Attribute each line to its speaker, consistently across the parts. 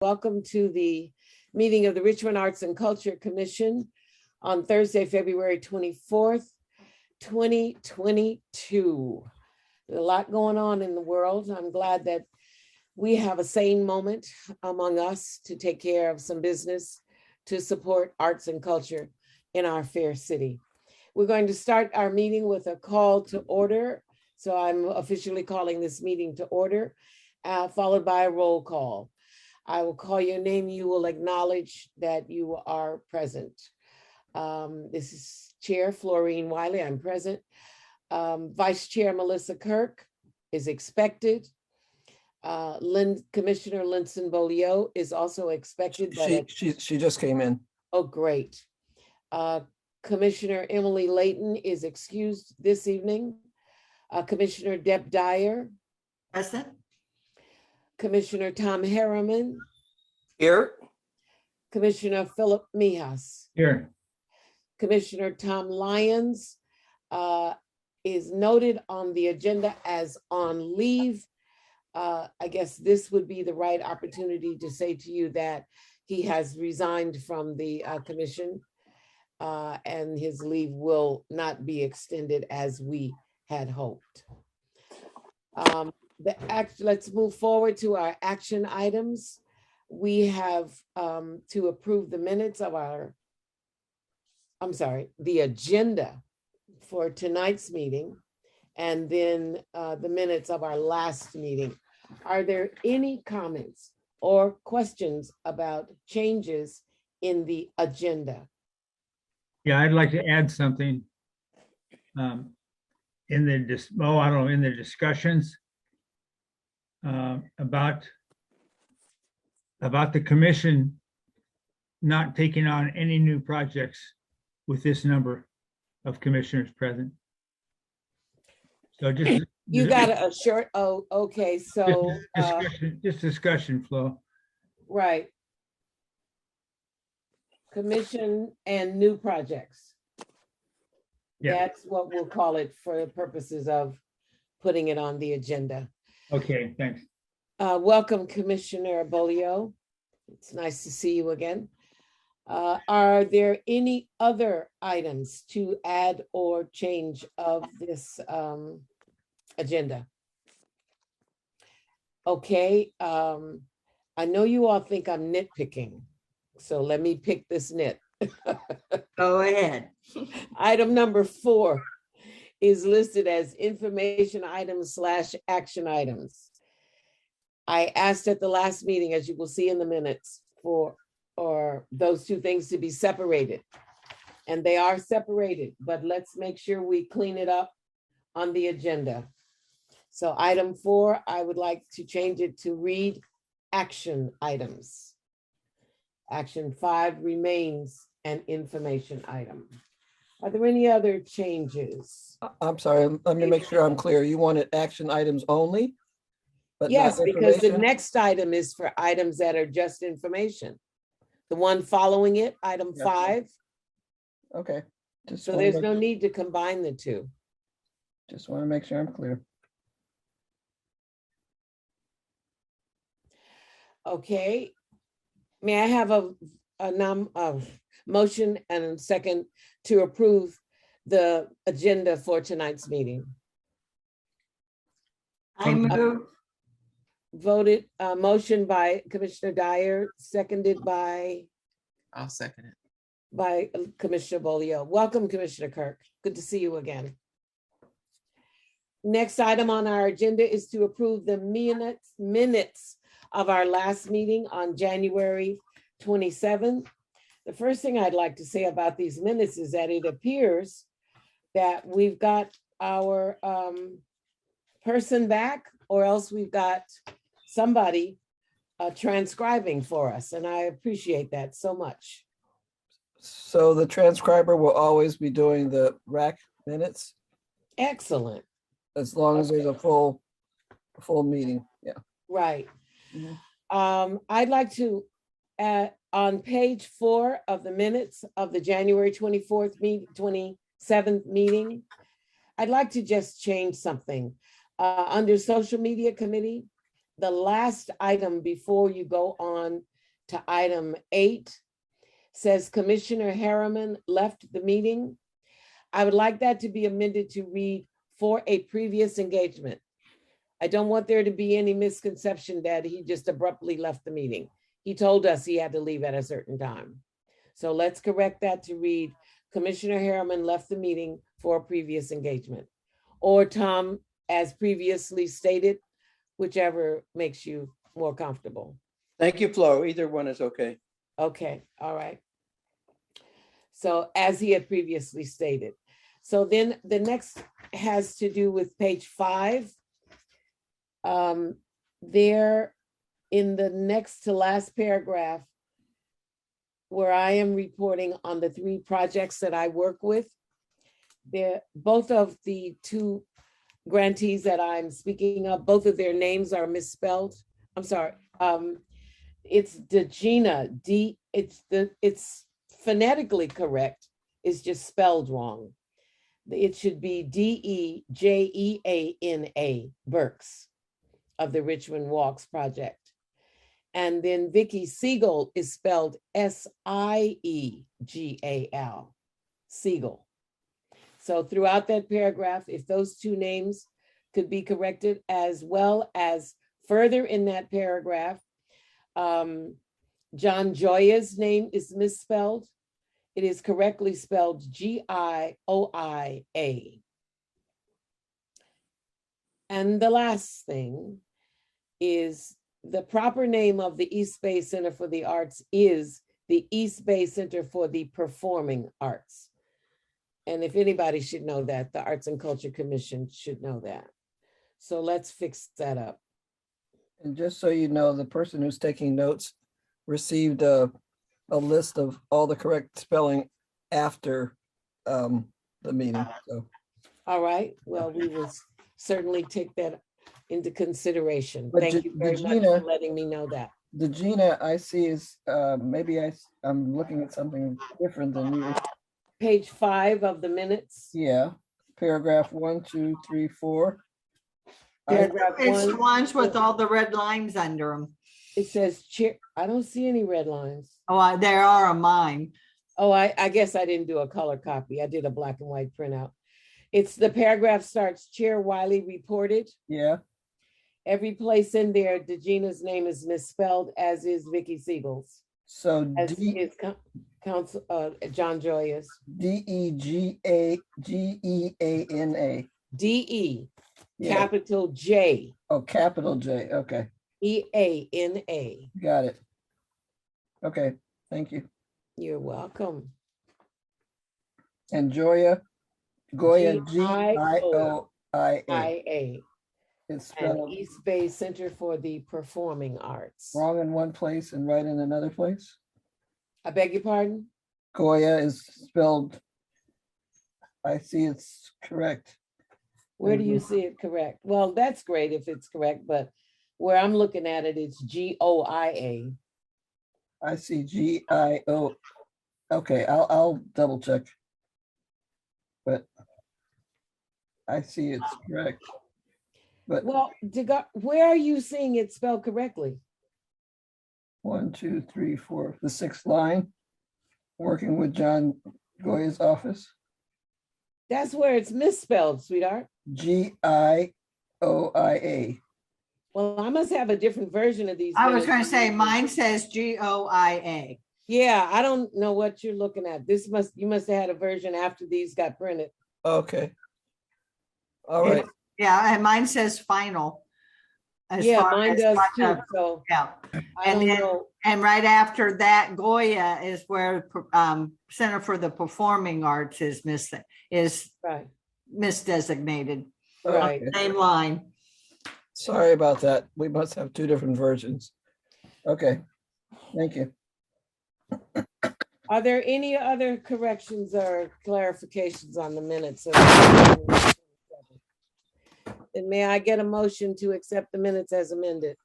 Speaker 1: Welcome to the meeting of the Richmond Arts and Culture Commission on Thursday, February 24th, 2022. There's a lot going on in the world. I'm glad that we have a sane moment among us to take care of some business to support arts and culture in our fair city. We're going to start our meeting with a call to order. So I'm officially calling this meeting to order, followed by a roll call. I will call your name. You will acknowledge that you are present. This is Chair Florine Wiley. I'm present. Vice Chair Melissa Kirk is expected. Commissioner Linson Bolio is also expected.
Speaker 2: She just came in.
Speaker 1: Oh, great. Commissioner Emily Layton is excused this evening. Commissioner Deb Dyer.
Speaker 3: Present.
Speaker 1: Commissioner Tom Harriman.
Speaker 2: Here.
Speaker 1: Commissioner Philip Mijas.
Speaker 2: Here.
Speaker 1: Commissioner Tom Lyons is noted on the agenda as on leave. I guess this would be the right opportunity to say to you that he has resigned from the commission and his leave will not be extended as we had hoped. Let's move forward to our action items. We have to approve the minutes of the agenda for tonight's meeting, and then the minutes of our last meeting. Are there any comments or questions about changes in the agenda?
Speaker 4: Yeah, I'd like to add something in the discussions about the commission not taking on any new projects with this number of commissioners present. So just
Speaker 1: you got a short. Oh, okay. So
Speaker 4: discussion flow.
Speaker 1: Right. Commission and new projects.
Speaker 4: Yeah.
Speaker 1: That's what we'll call it for the purposes of putting it on the agenda.
Speaker 4: Okay, thanks.
Speaker 1: Welcome, Commissioner Bolio. It's nice to see you again. Are there any other items to add or change of this agenda? Okay, I know you all think I'm nitpicking, so let me pick this nit.
Speaker 3: Go ahead.
Speaker 1: Item number 4 is listed as information items / action items. I asked at the last meeting, as you will see in the minutes, for those two things to be separated. And they are separated, but let's make sure we clean it up on the agenda. So item 4, I would like to change it to read action items. Action 5 remains an information item. Are there any other changes?
Speaker 2: I'm sorry, let me make sure I'm clear. You wanted action items only? But
Speaker 1: yes, because the next item is for items that are just information. The one following it, item 5.
Speaker 2: Okay.
Speaker 1: So there's no need to combine the two.
Speaker 2: Just want to make sure I'm clear.
Speaker 1: Okay. May I have a motion and a second to approve the agenda for tonight's meeting?
Speaker 3: I move.
Speaker 1: Voted, motion by Commissioner Dyer, seconded by?
Speaker 5: I'll second it.
Speaker 1: By Commissioner Bolio. Welcome, Commissioner Kirk. Good to see you again. Next item on our agenda is to approve the minutes of our last meeting on January 27th. The first thing I'd like to say about these minutes is that it appears that we've got our person back, or else we've got somebody transcribing for us, and I appreciate that so much.
Speaker 2: So the transcriber will always be doing the RAC minutes?
Speaker 1: Excellent.
Speaker 2: As long as there's a full meeting, yeah.
Speaker 1: Right.
Speaker 2: Mm-hmm.
Speaker 1: I'd like to, on page 4 of the minutes of the January 27th meeting, I'd like to just change something. Under social media committee, the last item before you go on to item 8 says Commissioner Harriman left the meeting. I would like that to be amended to read for a previous engagement. I don't want there to be any misconception that he just abruptly left the meeting. He told us he had to leave at a certain time. So let's correct that to read Commissioner Harriman left the meeting for a previous engagement. Or Tom, as previously stated, whichever makes you more comfortable.
Speaker 5: Thank you, Flo. Either one is okay.
Speaker 1: Okay, all right. So as he had previously stated. So then the next has to do with page 5. There in the next to last paragraph, where I am reporting on the 3 projects that I work with, both of the 2 grantees that I'm speaking of, both of their names are misspelled. I'm sorry. It's Degina, it's phonetically correct. It's just spelled wrong. It should be Dejeana Burks of the Richmond Walks project. And then Vicky Siegel is spelled Siegal, Siegel. So throughout that paragraph, if those 2 names could be corrected, as well as further in that paragraph, John Joya's name is misspelled. It is correctly spelled Gioia. And the last thing is the proper name of the East Bay Center for the Arts is the East Bay Center for the Performing Arts. And if anybody should know that, the Arts and Culture Commission should know that. So let's fix that up.
Speaker 2: And just so you know, the person who's taking notes received a list of all the correct spelling after the meeting. So,
Speaker 1: All right, well, we will certainly take that into consideration.
Speaker 2: But
Speaker 1: Thank you very much
Speaker 2: Degina-
Speaker 1: for letting me know that.
Speaker 2: the Gina I see is maybe I'm looking at something different than you.
Speaker 1: Page 5 of the minutes.
Speaker 2: Yeah, paragraph 1, 2, 3, 4.
Speaker 1: Paragraph
Speaker 3: It's the
Speaker 1: 1,
Speaker 3: ones with all the red lines under them.
Speaker 1: it says chair. I don't see any red lines.
Speaker 3: Oh, there are on mine.
Speaker 1: Oh, I guess I didn't do a color copy. I did a black and white printout. It's the paragraph starts, Chair Wiley reported.
Speaker 2: Yeah,
Speaker 1: Every place in there, Degina's name is misspelled, as is Vicky Siegel's,
Speaker 2: so
Speaker 1: as is Council John Joya's.
Speaker 2: Degeana.
Speaker 1: DE,
Speaker 2: Yeah.
Speaker 1: capital J,
Speaker 2: Oh, capital J. Okay,
Speaker 1: EANA.
Speaker 2: got it. Okay, thank you.
Speaker 1: You're welcome.
Speaker 2: And Goya,
Speaker 1: Gioia.
Speaker 2: Gioia.
Speaker 1: IA,
Speaker 2: It's
Speaker 1: and
Speaker 2: spelled
Speaker 1: East Bay Center for the Performing Arts.
Speaker 2: wrong in one place and right in another place.
Speaker 1: I beg your pardon?
Speaker 2: Goya is spelled, I see it's correct.
Speaker 1: Where do you
Speaker 2: Mhm.
Speaker 1: see it correct? Well, that's great if it's correct, but where I'm looking at it, it's GOIA.
Speaker 2: I see GIO. Okay, I'll double check. But I see it's correct. But
Speaker 1: Well, where are you seeing it spelled correctly?
Speaker 2: 1, 2, 3, 4, the 6th line, working with John Goya's office,
Speaker 1: That's where it's misspelled, sweetheart.
Speaker 2: GIOIA.
Speaker 1: Well, I must have a different version of these.
Speaker 3: I was
Speaker 1: minutes.
Speaker 3: going to say, mine says GOIA.
Speaker 1: Yeah, I don't know what you're looking at. You must have had a version after these got printed.
Speaker 2: Okay. All right,
Speaker 3: Yeah, and mine says final. as
Speaker 1: Yeah,
Speaker 3: far
Speaker 1: mine
Speaker 3: as
Speaker 1: does
Speaker 3: what
Speaker 1: too.
Speaker 3: the-
Speaker 1: So
Speaker 3: Yeah,
Speaker 1: I
Speaker 3: And
Speaker 1: don't
Speaker 3: then-
Speaker 1: know.
Speaker 3: and right after that, Goya is where Center for the Performing Arts is missing, is
Speaker 1: Right,
Speaker 3: misdesignated.
Speaker 1: right.
Speaker 2: okay.
Speaker 3: Same line.
Speaker 2: Sorry about that. We must have 2 different versions. Okay, thank you.
Speaker 1: Are there any other corrections or clarifications on the minutes? And may I get a motion to accept the minutes as amended?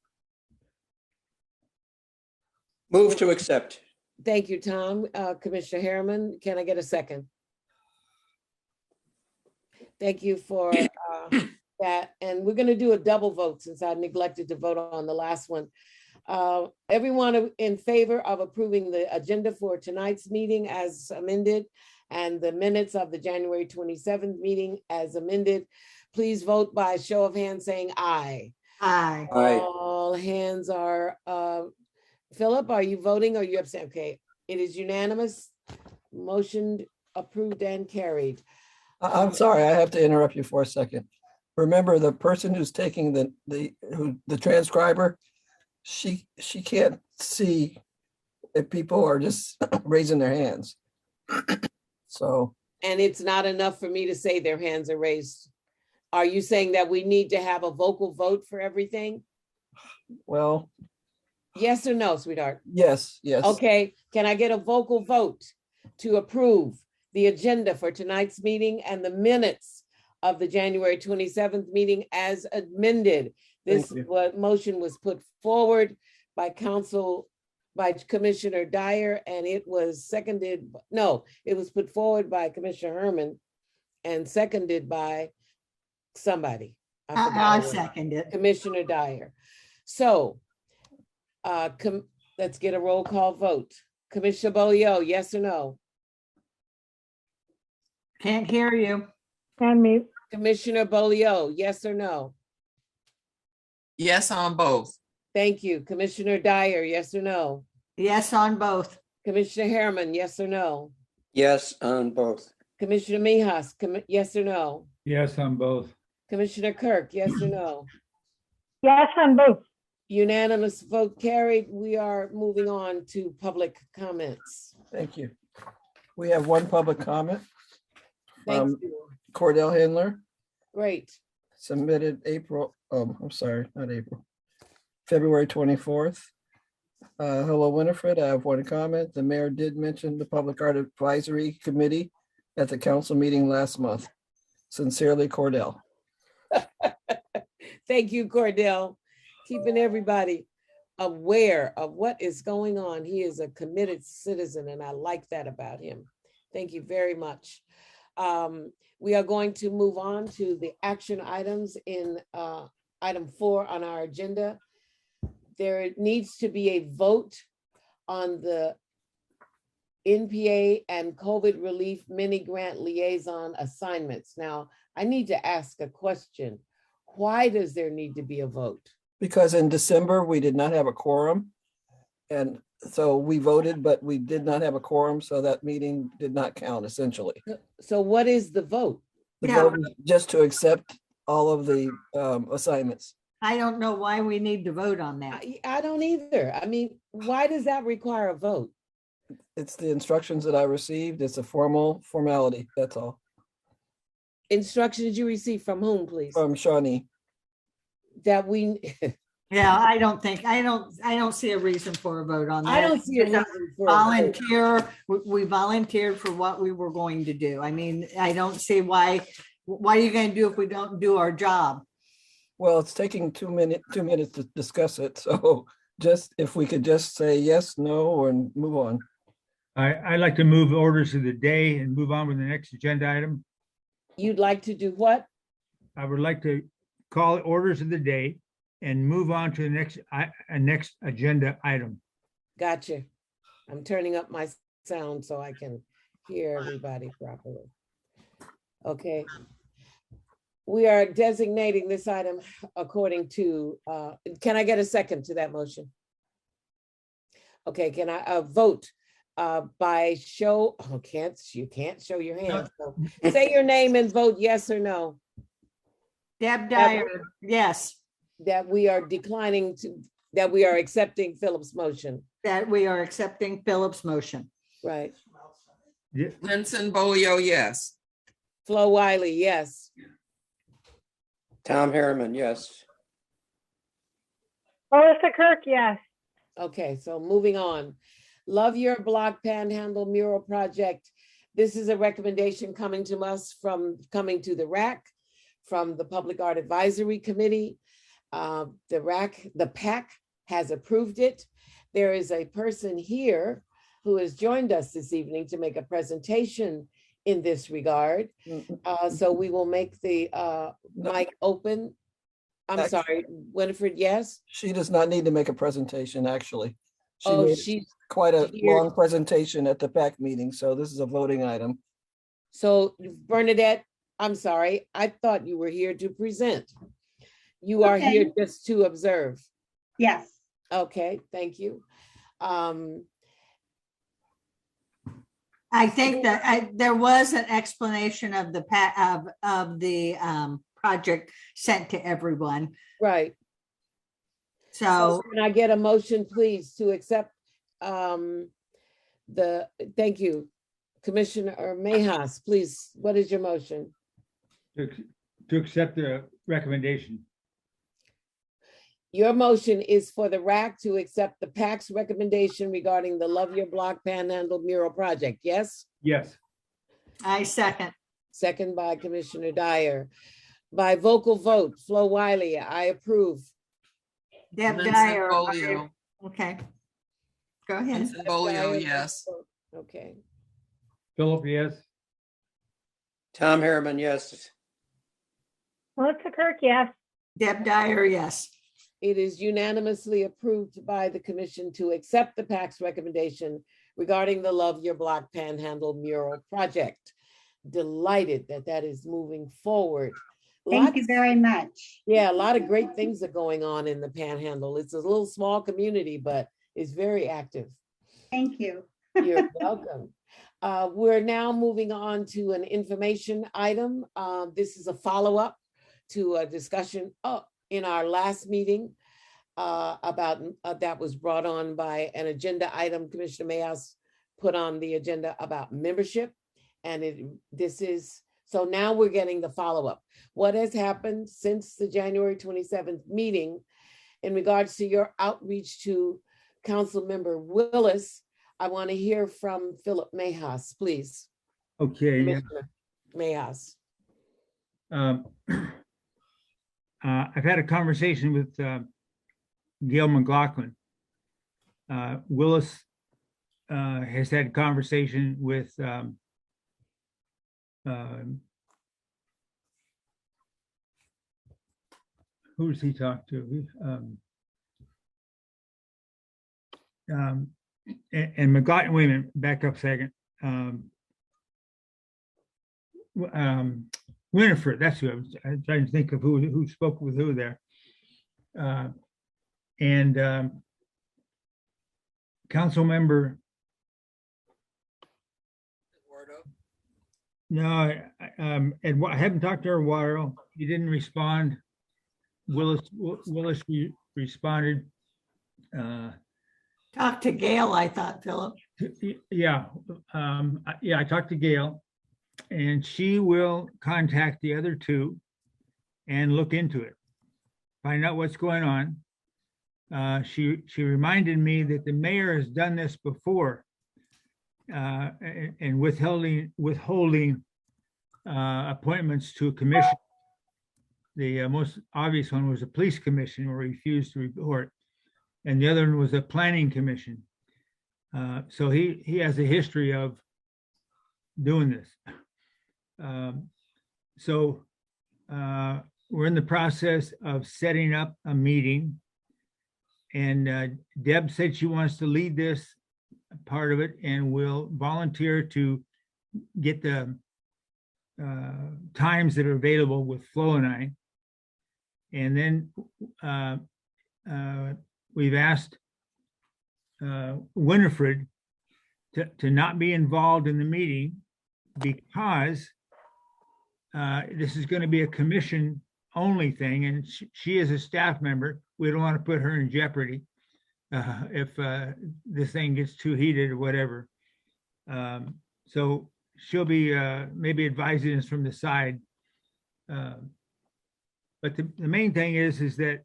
Speaker 5: Move to accept.
Speaker 1: Thank you, Tom. Commissioner Harriman, can I get a second? Thank you for that. And we're going to do a double vote since I neglected to vote on the last one. Everyone in favor of approving the agenda for tonight's meeting as amended and the minutes of the January 27th meeting as amended, please vote by show of hands saying aye.
Speaker 3: Aye.
Speaker 5: Aye.
Speaker 1: All hands are, Philip, are you voting or you abstain? Okay, it is unanimous. Motion approved and carried.
Speaker 2: I'm sorry, I have to interrupt you for a second. Remember, the person who's taking the transcriber, she can't see if people are just raising their hands. So,
Speaker 1: And it's not enough for me to say their hands are raised. Are you saying that we need to have a vocal vote for everything?
Speaker 2: well,
Speaker 1: Yes or no, sweetheart?
Speaker 2: yes.
Speaker 1: Okay, can I get a vocal vote to approve the agenda for tonight's meeting and the minutes of the January 27th meeting as amended? This
Speaker 2: Thank
Speaker 1: motion was put forward by Commissioner Dyer, and it was seconded, no, it was put forward by Commissioner Herman and seconded by somebody. I forgot
Speaker 3: I
Speaker 1: who it was.
Speaker 3: second it.
Speaker 1: Commissioner Dyer. So, let's get a roll call vote. Commissioner Bolio, yes or no?
Speaker 3: Can't hear you.
Speaker 1: Commissioner Bolio, yes or no?
Speaker 6: Yes on both.
Speaker 1: Thank you. Commissioner Dyer, yes or no?
Speaker 3: Yes on both.
Speaker 1: Commissioner Harriman, yes or no?
Speaker 5: Yes on both.
Speaker 1: Commissioner Mijas, yes or no?
Speaker 4: Yes on both.
Speaker 1: Commissioner Kirk, yes or no?
Speaker 7: Yes on both.
Speaker 1: Unanimous vote carried. We are moving on to public comments.
Speaker 2: Thank you. We have one public comment.
Speaker 1: Thank you.
Speaker 2: Cordell Handler
Speaker 1: Great.
Speaker 2: submitted February 24th. Hello, Winifred. I have one comment. The mayor did mention the Public Art Advisory Committee at the council meeting last month. Sincerely, Cordell.
Speaker 1: Thank you, Cordell. Keeping everybody aware of what is going on. He is a committed citizen, and I like that about him. Thank you very much. We are going to move on to the action items in item 4 on our agenda. There needs to be a vote on the NPA and COVID relief mini grant liaison assignments. Now, I need to ask a question. Why does there need to be a vote?
Speaker 2: Because in December, we did not have a quorum. And so we voted, but we did not have a quorum, so that meeting did not count essentially.
Speaker 1: So what is the vote?
Speaker 2: The
Speaker 3: Yeah.
Speaker 2: vote is just to accept all of the assignments.
Speaker 3: I don't know why we need to vote on that.
Speaker 1: I don't either. I mean, why does that require a vote?
Speaker 2: It's the instructions that I received. It's a formality, that's all.
Speaker 1: Instructions you received from whom, please?
Speaker 2: From Shawnee.
Speaker 1: That we,
Speaker 3: Yeah, I don't see a reason for a vote on that.
Speaker 1: I don't see a
Speaker 3: It's a
Speaker 1: reason for a vote.
Speaker 3: Volunteer, we volunteered for what we were going to do. I mean, I don't see why are you going to do if we don't do our job?
Speaker 2: Well, it's taking 2 minutes to discuss it. So just if we could just say yes, no, and move on.
Speaker 4: I'd like to move orders of the day and move on with the next agenda item.
Speaker 1: You'd like to do what?
Speaker 4: I would like to call orders of the day and move on to the next agenda item.
Speaker 1: Gotcha. I'm turning up my sound so I can hear everybody properly. Okay. We are designating this item according to, can I get a second to that motion? Okay, can I vote by show, you can't show your hand. So say your name and vote yes or no,
Speaker 3: Deb Dyer, yes,
Speaker 1: that we are that we are accepting Philip's motion,
Speaker 3: that we are accepting Philip's motion.
Speaker 1: right?
Speaker 6: Vincent Bolio, yes.
Speaker 1: Flo Wiley, yes.
Speaker 5: Tom Harriman, yes.
Speaker 7: Melissa Kirk, yes.
Speaker 1: Okay, so moving on. Love Your Block Panhandle Mural Project. This is a recommendation coming to the RAC from the Public Art Advisory Committee. The PAC has approved it. There is a person here who has joined us this evening to make a presentation in this regard. So we will make the mic open I'm
Speaker 2: Act-
Speaker 1: sorry, Winifred, yes?
Speaker 2: She does not need to make a presentation, actually. She
Speaker 1: Oh,
Speaker 2: made
Speaker 1: she's
Speaker 2: quite a
Speaker 1: here.
Speaker 2: long presentation at the PAC meeting, so this is a voting item.
Speaker 1: So Bernadette, I'm sorry, I thought you were here to present. You are
Speaker 8: Okay.
Speaker 1: here just to observe.
Speaker 8: Yes.
Speaker 1: Okay, thank you.
Speaker 3: I think that there was an explanation of the project sent to everyone.
Speaker 1: Right. So
Speaker 3: So
Speaker 1: can I get a motion, please, to accept thank you, Commissioner Mayhaus, please, what is your motion?
Speaker 4: To accept the recommendation.
Speaker 1: Your motion is for the RAC to accept the PAC's recommendation regarding the Love Your Block Panhandle mural project, yes?
Speaker 4: Yes.
Speaker 3: I second.
Speaker 1: Second by Commissioner Dyer. By vocal vote, Flo Wiley, I approve.
Speaker 3: Deb
Speaker 6: Vincent
Speaker 3: Dyer.
Speaker 6: Bolio.
Speaker 3: Okay. Go ahead.
Speaker 6: Vincent Bolio,
Speaker 1: Dyer,
Speaker 6: yes.
Speaker 1: Okay.
Speaker 4: Philip, yes.
Speaker 5: Tom Harriman, yes.
Speaker 7: Melissa Kirk, yes.
Speaker 3: Deb Dyer, yes.
Speaker 1: It is unanimously approved by the commission to accept the PAC's recommendation regarding the Love Your Block Panhandle mural project. Delighted that that is moving forward.
Speaker 8: Thank you very much.
Speaker 1: Yeah, a lot of great things are going on in the Panhandle. It's a little small community, but it's very active.
Speaker 8: Thank you.
Speaker 1: You're welcome. We're now moving on to an information item. This is a follow-up to a discussion in our last meeting about that was brought on by an agenda item Commissioner Mayhaus put on the agenda about membership. And so now we're getting the follow-up. What has happened since the January 27th meeting in regards to your outreach to Council Member Willis? I want to hear from Philip Mayhaus, please.
Speaker 4: Okay. Yeah.
Speaker 1: Commissioner Mayhaus.
Speaker 4: I've had a conversation with Gail McLaughlin. Willis has had conversation with who does he talk to? And McLaughlin, wait a minute, back up a second. Winifred, that's who I was trying to think of who spoke with who there. And council member. No, I haven't talked to her a while. He didn't respond. Willis responded.
Speaker 3: Talk to Gail, I thought, Philip.
Speaker 4: Yeah, I talked to Gail, and she will contact the other two and look into it, find out what's going on. She reminded me that the mayor has done this before, and withholding appointments to a commission. The most obvious one was a police commission where he refused to report, and the other one was a planning commission. So he has a history of doing this. So we're in the process of setting up a meeting, and Deb said she wants to lead this part of it and will volunteer to get the times that are available with Flo and I. And then we've asked Winifred to not be involved in the meeting because this is going to be a commission only thing, and she is a staff member. We don't want to put her in jeopardy if this thing gets too heated or whatever. So she'll be maybe advising us from the side. But the main thing is that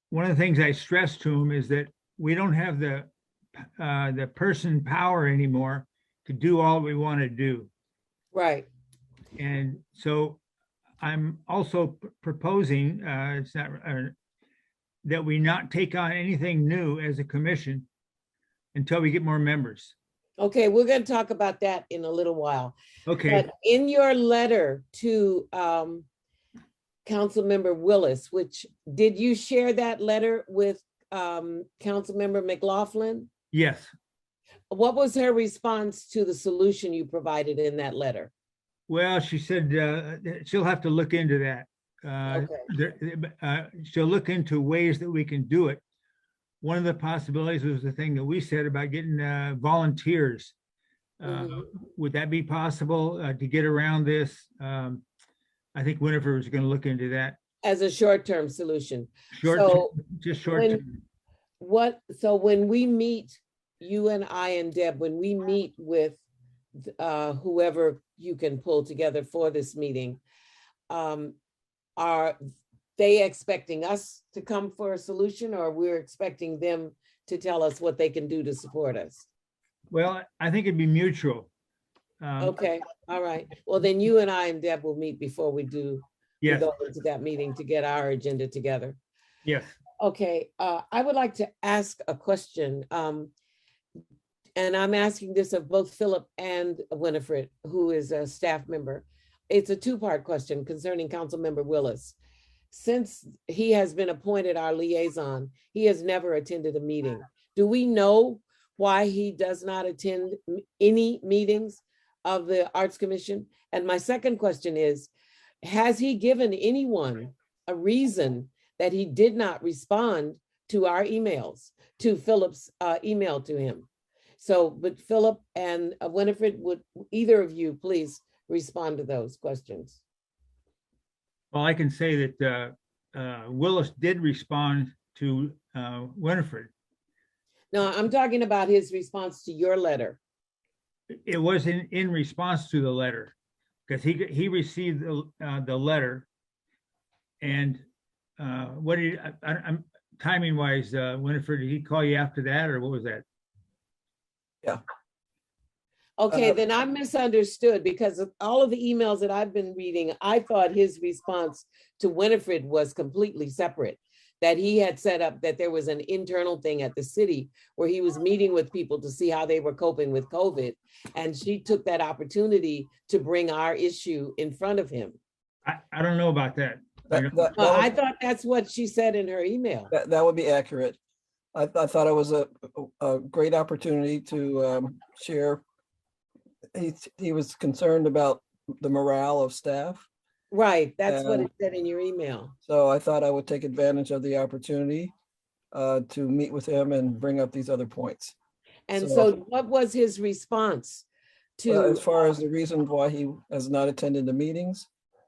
Speaker 4: one of the things I stress to him is that we don't have the person power anymore to do all we want to do.
Speaker 1: Right.
Speaker 4: And so I'm also proposing that we not take on anything new as a commission until we get more members.
Speaker 1: Okay, we're going to talk about that in a little while.
Speaker 4: Okay.
Speaker 1: But in your letter to Councilmember Willis, which, did you share that letter with Councilmember McLaughlin?
Speaker 4: Yes.
Speaker 1: What was her response to the solution you provided in that letter?
Speaker 4: Well, she said she'll have to look into that. She'll look into ways that we can do it. One of the possibilities was the thing that we said about getting volunteers. Would that be possible to get around this? I think Winifred was going to look into that.
Speaker 1: As a short-term solution.
Speaker 4: Just short-term.
Speaker 1: So when we meet, you and I and Deb, when we meet with whoever you can pull together for this meeting, are they expecting us to come for a solution, or we're expecting them to tell us what they can do to support us?
Speaker 4: Well, I think it'd be mutual.
Speaker 1: Okay, all right. Well, then you and I and Deb will meet before we do.
Speaker 4: Yes.
Speaker 1: We go into that meeting to get our agenda together.
Speaker 4: Yes.
Speaker 1: Okay, I would like to ask a question. And I'm asking this of both Philip and Winifred, who is a staff member. It's a two-part question concerning Councilmember Willis. Since he has been appointed our liaison, he has never attended a meeting. Do we know why he does not attend any meetings of the Arts Commission? And my second question is, has he given anyone a reason that he did not respond to our emails, to Philip's email to him? So, but Philip and Winifred, would either of you please respond to those questions?
Speaker 4: Well, I can say that Willis did respond to Winifred.
Speaker 1: No, I'm talking about his response to your letter.
Speaker 4: It was in response to the letter, because he received the letter, and what did I'm timing wise, Winifred, did he call you after that, or what was that?
Speaker 2: Yeah.
Speaker 1: Okay, then I misunderstood, because of all of the emails that I've been reading, I thought his response to Winifred was completely separate. That he had set up, that there was an internal thing at the city where he was meeting with people to see how they were coping with COVID. And she took that opportunity to bring our issue in front of him.
Speaker 4: I don't know about that.
Speaker 1: I thought that's what she said in her email.
Speaker 2: That would be accurate. I thought it was a great opportunity to share. He was concerned about the morale of staff.
Speaker 1: Right, that's what it said in your email.
Speaker 2: So I thought I would take advantage of the opportunity to meet with him and bring up these other points.
Speaker 1: And so what was his response to?
Speaker 2: As far as the reason why he has not attended the meetings?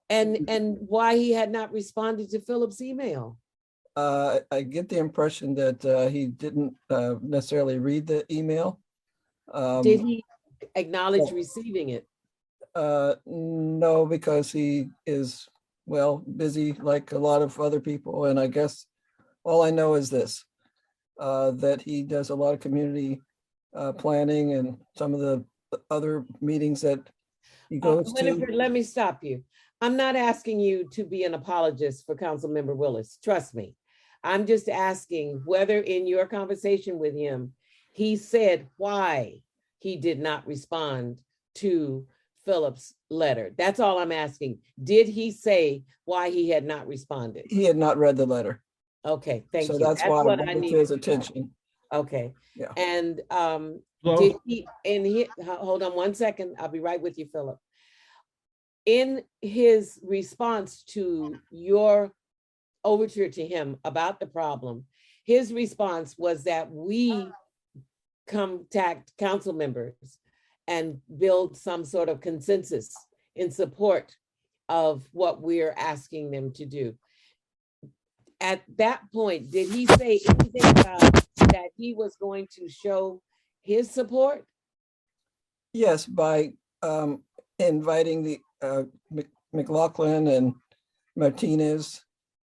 Speaker 1: And why he had not responded to Philip's email?
Speaker 2: I get the impression that he didn't necessarily read the email.
Speaker 1: Did he acknowledge receiving it?
Speaker 2: No, because he is, well, busy like a lot of other people. And I guess all I know is this, that he does a lot of community planning and some of the other meetings that he goes
Speaker 1: Winifred,
Speaker 2: to.
Speaker 1: let me stop you. I'm not asking you to be an apologist for Councilmember Willis. Trust me. I'm just asking whether in your conversation with him, he said why he did not respond to Philip's letter. That's all I'm asking. Did he say why he had not responded?
Speaker 2: He had not read the letter.
Speaker 1: Okay, thank you.
Speaker 2: So that's why
Speaker 1: what
Speaker 2: I brought it to his attention.
Speaker 1: Okay.
Speaker 2: Yeah.
Speaker 1: And did he, hold on one second. I'll be right with you, Philip. In his response to your overture to him about the problem, his response was that we contact council members and build some sort of consensus in support of what we're asking them to do. At that point, did he say anything about that he was going to show his support?
Speaker 2: Yes, by inviting the McLaughlin and Martinez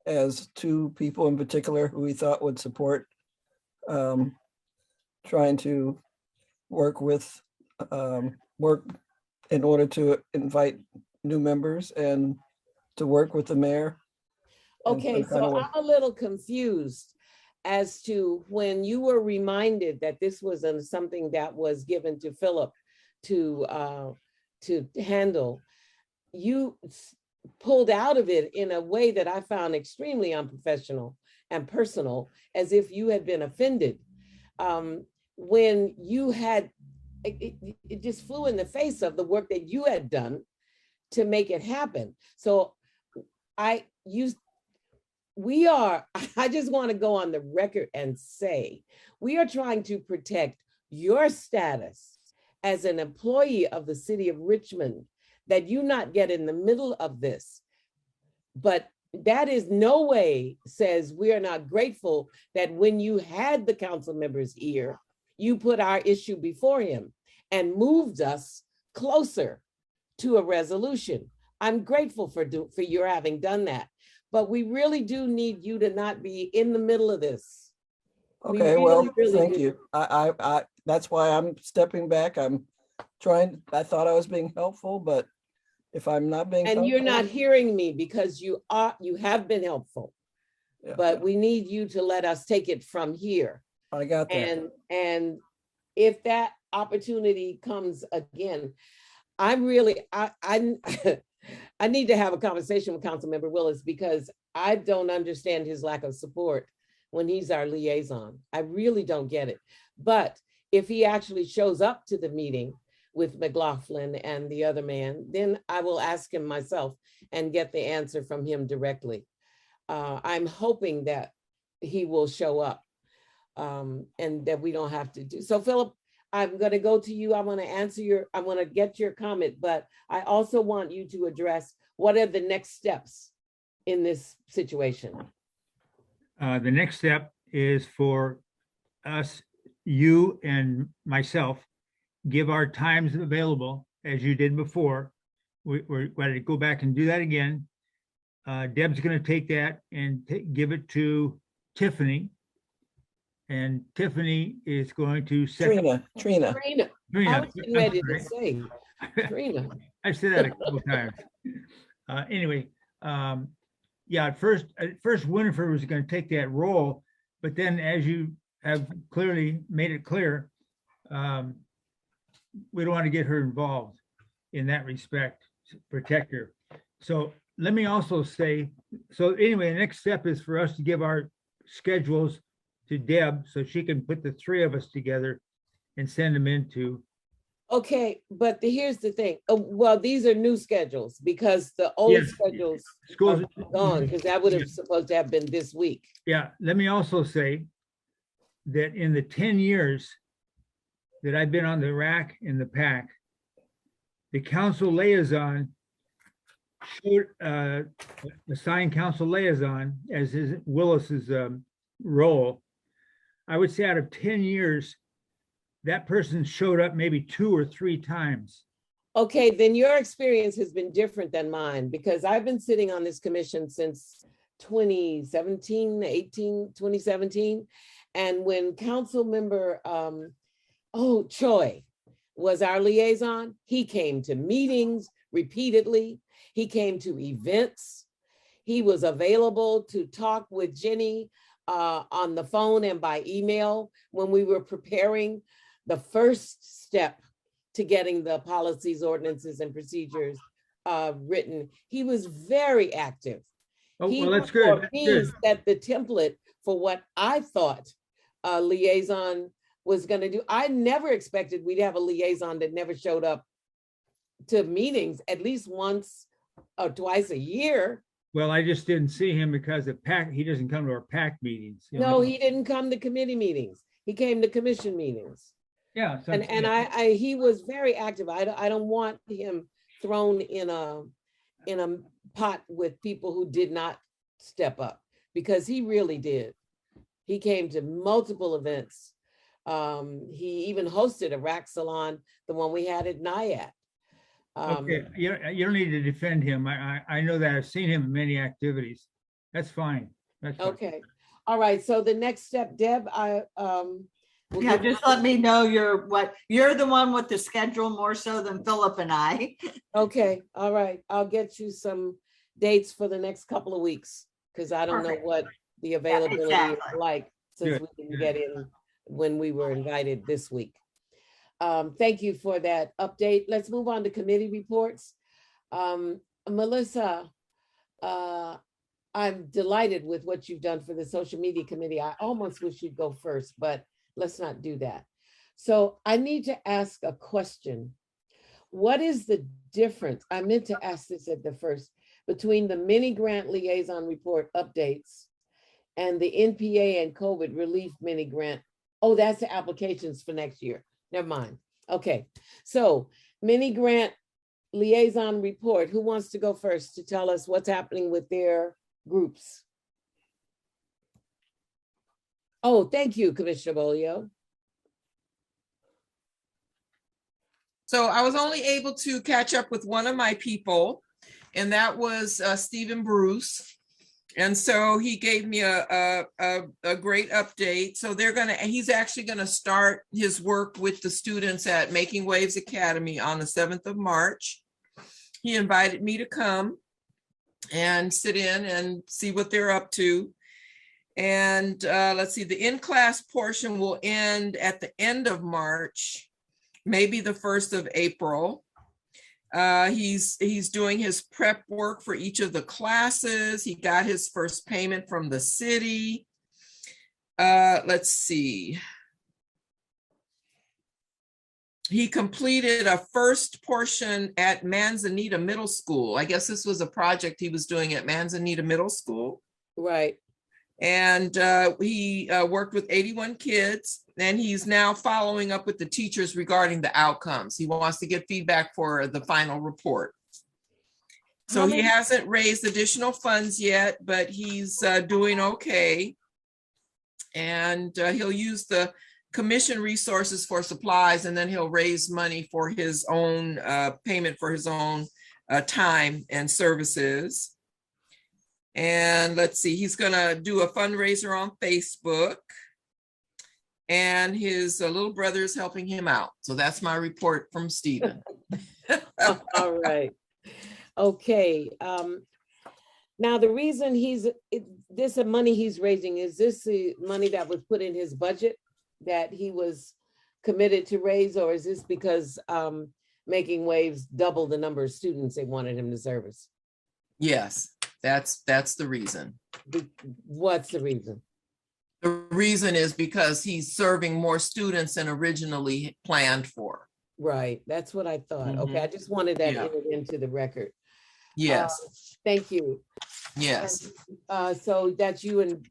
Speaker 2: as two people in particular who he thought would support trying to work in order to invite new members and to work with the mayor.
Speaker 1: Okay, so I'm a little confused as to when you were reminded that this was something that was given to Philip to handle. pulled out of it in a way that I found extremely unprofessional and personal, as if you had been offended. When you had, it just flew in the face of the work that you had done to make it happen. So I just want to go on the record and say, we are trying to protect your status as an employee of the city of Richmond, that you not get in the middle of this. But that is no way says we are not grateful that when you had the council members here, you put our issue before him and moved us closer to a resolution. I'm grateful for your having done that, but we really do need you to not be in the middle of this.
Speaker 2: Okay, well, thank you. I that's why I'm stepping back. I thought I was being helpful, but if I'm not being
Speaker 1: and
Speaker 2: helpful.
Speaker 1: You're not hearing me, because you have been helpful,
Speaker 2: Yeah.
Speaker 1: but we need you to let us take it from here.
Speaker 2: I got that.
Speaker 1: And if that opportunity comes again, I'm really, I need to have a conversation with Councilmember Willis, because I don't understand his lack of support when he's our liaison. I really don't get it. But if he actually shows up to the meeting with McLaughlin and the other man, then I will ask him myself and get the answer from him directly. I'm hoping that he will show up, and that we don't have to do. So Philip, I'm going to go to you. I want to get your comment, but I also want you to address what are the next steps in this situation.
Speaker 4: The next step is for us, you and myself, give our times available as you did before. We're going to go back and do that again. Deb's going to take that and give it to Tiffany. And Tiffany is going to
Speaker 2: Trina.
Speaker 1: I was getting ready to say Trina.
Speaker 4: I've said that a couple of times. Anyway, yeah, at first Winifred was going to take that role, but then as you have clearly made it clear, we don't want to get her involved in that respect, protect her. So let me also say, so anyway, the next step is for us to give our schedules to Deb so she can put the three of us together and send them into.
Speaker 1: Okay, but here's the thing. Well, these are new schedules, because the old schedules
Speaker 4: schools
Speaker 1: are gone, because that would have supposed to have been this week.
Speaker 4: Yeah, let me also say that in the 10 years that I've been on the RAC and the PAC, the council liaison should assign council liaison as Willis's role. I would say out of 10 years, that person showed up maybe 2 or 3 times.
Speaker 1: Okay, then your experience has been different than mine, because I've been sitting on this commission since 2017. And when council member, Choi was our liaison, he came to meetings repeatedly. He came to events. He was available to talk with Jenny on the phone and by email when we were preparing the first step to getting the policies, ordinances, and procedures written. He was very active.
Speaker 4: Oh,
Speaker 1: he
Speaker 4: well, that's good. That's good.
Speaker 1: Set the template for what I thought a liaison was going to do. I never expected we'd have a liaison that never showed up to meetings at least once or twice a year.
Speaker 4: Well, I just didn't see him because of PAC. He doesn't come to our PAC meetings.
Speaker 1: No, he didn't come to committee meetings. He came to commission meetings.
Speaker 4: Yeah. So,
Speaker 1: and he was very active. I don't want him thrown in a pot with people who did not step up, because he really did. He came to multiple events. He even hosted a rack salon, the one we had at NIAT.
Speaker 4: Okay, you don't need to defend him. I know that. I've seen him in many activities. That's fine. That's fine.
Speaker 1: Okay. All right. So the next step, Deb,
Speaker 3: Yeah, just let me know you're the one with the schedule more so than Philip and I.
Speaker 1: Okay. All right. I'll get you some dates for the next couple of weeks, because I don't know what the availability is like, since we didn't get in when we were invited this week. Thank you for that update. Let's move on to committee reports. Melissa, I'm delighted with what you've done for the social media committee. I almost wish you'd go first, but let's not do that. So I need to ask a question. What is the difference? I meant to ask this at the first, between the mini grant liaison report updates and the NPA and COVID relief mini grant. Oh, that's the applications for next year. Never mind. Okay, so mini grant liaison report. Who wants to go first to tell us what's happening with their groups? Oh, thank you, Commissioner Bolio.
Speaker 6: So I was only able to catch up with one of my people, and that was Stephen Bruce. And so he gave me a great update. So he's actually gonna start his work with the students at Making Waves Academy on the 7th of March. He invited me to come and sit in and see what they're up to. And let's see, the in-class portion will end at the end of March, maybe the 1st of April. He's doing his prep work for each of the classes. He got his first payment from the city. Let's see. He completed a first portion at Manzanita Middle School. I guess this was a project he was doing at Manzanita Middle School.
Speaker 1: Right.
Speaker 6: And he worked with 81 kids, and he's now following up with the teachers regarding the outcomes. He wants to get feedback for the final report. So he hasn't raised additional funds yet, but he's doing okay. And he'll use the commission resources for supplies, and then he'll raise money for his own payment for his own time and services. And let's see, he's gonna do a fundraiser on Facebook, and his little brother is helping him out. So that's my report from Stephen.
Speaker 1: All right. Okay. Now the reason this money he's raising, is this the money that was put in his budget that he was committed to raise, or is this because Making Waves doubled the number of students they wanted him to service?
Speaker 6: Yes, that's the reason.
Speaker 1: What's the reason?
Speaker 6: The reason is because he's serving more students than originally planned for.
Speaker 1: Right, that's what I thought. Okay, I just wanted that entered into the record.
Speaker 6: Yes.
Speaker 1: Thank you.
Speaker 6: Yes.
Speaker 1: So that's you, and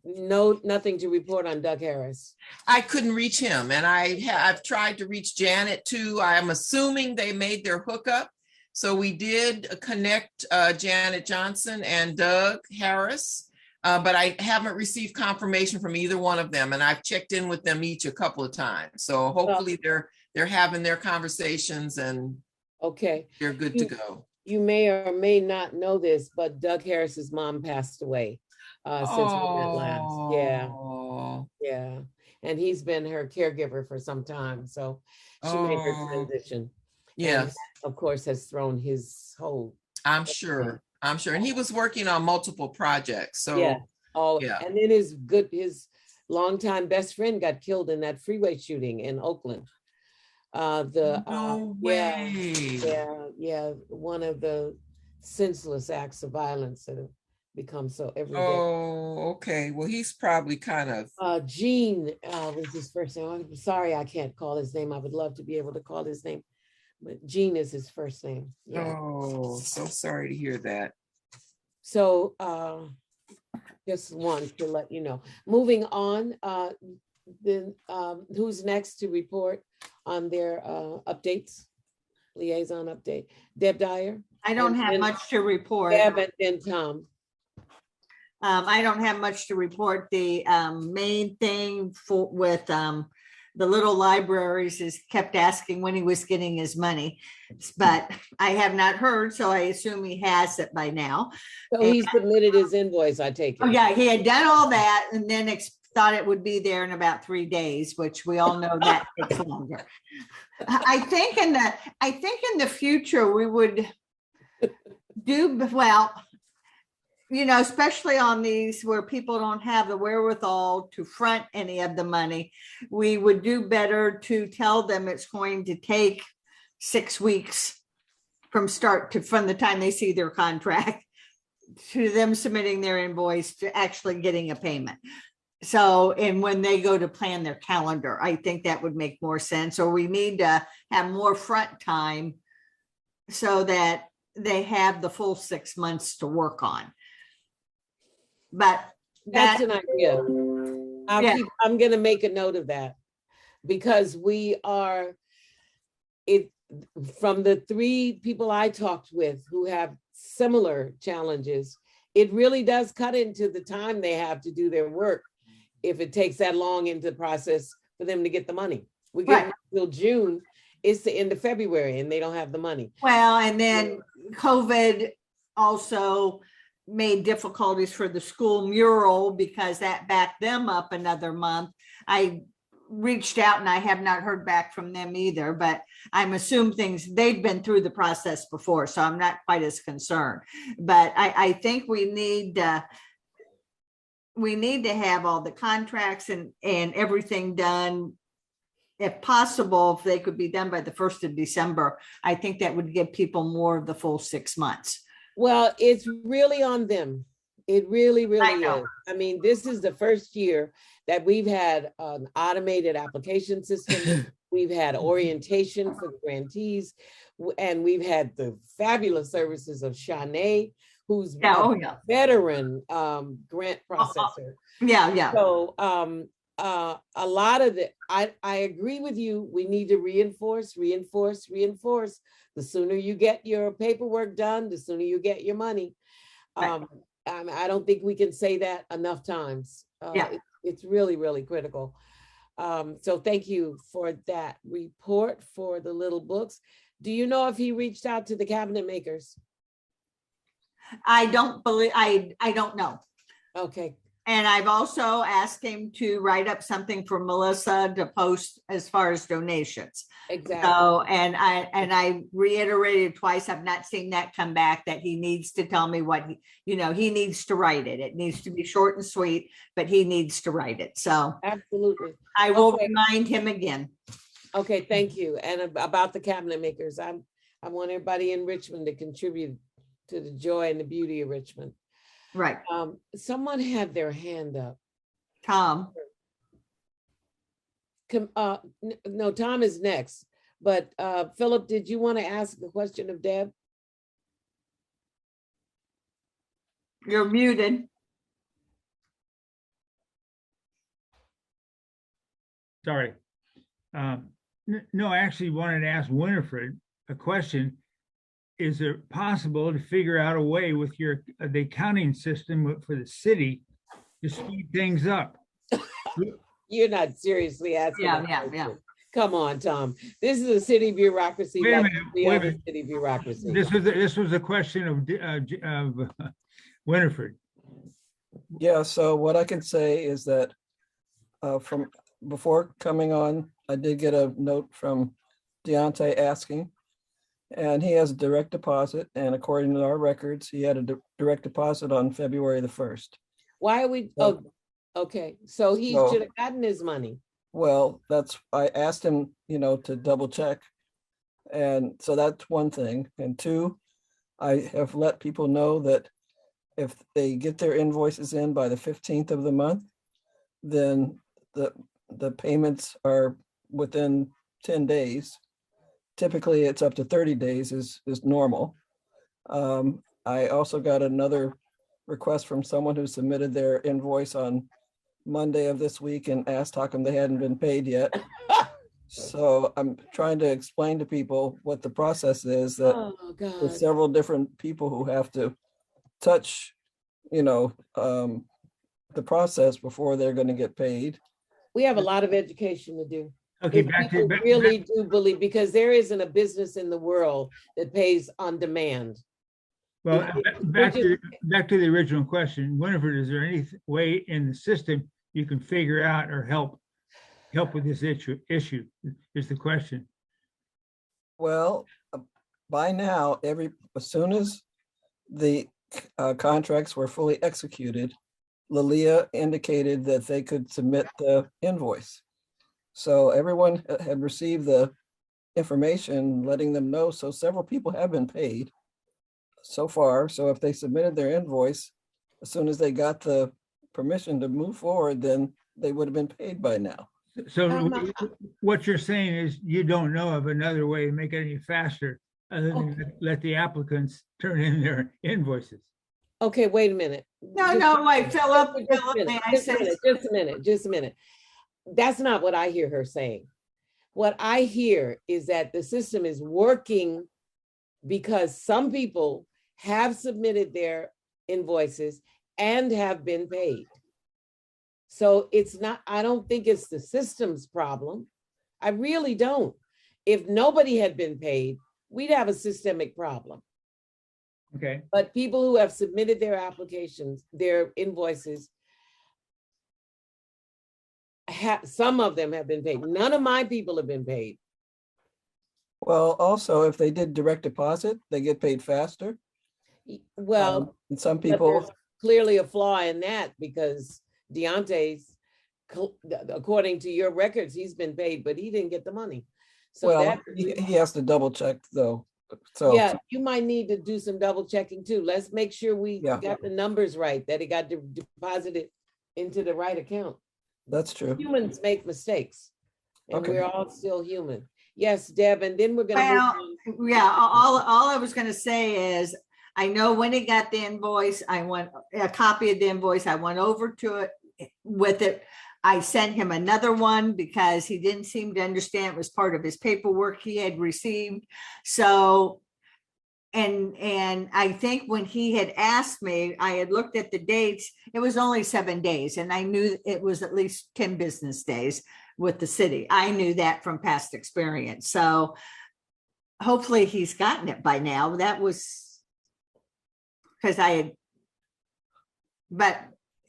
Speaker 1: nothing to report on Doug Harris.
Speaker 6: I couldn't reach him, and I've tried to reach Janet too. I'm assuming they made their hookup. So we did connect Janet Johnson and Doug Harris, but I haven't received confirmation from either one of them, and I've checked in with them each a couple of times. So hopefully they're having their conversations and they're good to go.
Speaker 1: You may or may not know this, but Doug Harris's mom passed away since we met last. Yeah. And he's been her caregiver for some time. So she made her transition.
Speaker 6: Yes.
Speaker 1: And of course, has thrown his whole.
Speaker 6: I'm sure. And he was working on multiple projects. So
Speaker 1: and then his longtime best friend got killed in that freeway shooting in Oakland.
Speaker 6: No way.
Speaker 1: One of the senseless acts of violence that have become so every day.
Speaker 6: Oh, okay. Well, he's probably kind of.
Speaker 1: Gene was his first name. I'm sorry, I can't call his name. I would love to be able to call his name, but Gene is his first name. Yeah.
Speaker 6: Oh, so sorry to hear that.
Speaker 1: So just want to let you know. Moving on, then who's next to report on their updates? Liaison update. Deb Dyer?
Speaker 3: I don't have much to report.
Speaker 1: Deb and then Tom.
Speaker 3: I don't have much to report. The main thing with the little libraries is kept asking when he was getting his money, but I have not heard, so I assume he has it by now.
Speaker 1: So he submitted his invoice, I take it.
Speaker 3: Oh yeah, he had done all that and then thought it would be there in about 3 days, which we all know that takes longer. I think in the future we would do well, especially on these where people don't have the wherewithal to front any of the money. We would do better to tell them it's going to take 6 weeks from the time they see their contract to them submitting their invoice to actually getting a payment. So, and when they go to plan their calendar, I think that would make more sense, or we need to have more front time so that they have the full 6 months to work on. But
Speaker 1: That's
Speaker 3: that,
Speaker 1: an idea.
Speaker 3: Yeah.
Speaker 1: I'm gonna make a note of that because from the 3 people I talked with who have similar challenges, it really does cut into the time they have to do their work if it takes that long into the process for them to get the money. We get
Speaker 3: Right.
Speaker 1: until June, it's the end of February and they don't have the money.
Speaker 3: well, and then COVID also made difficulties for the school mural because that backed them up another month. I reached out and I have not heard back from them either, but I'm assuming they've been through the process before, so I'm not quite as concerned. But I think we need to have all the contracts and everything done. If possible, if they could be done by the 1st of December, I think that would give people more of the full 6 months.
Speaker 1: Well, it's really on them. It really,
Speaker 3: I
Speaker 1: really
Speaker 3: know.
Speaker 1: is. I mean, this is the first year that we've had an automated application system. We've had orientation for the grantees, and we've had the fabulous services of Shanae, who's
Speaker 3: Yeah,
Speaker 1: a
Speaker 3: oh yeah.
Speaker 1: veteran grant processor.
Speaker 3: Yeah.
Speaker 1: So a lot of I agree with you. We need to reinforce. The sooner you get your paperwork done, the sooner you get your money.
Speaker 3: Right.
Speaker 1: I don't think we can say that enough times.
Speaker 3: Yeah.
Speaker 1: It's really, really critical. So thank you for that report for the little books. Do you know if he reached out to the cabinet makers?
Speaker 3: I don't know.
Speaker 1: Okay,
Speaker 3: And I've also asked him to write up something for Melissa to post as far as donations.
Speaker 1: exactly.
Speaker 3: So, and I reiterated twice, I've not seen that come back, that he needs to tell me what he needs to write it. It needs to be short and sweet, but he needs to write it. So
Speaker 1: Absolutely.
Speaker 3: I will
Speaker 1: Okay.
Speaker 3: remind him again.
Speaker 1: Okay, thank you. And about the cabinet makers, I want everybody in Richmond to contribute to the joy and the beauty of Richmond.
Speaker 3: Right.
Speaker 1: Someone had their hand up.
Speaker 3: Tom.
Speaker 1: No, Tom is next, but Philip, did you want to ask the question of Deb?
Speaker 3: You're muted.
Speaker 4: Sorry. No, I actually wanted to ask Winifred a question. Is it possible to figure out a way with the accounting system for the city to speed things up?
Speaker 1: You're not seriously asking. that
Speaker 3: Yeah.
Speaker 1: question. Come on, Tom. This is a city bureaucracy.
Speaker 4: Wait a
Speaker 1: like
Speaker 4: minute,
Speaker 1: the
Speaker 4: wait a
Speaker 1: other
Speaker 4: minute.
Speaker 1: city bureaucracy.
Speaker 4: This was a question of Winifred.
Speaker 2: Yeah, so what I can say is that from before coming on, I did get a note from Deontay asking, and he has a direct deposit, and according to our records, he had a direct deposit on February the 1st.
Speaker 1: Why are we,
Speaker 2: So-
Speaker 1: okay, so he
Speaker 2: So-
Speaker 1: should have gotten his money.
Speaker 2: Well, I asked him, to double check. And so that's one thing. And 2, I have let people know that if they get their invoices in by the 15th of the month, then the payments are within 10 days. Typically, it's up to 30 days is normal. I also got another request from someone who submitted their invoice on Monday of this week and asked how come they hadn't been paid yet. So I'm trying to explain to people what the process is, that
Speaker 1: Oh,
Speaker 2: there's
Speaker 1: God.
Speaker 2: several different people who have to touch, the process before they're going to get paid.
Speaker 1: We have a lot of education to do.
Speaker 4: Okay,
Speaker 1: If
Speaker 4: back to
Speaker 1: people really do believe, because there isn't a business in the world that pays on demand.
Speaker 4: well,
Speaker 1: Which is-
Speaker 4: back to the original question. Winifred, is there any way in the system you can figure out or help with this issue is the question.
Speaker 2: Well, by now, as soon as the contracts were fully executed, Lilia indicated that they could submit the invoice. So everyone had received the information, letting them know. So several people have been paid so far. So if they submitted their invoice, as soon as they got the permission to move forward, then they would have been paid by now.
Speaker 4: So
Speaker 1: Um,
Speaker 4: what you're saying is you don't know of another way to make it any faster other than let the applicants turn in their invoices.
Speaker 1: Okay, wait a minute.
Speaker 3: No, wait, Philip,
Speaker 1: Just a minute,
Speaker 3: may I
Speaker 1: just a
Speaker 3: say?
Speaker 1: minute, just a minute, just a minute. That's not what I hear her saying. What I hear is that the system is working because some people have submitted their invoices and have been paid. So it's not, I don't think it's the system's problem. I really don't. If nobody had been paid, we'd have a systemic problem.
Speaker 4: Okay,
Speaker 1: But people who have submitted their applications, their invoices, some of them have been paid. None of my people have been paid.
Speaker 2: Well, also, if they did direct deposit, they get paid faster.
Speaker 1: Well,
Speaker 2: And some
Speaker 1: but there's
Speaker 2: people,
Speaker 1: clearly a flaw in that because Deontay's, according to your records, he's been paid, but he didn't get the money. So
Speaker 2: well,
Speaker 1: that,
Speaker 2: he has to double check though. So,
Speaker 1: yeah, you might need to do some double checking too. Let's make sure we
Speaker 2: Yeah.
Speaker 1: got the numbers right, that it got deposited into the right account.
Speaker 2: that's true.
Speaker 1: Humans make mistakes, and
Speaker 2: Okay.
Speaker 1: we're all still human. Yes, Deb, and then we're gonna move
Speaker 3: Well,
Speaker 1: on.
Speaker 3: yeah, all I was gonna say is, I know when he got the invoice, I want a copy of the invoice, I went over to it with it. I sent him another one because he didn't seem to understand it was part of his paperwork he had received. So, and I think when he had asked me, I had looked at the dates, it was only 7 days, and I knew it was at least 10 business days with the city. I knew that from past experience. So hopefully he's gotten it by now. That was because I had, but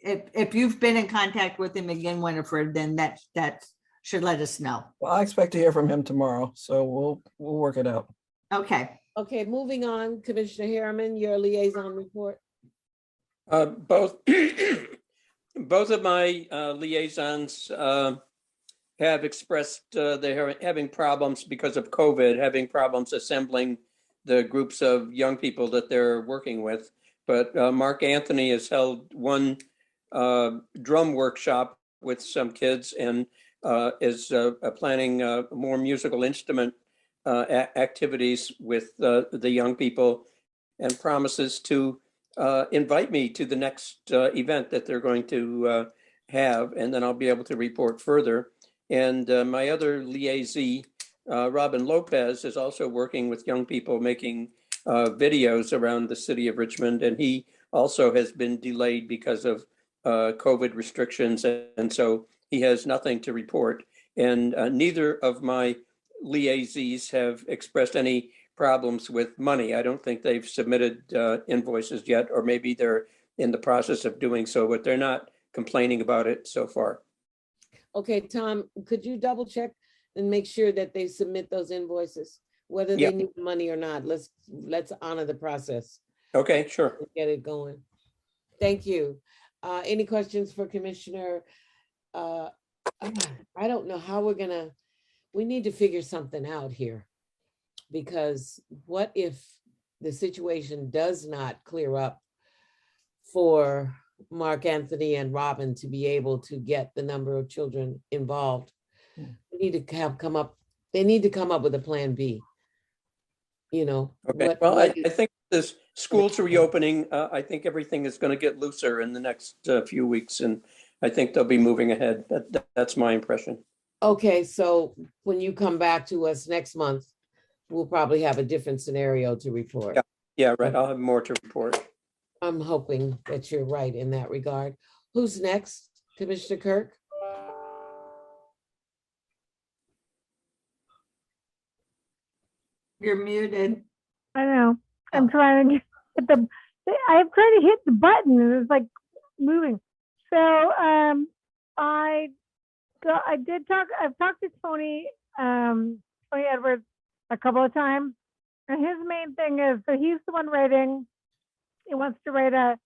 Speaker 3: if you've been in contact with him again, Winifred, then that should let us know.
Speaker 2: Well, I expect to hear from him tomorrow, so we'll work it out.
Speaker 3: Okay.
Speaker 1: Okay, moving on, Commissioner Harriman, your liaison report.
Speaker 5: Both both of my liaisons have expressed they're having problems because of COVID, having problems assembling the groups of young people that they're working with. But Mark Anthony has held one drum workshop with some kids and is planning more musical instrument activities with the young people, and promises to invite me to the next event that they're going to have, and then I'll be able to report further. And my other liaisee, Robin Lopez, is also working with young people making videos around the city of Richmond, and he also has been delayed because of COVID restrictions, and so he has nothing to report. And neither of my liaisons have expressed any problems with money. I don't think they've submitted invoices yet, or maybe they're in the process of doing so, but they're not complaining about it so far.
Speaker 1: Okay, Tom, could you double check and make sure that they submit those invoices, whether
Speaker 5: Yeah.
Speaker 1: they need the money or not? Let's honor the process.
Speaker 5: Okay, sure.
Speaker 1: Get it going. Thank you. Any questions for Commissioner? I don't know how we need to figure something out here. Because what if the situation does not clear up for Mark Anthony and Robin to be able to get the number of children involved? They need to come up with a plan B. You know.
Speaker 5: Okay. Well, I think this school's reopening. I think everything is going to get looser in the next few weeks, and I think they'll be moving ahead. That's my impression.
Speaker 1: Okay, so when you come back to us next month, we'll probably have a different scenario to report.
Speaker 5: Yeah, right. I'll have more to report.
Speaker 1: I'm hoping that you're right in that regard. Who's next? Commissioner Kirk?
Speaker 3: You're muted.
Speaker 7: I know. I'm trying to get I'm trying to hit the button and it's like moving. So I've talked to Tony Edwards a couple of times. And his main thing is, so he's the one he wants to write a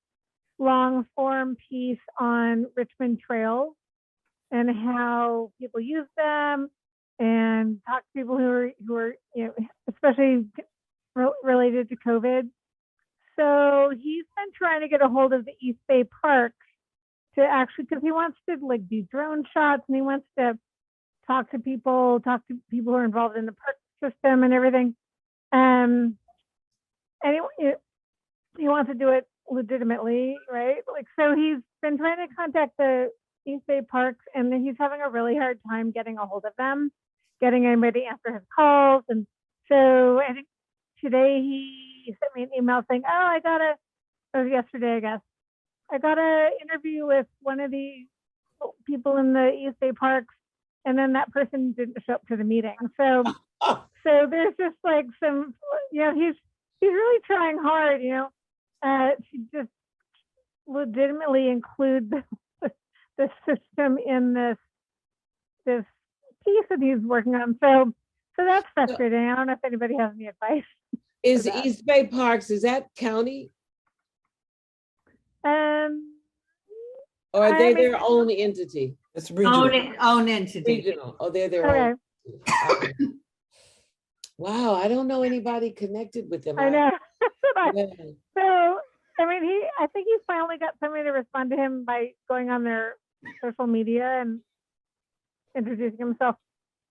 Speaker 7: long form piece on Richmond trails and how people use them and talk to people who are especially related to COVID. So he's been trying to get a hold of the East Bay Parks to actually, because he wants to like do drone shots, and he wants to talk to people who are involved in the park system and everything. And he wants to do it legitimately, right? Like, so he's been trying to contact the East Bay Parks, and he's having a really hard time getting a hold of them, getting anybody to answer his calls. And so I think today he sent me an email saying, "Oh, it was yesterday, I guess. I got an interview with one of the people in the East Bay Parks, and then that person didn't show up to the meeting." So there's just like some, he's really trying hard, to just legitimately include the system in this piece that he's working on. So that's frustrating. I don't know if anybody has any advice.
Speaker 1: Is East Bay Parks, is that county? Or are they their own entity?
Speaker 2: It's regional.
Speaker 3: Own entity.
Speaker 1: Regional. Oh, they're their own. Okay. Wow, I don't know anybody connected with them.
Speaker 7: I know.
Speaker 1: Yeah.
Speaker 7: So, I think he finally got somebody to respond to him by going on their social media and introducing himself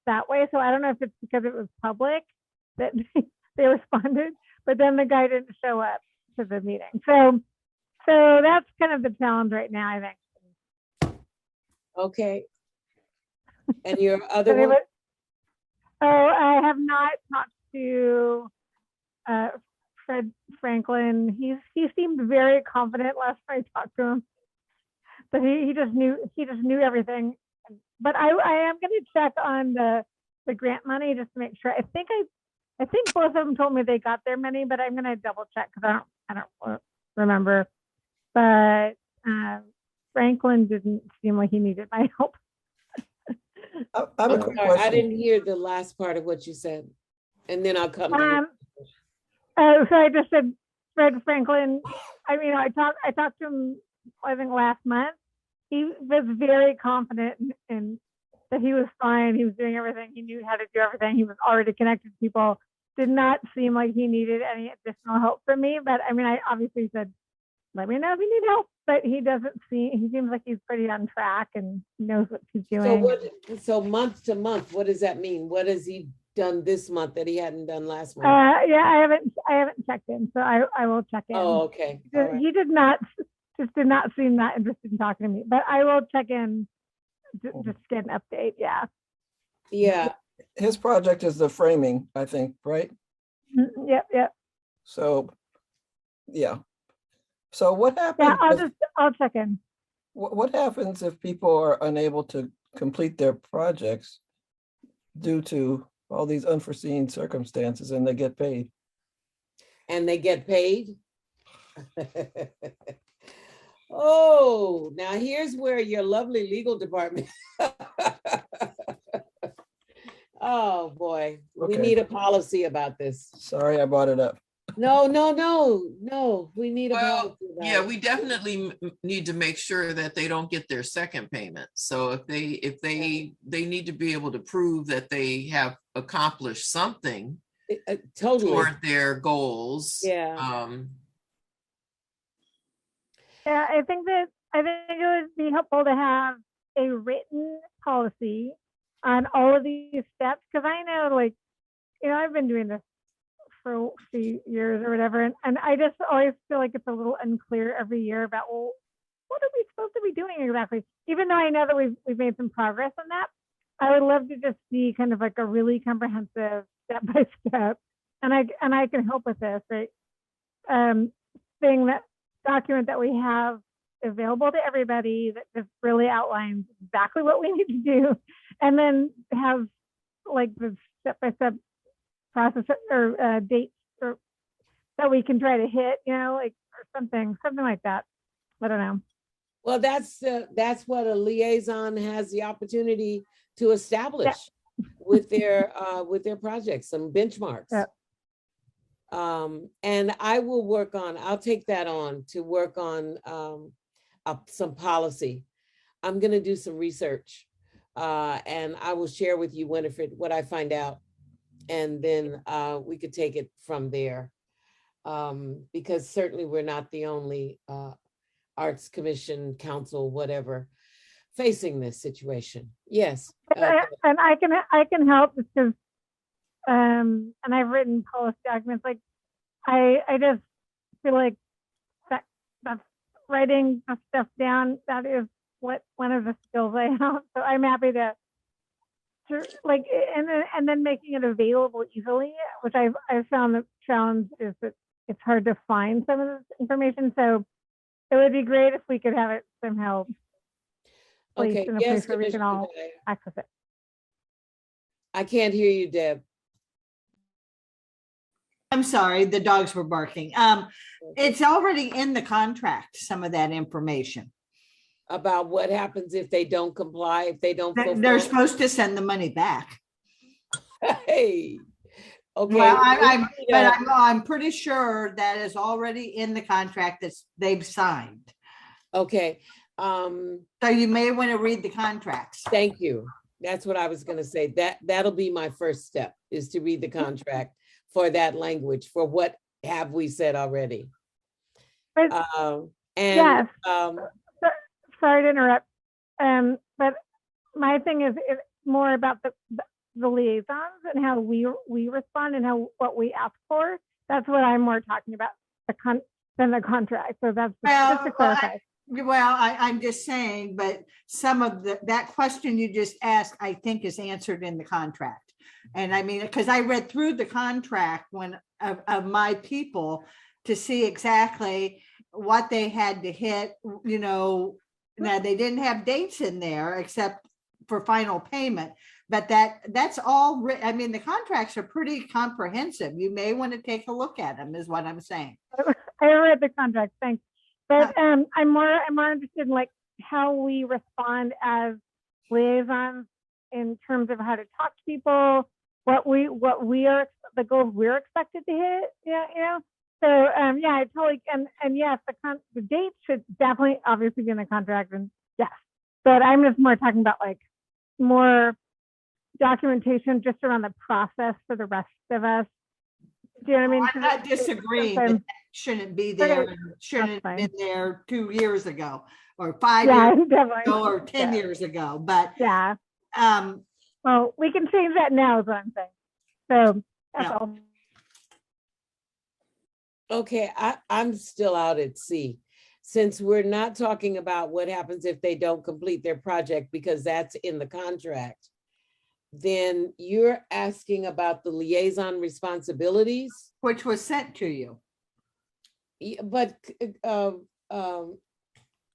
Speaker 7: that way. So I don't know if it's because it was public that they responded, but then the guy didn't show up to the meeting. So that's kind of the challenge right now, I think.
Speaker 1: Okay. And your other one?
Speaker 7: I have not talked to Fred Franklin. He seemed very confident last time I talked to him, but he just knew everything. But I am going to check on the grant money just to make sure. I think both of them told me they got their money, but I'm going to double check because I don't remember. But Franklin didn't seem like he needed my help.
Speaker 2: I have a quick question.
Speaker 1: I didn't hear the last part of what you said, and then I'll come to you.
Speaker 7: So I just said Fred Franklin. I talked to him, I think, last month. He was very confident in that he was fine. He was doing everything. He knew how to do everything. He was already connected to people. Did not seem like he needed any additional help from me. But I obviously said, let me know if you need help. But he seems like he's pretty on track and knows what he's doing.
Speaker 1: So month to month, what does that mean? What has he done this month that he hadn't done last month?
Speaker 7: Yeah, I haven't checked in, so I will check in.
Speaker 1: Oh, okay.
Speaker 7: He did not seem that interested in talking to me, but I will check in just get an update. Yeah.
Speaker 1: Yeah.
Speaker 2: His project is the framing, I think, right?
Speaker 7: Yep.
Speaker 2: So, yeah. So what happens?
Speaker 7: Yeah, I'll check in.
Speaker 2: What happens if people are unable to complete their projects due to all these unforeseen circumstances and they get paid?
Speaker 1: And they get paid? Oh, now here's where your lovely legal department. Oh boy, we need a policy about this.
Speaker 2: Sorry, I brought it up.
Speaker 1: No, we need a policy about
Speaker 6: yeah,
Speaker 1: it.
Speaker 6: we definitely need to make sure that they don't get their second payment. So if they need to be able to prove that they have accomplished something
Speaker 1: Totally
Speaker 6: toward their goals.
Speaker 1: Yeah.
Speaker 7: Yeah, I think it would be helpful to have a written policy on all of these steps, because I know, I've been doing this for a few years or whatever, and I just always feel like it's a little unclear every year about, well, what are we supposed to be doing exactly? Even though I know that we've made some progress on that, I would love to just see kind of like a really comprehensive step by step, and I can help with this, right? Document that we have available to everybody that just really outlines exactly what we need to do, and then have like the step-by-step process or dates or that we can try to hit, or something like that. I don't know.
Speaker 1: Well, that's what a liaison has the opportunity to establish with their projects, some benchmarks.
Speaker 7: Yeah.
Speaker 1: And I'll take that on to work on some policy. I'm going to do some research And I will share with you, Winifred, what I find out. And then we could take it from there. Because certainly we're not the only Arts Commission, Council, whatever, facing this situation. Yes.
Speaker 7: And I can help because, and I've written policy documents. Like, I just feel like that's writing the stuff down. That is one of the skills I have. So I'm happy to like, and then making it available easily, which I've found the challenge is that it's hard to find some of this information. So it would be great if we could have it somehow placed
Speaker 1: Okay,
Speaker 7: in a
Speaker 1: yes,
Speaker 7: place where we can all
Speaker 1: Commissioner Dyer.
Speaker 7: access it.
Speaker 1: I can't hear you, Deb.
Speaker 3: I'm sorry, the dogs were barking. It's already in the contract, some of that information.
Speaker 1: About what happens if they don't comply, if they don't
Speaker 3: They're
Speaker 1: fulfill.
Speaker 3: supposed to send the money back.
Speaker 1: Hey, okay.
Speaker 3: Well, I'm pretty sure that is already in the contract that they've signed.
Speaker 1: Okay.
Speaker 3: So you may want to read the contracts.
Speaker 1: Thank you. That's what I was going to say. That'll be my first step, is to read the contract for that language, for what have we said already.
Speaker 7: But,
Speaker 1: And
Speaker 7: sorry to interrupt, but my thing is it's more about the liaisons and how we respond and what we ask for. That's what I'm more talking about than the contract. So that's just to clarify.
Speaker 3: I'm just saying, but some of that question you just asked, I think, is answered in the contract. And I mean, because I read through the contract of my people to see exactly what they had to hit, now they didn't have dates in there except for final payment, but that's all, I mean, the contracts are pretty comprehensive. You may want to take a look at them, is what I'm saying.
Speaker 7: I read the contract, thanks. But I'm more interested in like how we respond as liaisons in terms of how to talk to people, what we are, the goals we're expected to hit. Yeah. So I totally, and yes, the dates should definitely obviously be in the contract, and yes, but I'm just more talking about like more documentation just around the process for the rest of us. Do you know what I mean?
Speaker 3: I'm not disagreeing, but that shouldn't be there.
Speaker 7: Okay,
Speaker 3: Shouldn't have been
Speaker 7: fine.
Speaker 3: there 2 years ago or 5 years
Speaker 7: definitely.
Speaker 3: ago or 10 years ago. But
Speaker 7: Yeah.
Speaker 3: um,
Speaker 7: Well, we can change that now, is what I'm saying. So that's
Speaker 3: Yeah.
Speaker 7: all.
Speaker 1: okay, I'm still out at sea. Since we're not talking about what happens if they don't complete their project, because that's in the contract, then you're asking about the liaison responsibilities.
Speaker 3: which was sent to you.
Speaker 1: Yeah, but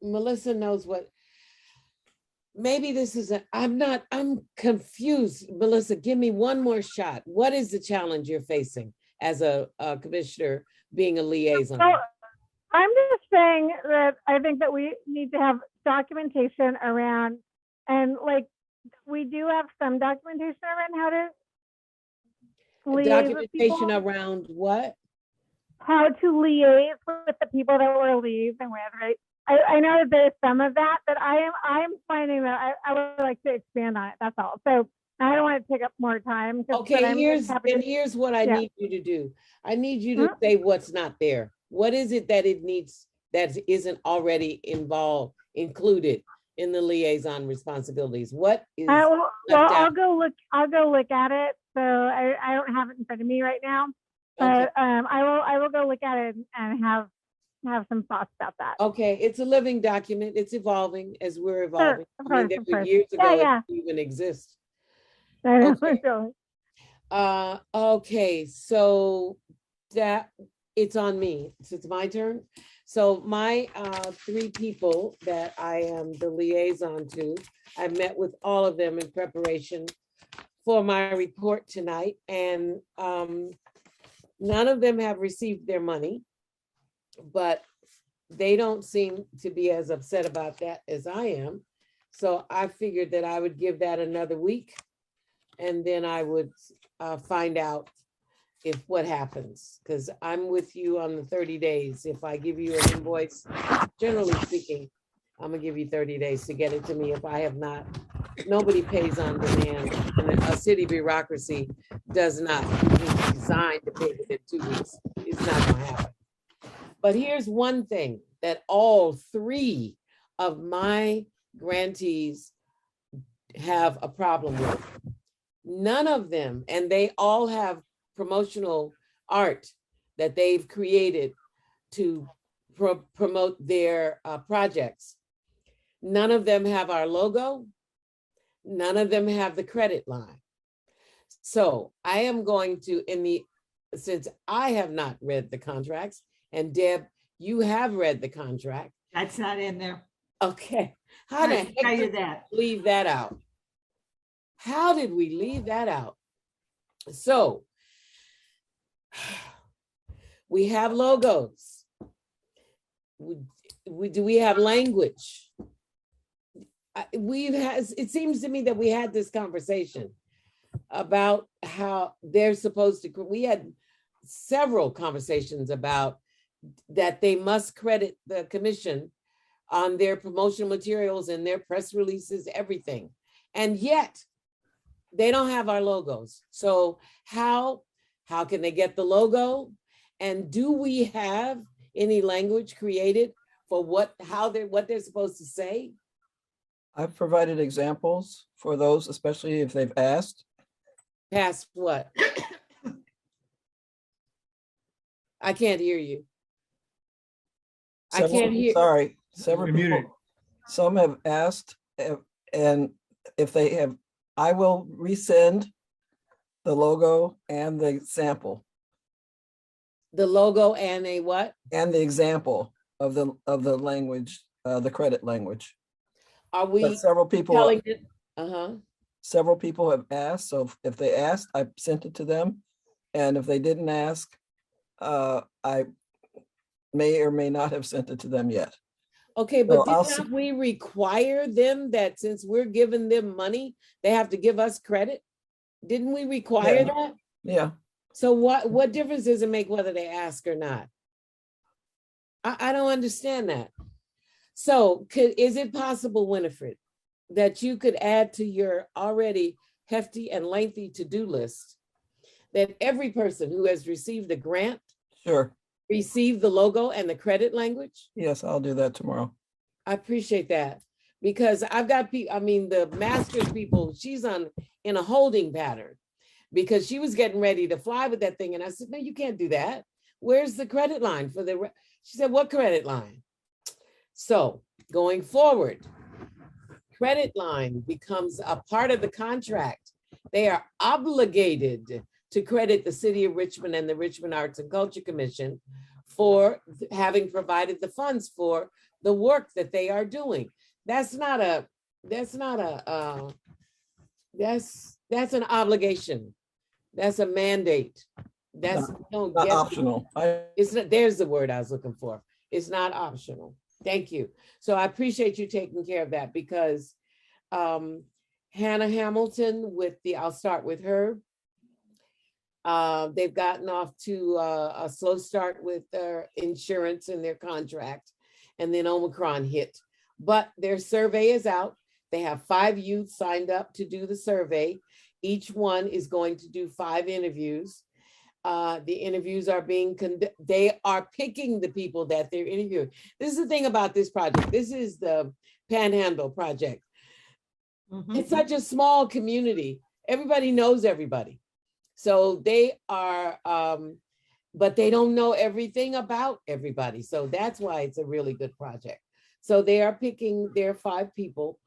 Speaker 1: Melissa knows what, maybe this is I'm confused. Melissa, give me one more shot. What is the challenge you're facing as a commissioner being a liaison?
Speaker 7: So I'm just saying that I think that we need to have documentation around, and like we do have some documentation around how to liaise with people.
Speaker 1: Documentation around what?
Speaker 7: How to liaise with the people that we're liaising with, right? I know that there's some of that, but I'm finding that I would like to expand on it. That's all. So I don't want to take up more time.
Speaker 1: Okay, here's what I need you to do. I need you to say what's not there. What is it that it needs that isn't already included in the liaison responsibilities? What is
Speaker 7: well,
Speaker 1: left
Speaker 7: I'll
Speaker 1: out?
Speaker 7: go look at it. So I don't have it in front of me right now, but I will go look at it and have some thoughts about that.
Speaker 1: Okay, it's a living document. It's evolving as we're evolving.
Speaker 7: Of
Speaker 1: I mean,
Speaker 7: course,
Speaker 1: there were years ago it
Speaker 7: Yeah.
Speaker 1: didn't even exist.
Speaker 7: Okay.
Speaker 1: Okay, so that it's on me. So it's my turn. So my 3 people that I am the liaison to, I met with all of them in preparation for my report tonight, and none of them have received their money, but they don't seem to be as upset about that as I am. So I figured that I would give that another week, and then I would find out what happens, because I'm with you on the 30 days. If I give you an invoice, generally speaking, I'm gonna give you 30 days to get it to me if I have not. Nobody pays on demand, and a city bureaucracy does not. It's designed to pay within 2 weeks. It's not gonna happen. But here's one thing that all 3 of my grantees have a problem with. None of them, and they all have promotional art that they've created to promote their projects. None of them have our logo. None of them have the credit line. So I am going to, since I have not read the contracts, and Deb, you have read the contract.
Speaker 3: That's not in there.
Speaker 1: Okay. How
Speaker 3: I
Speaker 1: the
Speaker 3: can
Speaker 1: heck
Speaker 3: tell you
Speaker 1: did
Speaker 3: that.
Speaker 1: we leave that out? How did we leave that out? So we have logos. Do we have language? It seems to me that we had this conversation about how they're supposed to, we had several conversations about that they must credit the commission on their promotional materials and their press releases, everything. And yet they don't have our logos. So how can they get the logo? And do we have any language created for what they're supposed to say?
Speaker 2: I've provided examples for those, especially if they've asked.
Speaker 1: Past what? I can't hear you. I can't hear.
Speaker 2: Sorry, several
Speaker 4: You're muted.
Speaker 2: people, some have asked, and if they have, I will resend the logo and the sample
Speaker 1: The logo and a what?
Speaker 2: and the example of the language, the credit language.
Speaker 1: Are we
Speaker 2: But several people
Speaker 1: telling it? Uh-huh.
Speaker 2: several people have asked, so if they asked, I sent it to them. And if they didn't ask, I may or may not have sent it to them yet.
Speaker 1: Okay, but
Speaker 2: So I'll
Speaker 1: did not we require them that since we're giving them money, they have to give us credit? Didn't we require
Speaker 2: Yeah.
Speaker 1: that?
Speaker 2: Yeah,
Speaker 1: So what difference does it make whether they ask or not? I don't understand that. So is it possible, Winifred, that you could add to your already hefty and lengthy to-do list that every person who has received a grant
Speaker 2: sure.
Speaker 1: receive the logo and the credit language?
Speaker 2: Yes, I'll do that tomorrow.
Speaker 1: I appreciate that because I've got people, I mean, the master's people, she's in a holding pattern because she was getting ready to fly with that thing. And I said, no, you can't do that. Where's the credit line for she said, what credit line? So going forward, credit line becomes a part of the contract. They are obligated to credit the city of Richmond and the Richmond Arts and Culture Commission for having provided the funds for the work that they are doing. That's an obligation. That's a mandate. That's
Speaker 2: Not optional.
Speaker 1: It's not, there's the word I was looking for. It's not optional. Thank you. So I appreciate you taking care of that because Hannah Hamilton I'll start with her. They've gotten off to a slow start with their insurance and their contract, and then Omicron hit. But their survey is out. They have 5 youth signed up to do the survey. Each one is going to do 5 interviews. The interviews are they are picking the people that they're interviewing. This is the thing about this project. This is the Panhandle project.
Speaker 3: Mhm.
Speaker 1: It's such a small community. Everybody knows everybody. So they are, but they don't know everything about everybody. So that's why it's a really good project. So they are picking their 5 people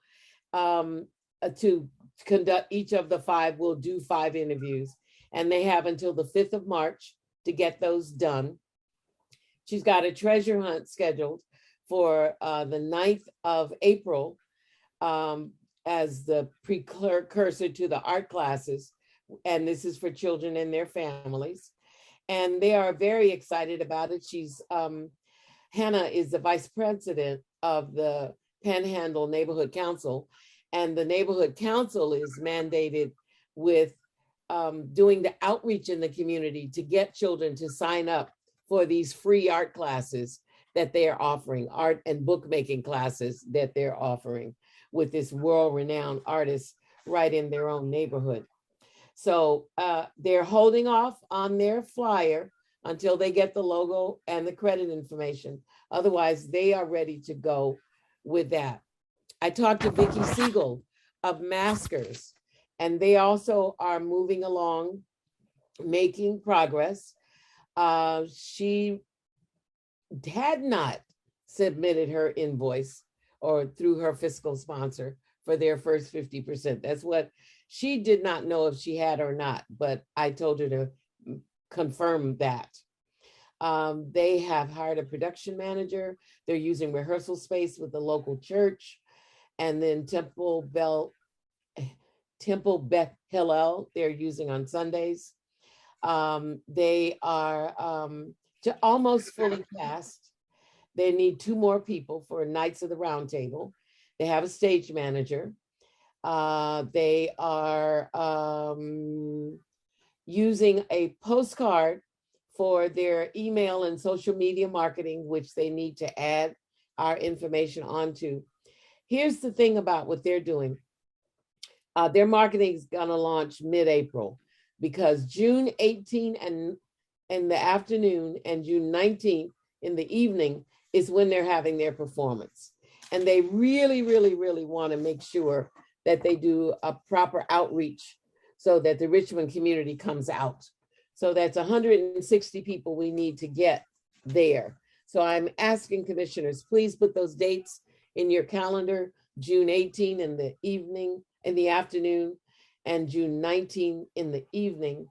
Speaker 1: to conduct. Each of the 5 will do 5 interviews. And they have until the 5th of March to get those done. She's got a treasure hunt scheduled for the 9th of April as the precursor to the art classes. And this is for children and their families. And they are very excited about it. Hannah is the vice president of the Panhandle Neighborhood Council. And the Neighborhood Council is mandated with doing the outreach in the community to get children to sign up for these free art classes that they are offering, art and bookmaking classes that they're offering with this world-renowned artist right in their own neighborhood. So they're holding off on their flyer until they get the logo and the credit information. Otherwise, they are ready to go with that. I talked to Vicki Siegel of Maskers, and they also are moving along, making progress. She had not submitted her invoice or through her fiscal sponsor for their first 50%. That's what she did not know if she had or not, but I told her to confirm that. They have hired a production manager. They're using rehearsal space with the local church. And then Temple Beth Hillel, they're using on Sundays. They are almost fully cast. They need 2 more people for Knights of the Round Table. They have a stage manager. They are using a postcard for their email and social media marketing, which they need to add our information onto. Here's the thing about what they're doing. Their marketing is going to launch mid-April, because June 18 and in the afternoon and June 19th in the evening is when they're having their performance. And they really, really, really want to make sure that they do a proper outreach so that the Richmond community comes out. So that's 160 people we need to get there. So I'm asking commissioners, please put those dates in your calendar, June 18 in the evening, in the afternoon, and June 19 in the evening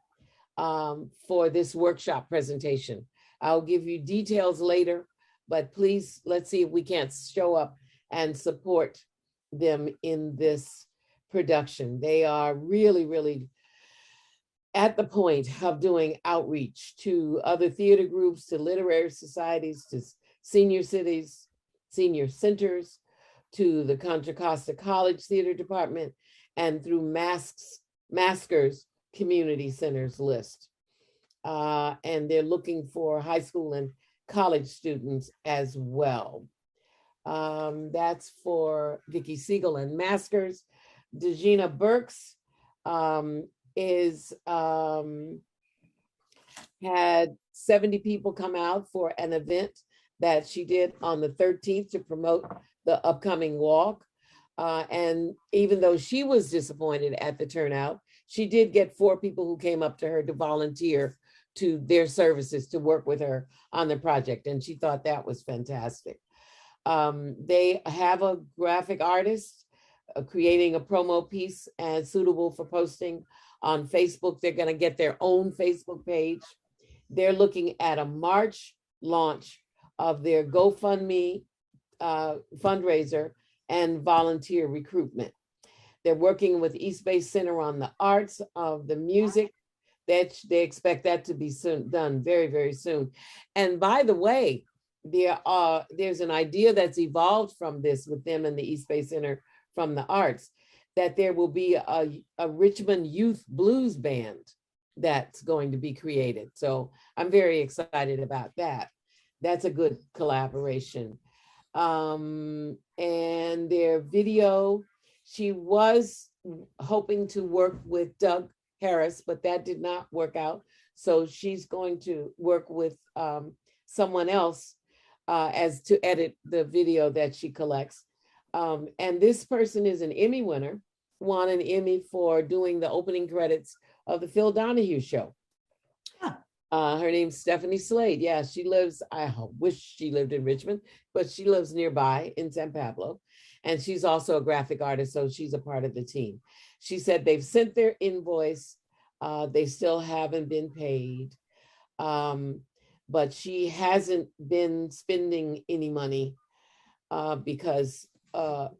Speaker 1: for this workshop presentation. I'll give you details later, but please, let's see if we can't show up and support them in this production. They are really, really at the point of doing outreach to other theater groups, to literary societies, to senior cities, senior centers, to the Contra Costa College Theater Department, and through Maskers Community Centers list. And they're looking for high school and college students as well. That's for Vicki Siegel and Maskers. Degina Burks had 70 people come out for an event that she did on the 13th to promote the upcoming walk. And even though she was disappointed at the turnout, she did get 4 people who came up to her to volunteer to their services to work with her on the project. And she thought that was fantastic. They have a graphic artist creating a promo piece and suitable for posting on Facebook. They're going to get their own Facebook page. They're looking at a March launch of their GoFundMe fundraiser and volunteer recruitment. They're working with East Bay Center on the arts of the music. That they expect that to be done very, very soon. And by the way, there's an idea that's evolved from this with them and the East Bay Center from the arts, that there will be a Richmond Youth Blues Band that's going to be created. So I'm very excited about that. That's a good collaboration. And their video, she was hoping to work with Doug Harris, but that did not work out. So she's going to work with someone else as to edit the video that she collects. And this person is an Emmy winner, won an Emmy for doing the opening credits of the Phil Donahue show. Her name's Stephanie Slade. Yeah, she lives, I wish she lived in Richmond, but she lives nearby in San Pablo. And she's also a graphic artist, so she's a part of the team. She said they've sent their invoice. They still haven't been paid. But she hasn't been spending any money because all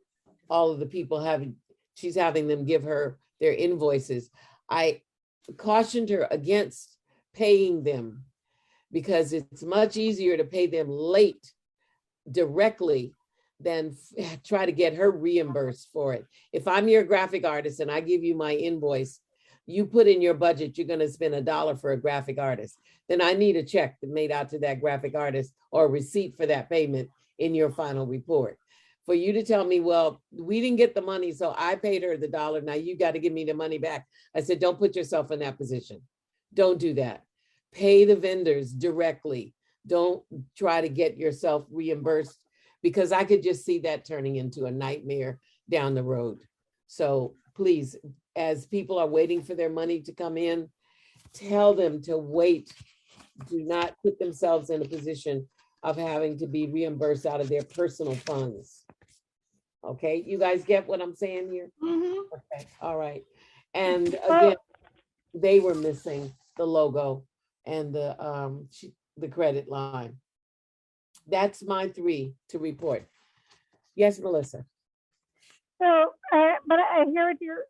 Speaker 1: of the people she's having them give her their invoices. I cautioned her against paying them because it's much easier to pay them late directly than try to get her reimbursed for it. If I'm your graphic artist and I give you my invoice, you put in your budget, you're gonna spend $1 for a graphic artist, then I need a check that made out to that graphic artist or a receipt for that payment in your final report. For you to tell me, well, we didn't get the money, so I paid her the $1. Now you got to give me the money back. I said, don't put yourself in that position. Don't do that. Pay the vendors directly. Don't try to get yourself reimbursed, because I could just see that turning into a nightmare down the road. So please, as people are waiting for their money to come in, tell them to wait. Do not put themselves in a position of having to be reimbursed out of their personal funds. Okay, you guys get what I'm saying here? Okay, all right. And again, they were missing the logo and the credit line. That's my 3 to report. Yes, Melissa.
Speaker 7: So, but I hear what you're,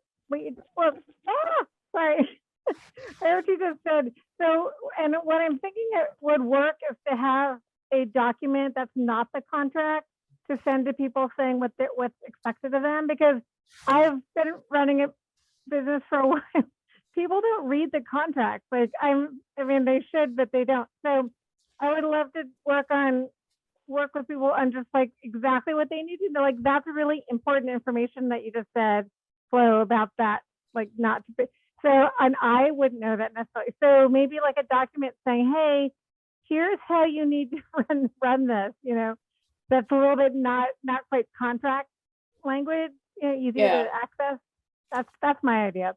Speaker 7: sorry. I hear what you just said. So, and what I'm thinking it would work is to have a document that's not the contract to send to people saying what's expected of them, because I've been running a business for a while. People don't read the contract. Like I mean, they should, but they don't. So I would love to work with people on just like exactly what they need to know. Like that's really important information that you just said, Flo, about that, like not to be. So, and I wouldn't know that necessarily. So maybe like a document saying, hey, here's how you need to run this, you know, that's a little bit not quite contract language, you know, easier to access. That's my idea.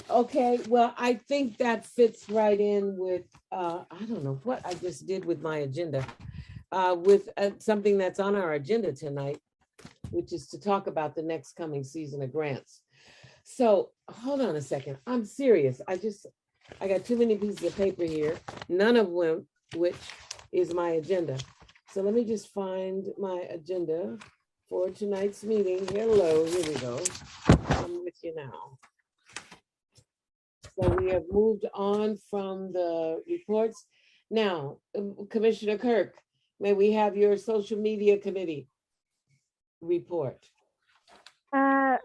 Speaker 1: Okay, well, I think that fits right in with, I don't know what I just did with my agenda, with something that's on our agenda tonight, which is to talk about the next coming season of grants. So hold on a second. I'm serious. I got too many pieces of paper here, none of which is my agenda. So let me just find my agenda for tonight's meeting. Hello, here we go. I'm with you now. So we have moved on from the reports. Now, Commissioner Kirk, may we have your social media committee report?
Speaker 7: Not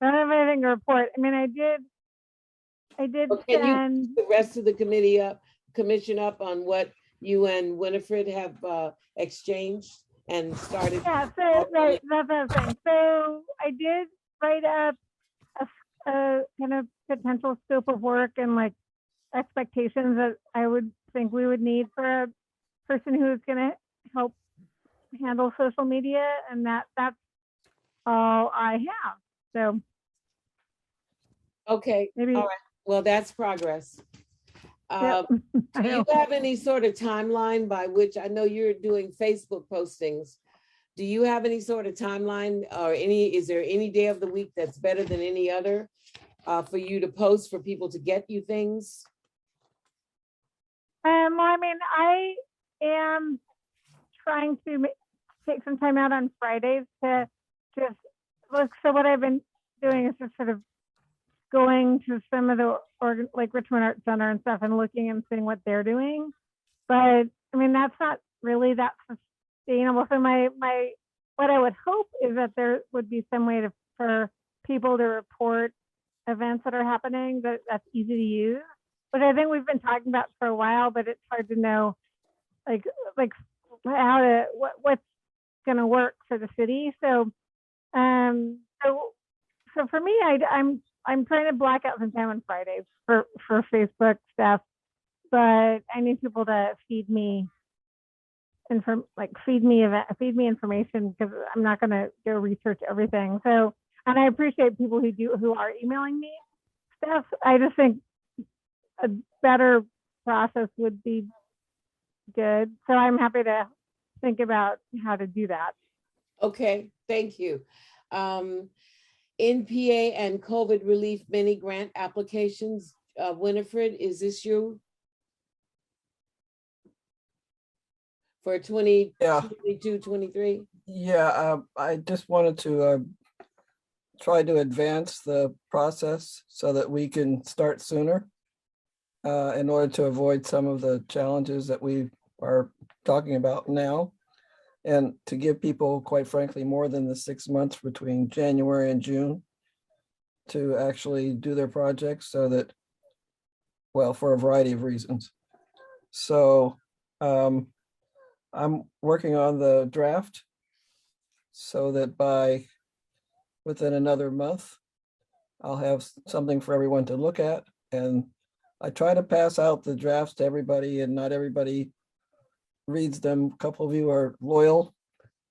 Speaker 7: have anything to report. I mean, I did
Speaker 1: Can you
Speaker 7: send
Speaker 1: the rest of the commission up on what you and Winifred have exchanged and started?
Speaker 7: Yeah, so right, that's what I'm saying. So I did write up a kind of potential scope of work and like expectations that I would think we would need for a person who's going to help handle social media, and that's all I have. So
Speaker 1: Okay,
Speaker 7: maybe.
Speaker 1: all right. Well, that's progress.
Speaker 7: Yep.
Speaker 1: Do you have any sort of timeline by which, I know you're doing Facebook postings, do you have any sort of timeline or is there any day of the week that's better than any other for you to post for people to get you things?
Speaker 7: Well, I mean, I am trying to take some time out on Fridays to just look. So what I've been doing is just sort of going to some of the like Richmond Art Center and stuff and looking and seeing what they're doing. But I mean, that's not really that sustainable. So my what I would hope is that there would be some way for people to report events that are happening that's easy to use. But I think we've been talking about for a while, but it's hard to know like how to what's going to work for the city. So so for me, I'm trying to block out some time on Fridays for Facebook stuff, but I need people to feed me information, because I'm not going to go research everything. So, and I appreciate people who are emailing me stuff. I just think a better process would be good. So I'm happy to think about how to do that.
Speaker 1: Okay, thank you. NPA and COVID relief mini grant applications. Winifred, is this you? For 2022, 23?
Speaker 2: Yeah, I just wanted to try to advance the process so that we can start sooner in order to avoid some of the challenges that we are talking about now, and to give people, quite frankly, more than the 6 months between January and June to actually do their projects so that, well, for a variety of reasons. So I'm working on the draft so that within another month, I'll have something for everyone to look at. And I try to pass out the drafts to everybody, and not everybody reads them. A couple of you are loyal.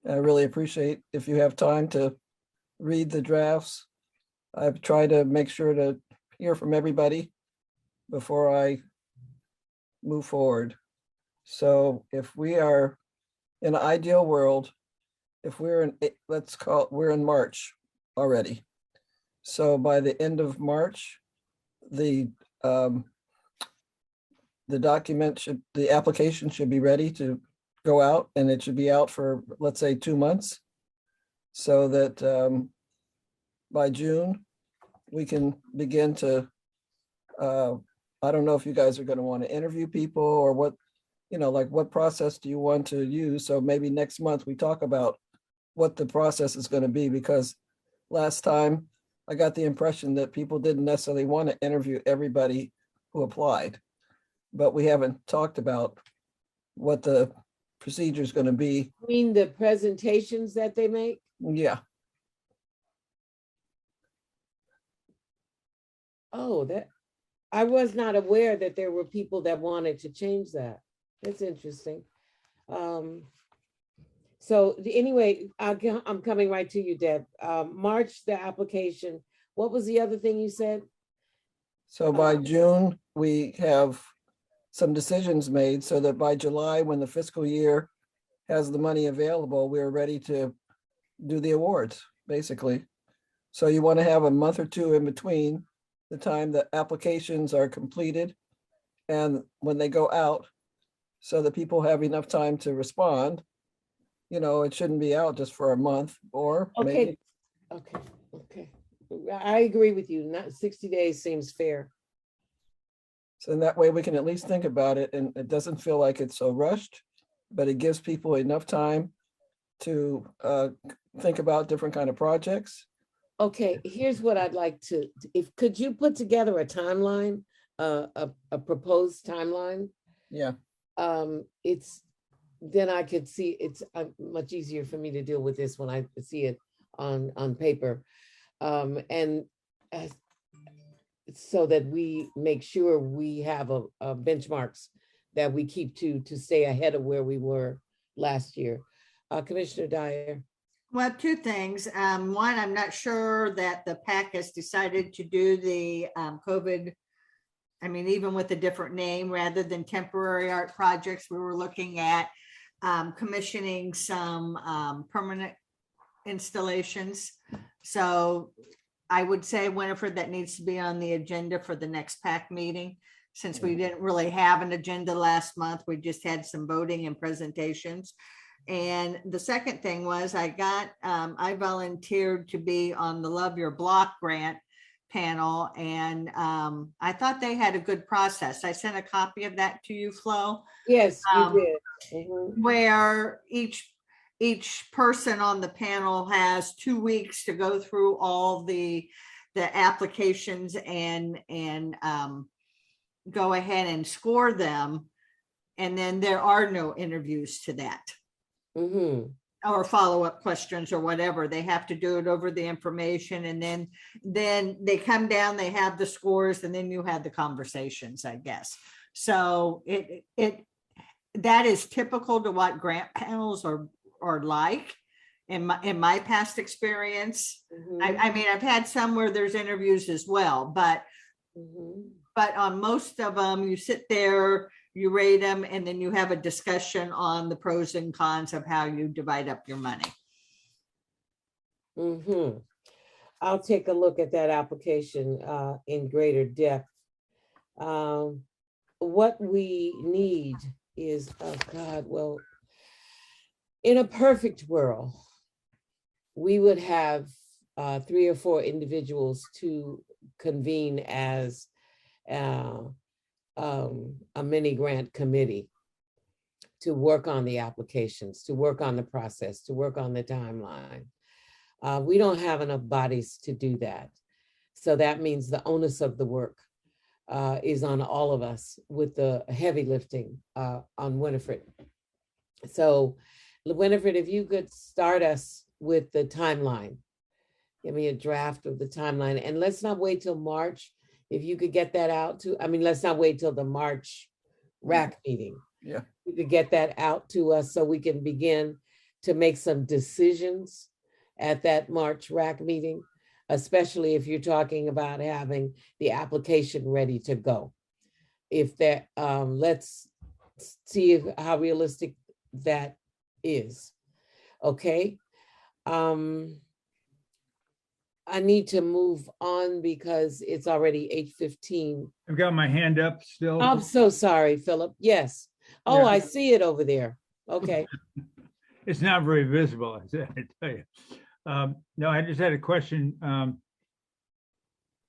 Speaker 2: I really appreciate if you have time to read the drafts. I've tried to make sure to hear from everybody before I move forward. So if we are in an ideal world, if we're we're in March already. So by the end of March, the application should be ready to go out, and it should be out for, let's say, 2 months. So that by June, we can begin to, I don't know if you guys are going to want to interview people or what, like what process do you want to use? So maybe next month we talk about what the process is going to be, because last time I got the impression that people didn't necessarily want to interview everybody who applied, but we haven't talked about what the procedure is going to be.
Speaker 1: I mean, the presentations that they make?
Speaker 2: Yeah.
Speaker 1: Oh, that, I was not aware that there were people that wanted to change that. That's interesting. So anyway, I'm coming right to you, Deb. March, the application. What was the other thing you said?
Speaker 2: So by June, we have some decisions made so that by July, when the fiscal year has the money available, we're ready to do the awards, basically. So you want to have a month or two in between the time that applications are completed and when they go out, so that people have enough time to respond. It shouldn't be out just for a month or
Speaker 1: Okay.
Speaker 2: maybe.
Speaker 1: Okay. I agree with you. Not 60 days seems fair.
Speaker 2: So in that way we can at least think about it, and it doesn't feel like it's so rushed, but it gives people enough time to think about different kind of projects.
Speaker 1: Okay, here's what I'd like to, could you put together a timeline, a proposed timeline?
Speaker 2: Yeah.
Speaker 1: Then I could see, it's much easier for me to deal with this when I see it on paper. And so that we make sure we have a benchmarks that we keep to stay ahead of where we were last year. Commissioner Dyer.
Speaker 3: Well, two things. One, I'm not sure that the PAC has decided to do the COVID. I mean, even with a different name, rather than temporary art projects, we were looking at commissioning some permanent installations. So I would say, Winifred, that needs to be on the agenda for the next PAC meeting. Since we didn't really have an agenda last month, we just had some voting and presentations. And the second thing was I volunteered to be on the Love Your Block grant panel, and I thought they had a good process. I sent a copy of that to you, Flo.
Speaker 1: Yes, you did.
Speaker 3: Where each person on the panel has 2 weeks to go through all the applications and go ahead and score them. And then there are no interviews to that. Or follow-up questions or whatever. They have to do it over the information, and then they come down, they have the scores, and then you have the conversations, I guess. So that is typical to what grant panels are like in my past experience. I mean, I've had some where there's interviews as well, but on most of them, you sit there, you rate them, and then you have a discussion on the pros and cons of how you divide up your money.
Speaker 1: I'll take a look at that application in greater depth. What we need is, oh God, well, in a perfect world, we would have 3 or 4 individuals to convene as a mini grant committee to work on the applications, to work on the process, to work on the timeline. We don't have enough bodies to do that. So that means the onus of the work is on all of us with the heavy lifting on Winifred. So Winifred, if you could start us with the timeline. Give me a draft of the timeline, and let's not wait till March. If you could get that out to, let's not wait till the March RAC meeting.
Speaker 2: Yeah.
Speaker 1: You could get that out to us so we can begin to make some decisions at that March RAC meeting, especially if you're talking about having the application ready to go. If that, let's see how realistic that is. Okay. I need to move on because it's already 8:15.
Speaker 4: I've got my hand up still.
Speaker 1: I'm so sorry, Philip. Yes. Oh,
Speaker 4: Yeah.
Speaker 1: I see it over there. Okay.
Speaker 4: It's not very visible, I tell you. No, I just had a question.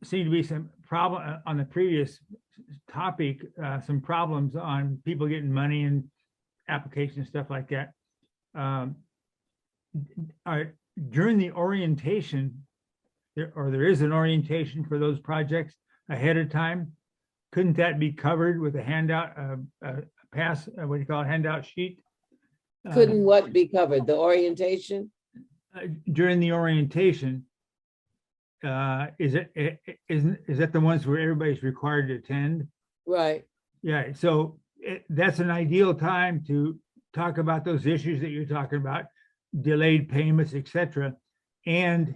Speaker 4: Seemed to be some problem on the previous topic, some problems on people getting money and applications, stuff like that. During the orientation, there is an orientation for those projects ahead of time. Couldn't that be covered with a handout, what do you call it, handout sheet?
Speaker 1: Couldn't what be covered? The orientation?
Speaker 4: During the orientation, is that the ones where everybody's required to attend?
Speaker 1: Right.
Speaker 4: Yeah, so that's an ideal time to talk about those issues that you're talking about, delayed payments, etc., and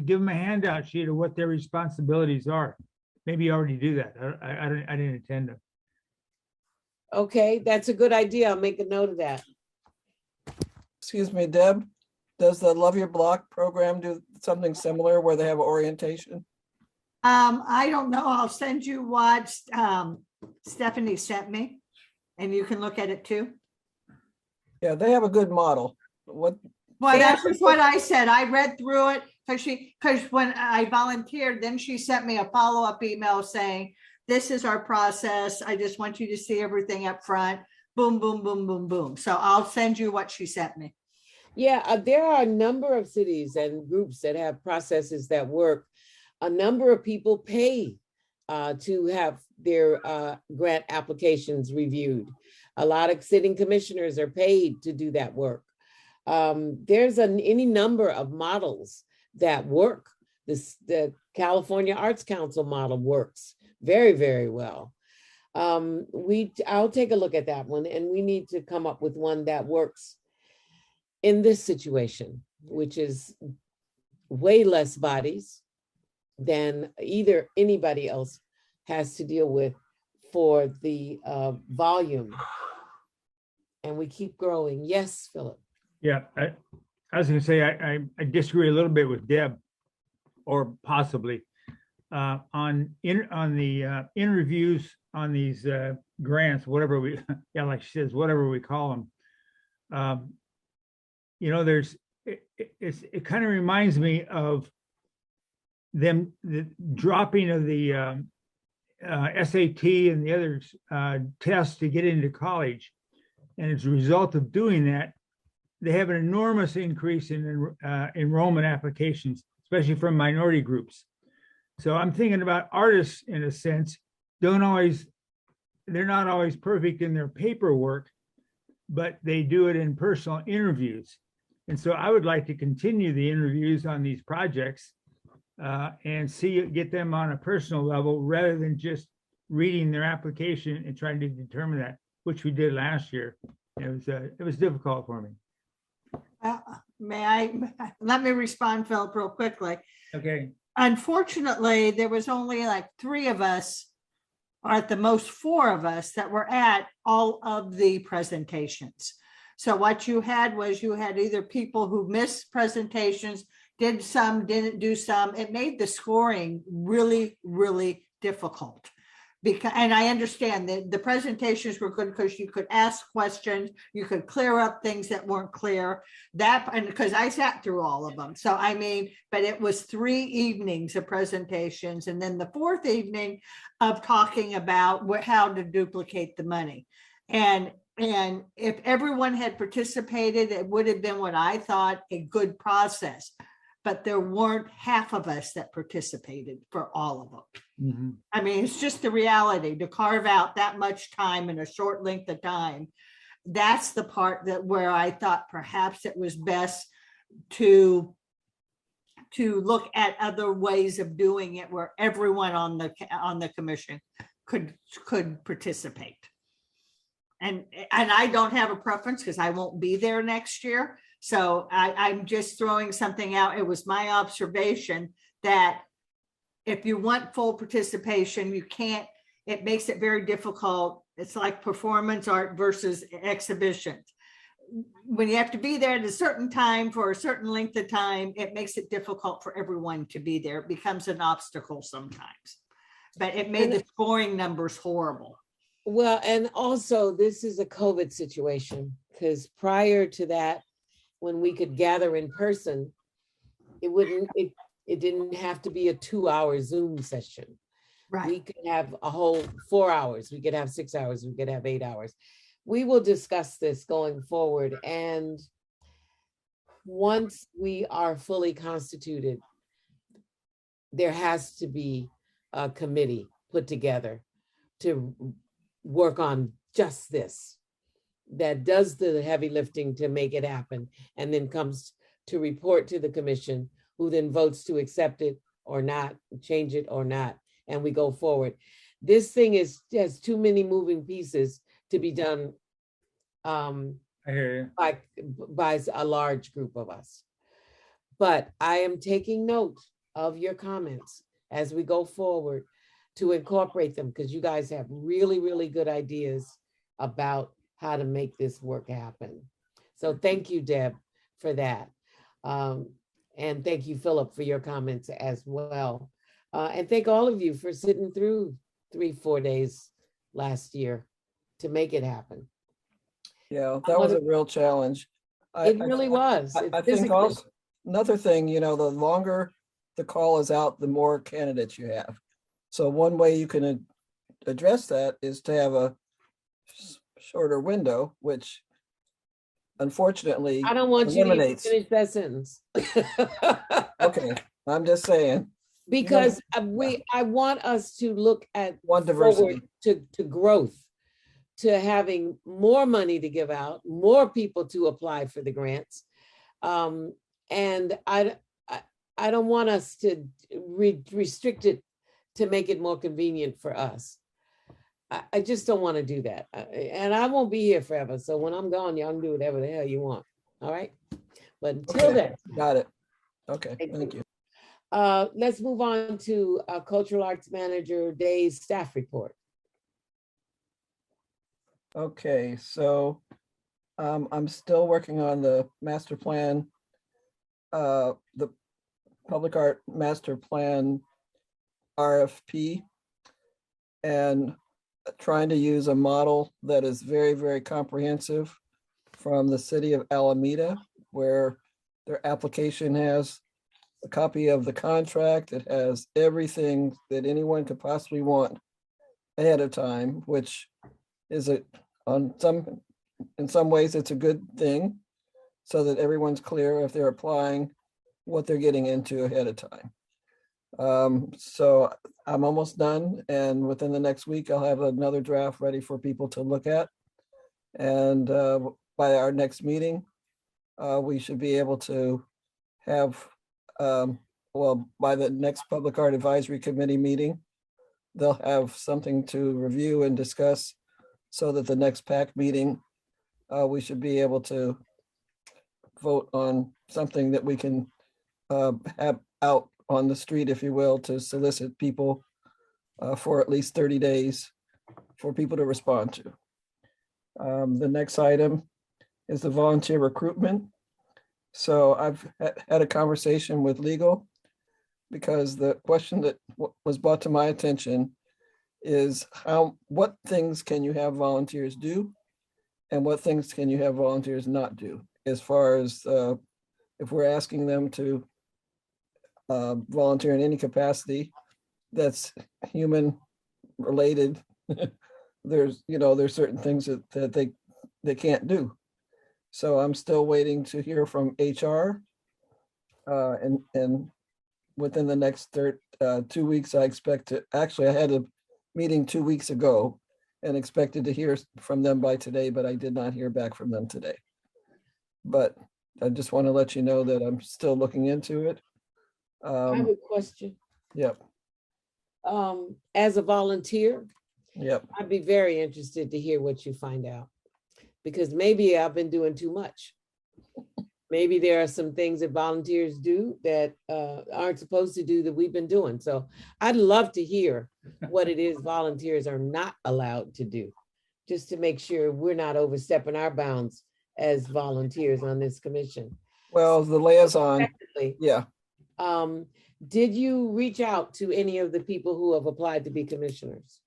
Speaker 4: give them a handout sheet of what their responsibilities are. Maybe you already do that. I didn't attend them.
Speaker 1: Okay, that's a good idea. I'll make a note of that.
Speaker 2: Excuse me, Deb, does the Love Your Block program do something similar where they have orientation?
Speaker 3: I don't know. I'll send you what Stephanie sent me, and you can look at it too.
Speaker 2: Yeah, they have a good model.
Speaker 3: Well, that's just what I said. I read through it because when I volunteered, then she sent me a follow-up email saying, this is our process. I just want you to see everything up front. Boom, boom, boom, boom, boom. So I'll send you what she sent me.
Speaker 1: Yeah, there are a number of cities and groups that have processes that work. A number of people pay to have their grant applications reviewed. A lot of sitting commissioners are paid to do that work. There's any number of models that work. The California Arts Council model works very, very well. I'll take a look at that one, and we need to come up with one that works in this situation, which is way less bodies than either anybody else has to deal with for the volume. And we keep growing. Yes, Philip.
Speaker 4: Yeah, I was going to say I disagree a little bit with Deb, or possibly on the interviews on these grants, whatever we, yeah, like she says, whatever we call them. You know, it kind of reminds me of the dropping of the SAT and the other tests to get into college, and as a result of doing that, they have an enormous increase in enrollment applications, especially from minority groups. So I'm thinking about artists, in a sense, they're not always perfect in their paperwork, but they do it in personal interviews. And so I would like to continue the interviews on these projects and get them on a personal level rather than just reading their application and trying to determine that, which we did last year. It was difficult for me.
Speaker 3: Let me respond, Philip, real quickly.
Speaker 4: Okay.
Speaker 3: Unfortunately, there was only like 3 of us, or at the most 4 of us, that were at all of the presentations. So what you had was either people who missed presentations, did some, didn't do some. It made the scoring really, really difficult. And I understand that the presentations were good because you could ask questions, you could clear up things that weren't clear. And because I sat through all of them. So I mean, but it was 3 evenings of presentations, and then the 4th evening of talking about how to duplicate the money. And if everyone had participated, it would have been what I thought a good process. but there weren't half of us that participated for all of them.
Speaker 4: Mhm.
Speaker 3: I mean, it's just the reality to carve out that much time in a short length of time. That's the part that where I thought perhaps it was best to look at other ways of doing it where everyone on the commission could participate. And I don't have a preference because I won't be there next year. So I'm just throwing something out. It was my observation that if you want full participation, you can't, it makes it very difficult. It's like performance art versus exhibitions. When you have to be there at a certain time for a certain length of time, it makes it difficult for everyone to be there. It becomes an obstacle sometimes. But it made the scoring numbers horrible.
Speaker 1: Well, and also this is a COVID situation, because prior to that, when we could gather in person, it didn't have to be a 2-hour Zoom session.
Speaker 3: Right.
Speaker 1: We could have a whole 4 hours, we could have 6 hours, we could have 8 hours. We will discuss this going forward. And once we are fully constituted, there has to be a committee put together to work on just this, that does the heavy lifting to make it happen, and then comes to report to the commission, who then votes to accept it or not, change it or not, and we go forward. This thing has too many moving pieces to be done
Speaker 4: I hear you.
Speaker 1: by a large group of us. But I am taking note of your comments as we go forward to incorporate them, because you guys have really, really good ideas about how to make this work happen. So thank you, Deb, for that. And thank you, Philip, for your comments as well. And thank all of you for sitting through 3-4 days last year to make it happen.
Speaker 2: Yeah, that was a real challenge.
Speaker 1: It really was.
Speaker 2: I think also, another thing, the longer the call is out, the more candidates you have. So one way you can address that is to have a shorter window, which unfortunately
Speaker 1: I don't want you to even
Speaker 2: eliminates.
Speaker 1: finish that sentence.
Speaker 2: Okay, I'm just saying.
Speaker 1: Because I want us to look at
Speaker 2: One diversity.
Speaker 1: forward to growth, to having more money to give out, more people to apply for the grants. And I don't want us to restrict it to make it more convenient for us. I just don't want to do that. And I won't be here forever. So when I'm gone, y'all can do whatever the hell you want. All right. But until then.
Speaker 2: Got it. Okay, thank you.
Speaker 1: Let's move on to Cultural Arts Manager Day's staff report.
Speaker 2: Okay, so I'm still working on the master plan, the public art master plan RFP, and trying to use a model that is very, very comprehensive from the city of Alameda, where their application has a copy of the contract. It has everything that anyone could possibly want ahead of time, which is in some ways it's a good thing, so that everyone's clear if they're applying what they're getting into ahead of time. So I'm almost done, and within the next week I'll have another draft ready for people to look at. And by our next meeting, we should be able to have, by the next Public Art Advisory Committee meeting, they'll have something to review and discuss, so that the next PAC meeting, we should be able to vote on something that we can have out on the street, if you will, to solicit people for at least 30 days for people to respond to. The next item is the volunteer recruitment. So I've had a conversation with legal, because the question that was brought to my attention is what things can you have volunteers do, and what things can you have volunteers not do, as far as if we're asking them to volunteer in any capacity that's human related. There's certain things that they can't do. So I'm still waiting to hear from HR And within the next 2 weeks, I expect to, actually, I had a meeting 2 weeks ago and expected to hear from them by today, but I did not hear back from them today. But I just want to let you know that I'm still looking into it.
Speaker 1: I have a question.
Speaker 2: Yep,
Speaker 1: As a volunteer,
Speaker 2: yep.
Speaker 1: I'd be very interested to hear what you find out, because maybe I've been doing too much. Maybe there are some things that volunteers do that aren't supposed to do that we've been doing. So I'd love to hear what it is volunteers are not allowed to do, just to make sure we're not overstepping our bounds as volunteers on this commission.
Speaker 2: Well, the liaison,
Speaker 1: Secondly,
Speaker 2: yeah.
Speaker 1: Did you reach out to any of the people who have applied to be commissioners?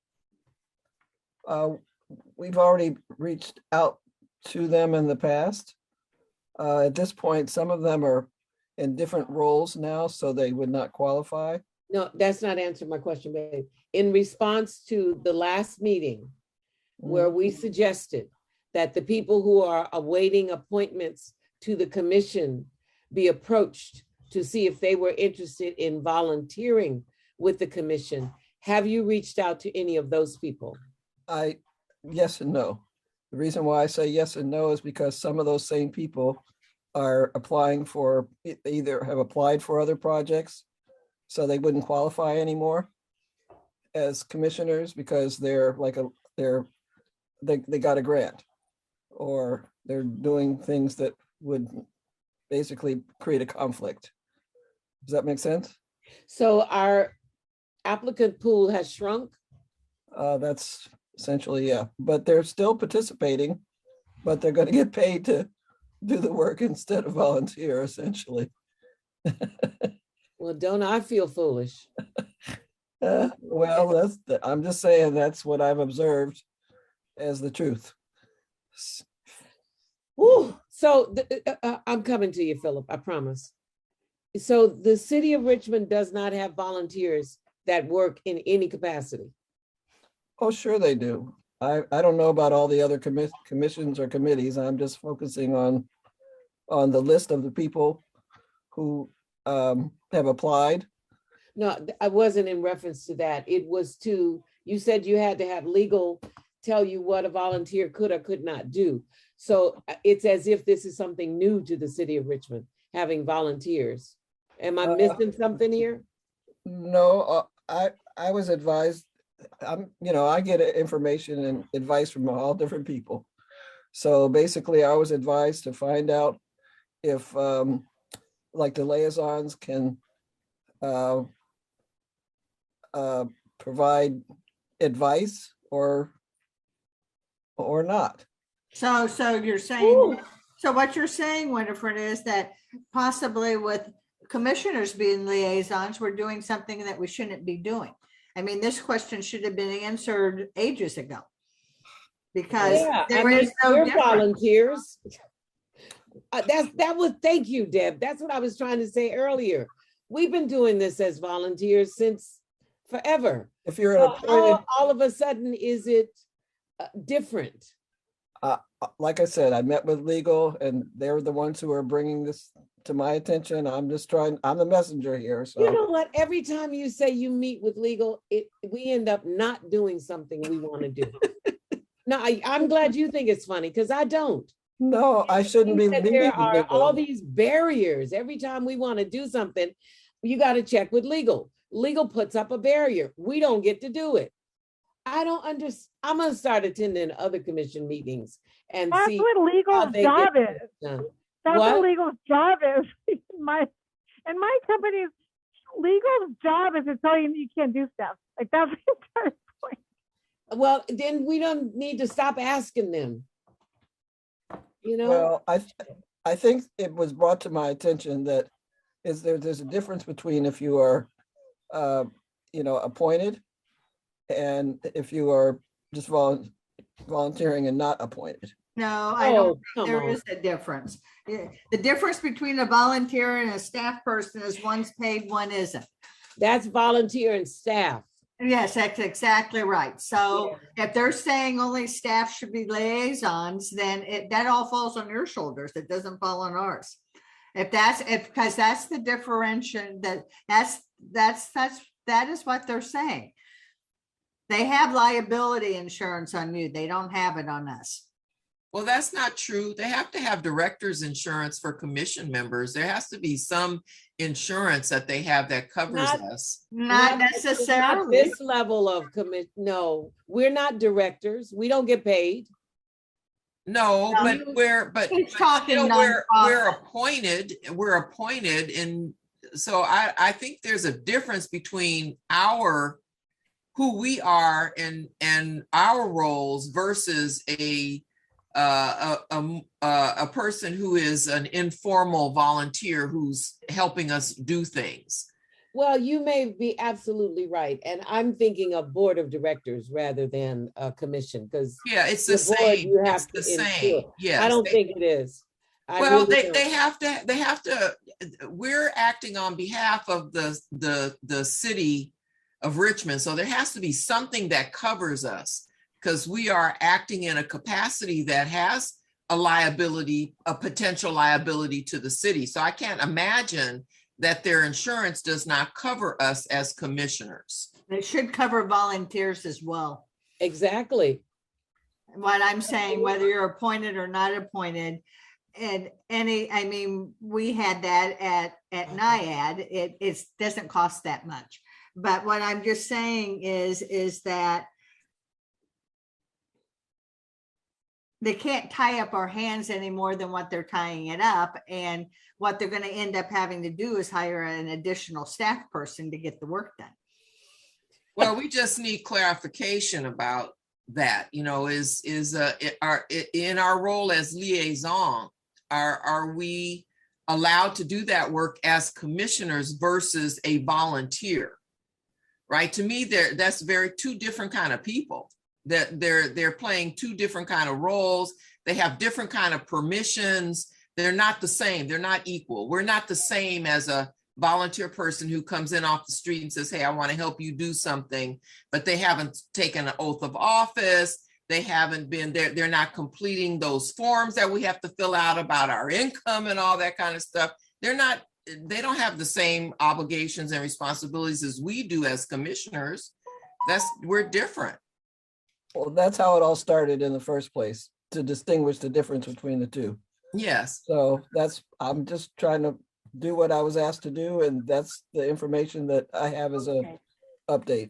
Speaker 2: We've already reached out to them in the past. At this point, some of them are in different roles now, so they would not qualify.
Speaker 1: No, that's not answering my question, babe. In response to the last meeting where we suggested that the people who are awaiting appointments to the commission be approached to see if they were interested in volunteering with the commission, have you reached out to any of those people?
Speaker 2: Yes and no. The reason why I say yes and no is because some of those same people are applying for, they either have applied for other projects, so they wouldn't qualify anymore as commissioners because they got a grant, or they're doing things that would basically create a conflict. Does that make sense?
Speaker 1: So our applicant pool has shrunk?
Speaker 2: That's essentially, yeah, but they're still participating, but they're going to get paid to do the work instead of volunteer, essentially.
Speaker 1: Well, don't I feel foolish?
Speaker 2: Well, I'm just saying that's what I've observed as the truth.
Speaker 1: Ooh, so I'm coming to you, Philip, I promise. So the city of Richmond does not have volunteers that work in any capacity?
Speaker 2: Oh, sure they do. I don't know about all the other commissions or committees. I'm just focusing on the list of the people who have applied.
Speaker 1: No, I wasn't in reference to that. It was to, you said you had to have legal tell you what a volunteer could or could not do. So it's as if this is something new to the city of Richmond, having volunteers. Am I missing something here?
Speaker 2: No, I was advised, I get information and advice from all different people. So basically I was advised to find out if like the liaisons can provide advice or not.
Speaker 3: So you're saying, so what you're saying, Winifred, is that possibly with commissioners being liaisons, we're doing something that we shouldn't be doing. I mean, this question should have been answered ages ago. Because there is no
Speaker 1: we're
Speaker 3: difference.
Speaker 1: volunteers. Thank you, Deb. That's what I was trying to say earlier. We've been doing this as volunteers since forever.
Speaker 2: If you're an appointed,
Speaker 1: all of a sudden, is it different?
Speaker 2: like I said, I met with legal and they're the ones who are bringing this to my attention. I'm the messenger here. So
Speaker 1: you know what? Every time you say you meet with legal, we end up not doing something we want to do. No, I'm glad you think it's funny because I don't.
Speaker 2: No, I shouldn't be.
Speaker 1: There are all these barriers. Every time we want to do something, you got to check with legal. Legal puts up a barrier. We don't get to do it. I don't understand. I'm going to start attending other commission meetings and
Speaker 7: That's
Speaker 1: see
Speaker 7: what legal's job is.
Speaker 1: done.
Speaker 7: That's
Speaker 1: What?
Speaker 7: what legal's job is. In my company's legal's job is to tell you you can't do stuff. Like that's the entire point.
Speaker 1: Well, then we don't need to stop asking them. You know?
Speaker 2: Well, I think it was brought to my attention that there's a difference between if you are, appointed and if you are just volunteering and not appointed.
Speaker 3: No, I don't think there
Speaker 1: on.
Speaker 3: is a difference. The difference between a volunteer and a staff person is one's paid, one isn't.
Speaker 1: That's volunteer and staff.
Speaker 3: Yes, that's exactly right. So if they're saying only staff should be liaisons, then that all falls on your shoulders. It doesn't fall on ours. Because that's the differentiation, that is what they're saying. They have liability insurance on you. They don't have it on us.
Speaker 6: Well, that's not true. They have to have director's insurance for commission members. There has to be some insurance that they have that covers
Speaker 1: Not-
Speaker 6: us.
Speaker 3: Not
Speaker 1: Not
Speaker 3: necessarily.
Speaker 1: this level of commit. No, we're not directors. We don't get paid.
Speaker 6: No,
Speaker 3: No,
Speaker 6: but
Speaker 3: He's
Speaker 6: but
Speaker 3: talking
Speaker 6: still we're
Speaker 3: nonprofit.
Speaker 6: appointed. And so I think there's a difference between who we are and our roles versus a person who is an informal volunteer who's helping us do things.
Speaker 1: Well, you may be absolutely right. And I'm thinking of board of directors rather than a commission, because
Speaker 6: Yeah, it's
Speaker 1: the
Speaker 6: the
Speaker 1: board
Speaker 6: same.
Speaker 1: you
Speaker 6: It's
Speaker 1: have
Speaker 6: the
Speaker 1: to
Speaker 6: same.
Speaker 1: insure.
Speaker 6: Yes.
Speaker 1: I don't think it is. I
Speaker 6: Well,
Speaker 1: really don't.
Speaker 6: they have to, we're acting on behalf of the city of Richmond. So there has to be something that covers us, because we are acting in a capacity that has a potential liability to the city. So I can't imagine that their insurance does not cover us as commissioners.
Speaker 3: It should cover volunteers as well.
Speaker 1: Exactly.
Speaker 3: What I'm saying, whether you're appointed or not appointed, and we had that at NIAD, it doesn't cost that much. But what I'm just saying is that they can't tie up our hands any more than what they're tying it up. And what they're going to end up having to do is hire an additional staff person to get the work done.
Speaker 6: Well, we just need clarification about that. In our role as liaison, are we allowed to do that work as commissioners versus a volunteer? Right? To me, that's two different kind of people. That they're playing two different kind of roles. They have different kind of permissions. They're not the same. They're not equal. We're not the same as a volunteer person who comes in off the street and says, hey, I want to help you do something, but they haven't taken an oath of office. They haven't been there. They're not completing those forms that we have to fill out about our income and all that kind of stuff. They don't have the same obligations and responsibilities as we do as commissioners. We're different.
Speaker 2: Well, that's how it all started in the first place, to distinguish the difference between the two.
Speaker 6: Yes.
Speaker 2: So I'm just trying to do what I was asked to do, and that's the information that I have as a update.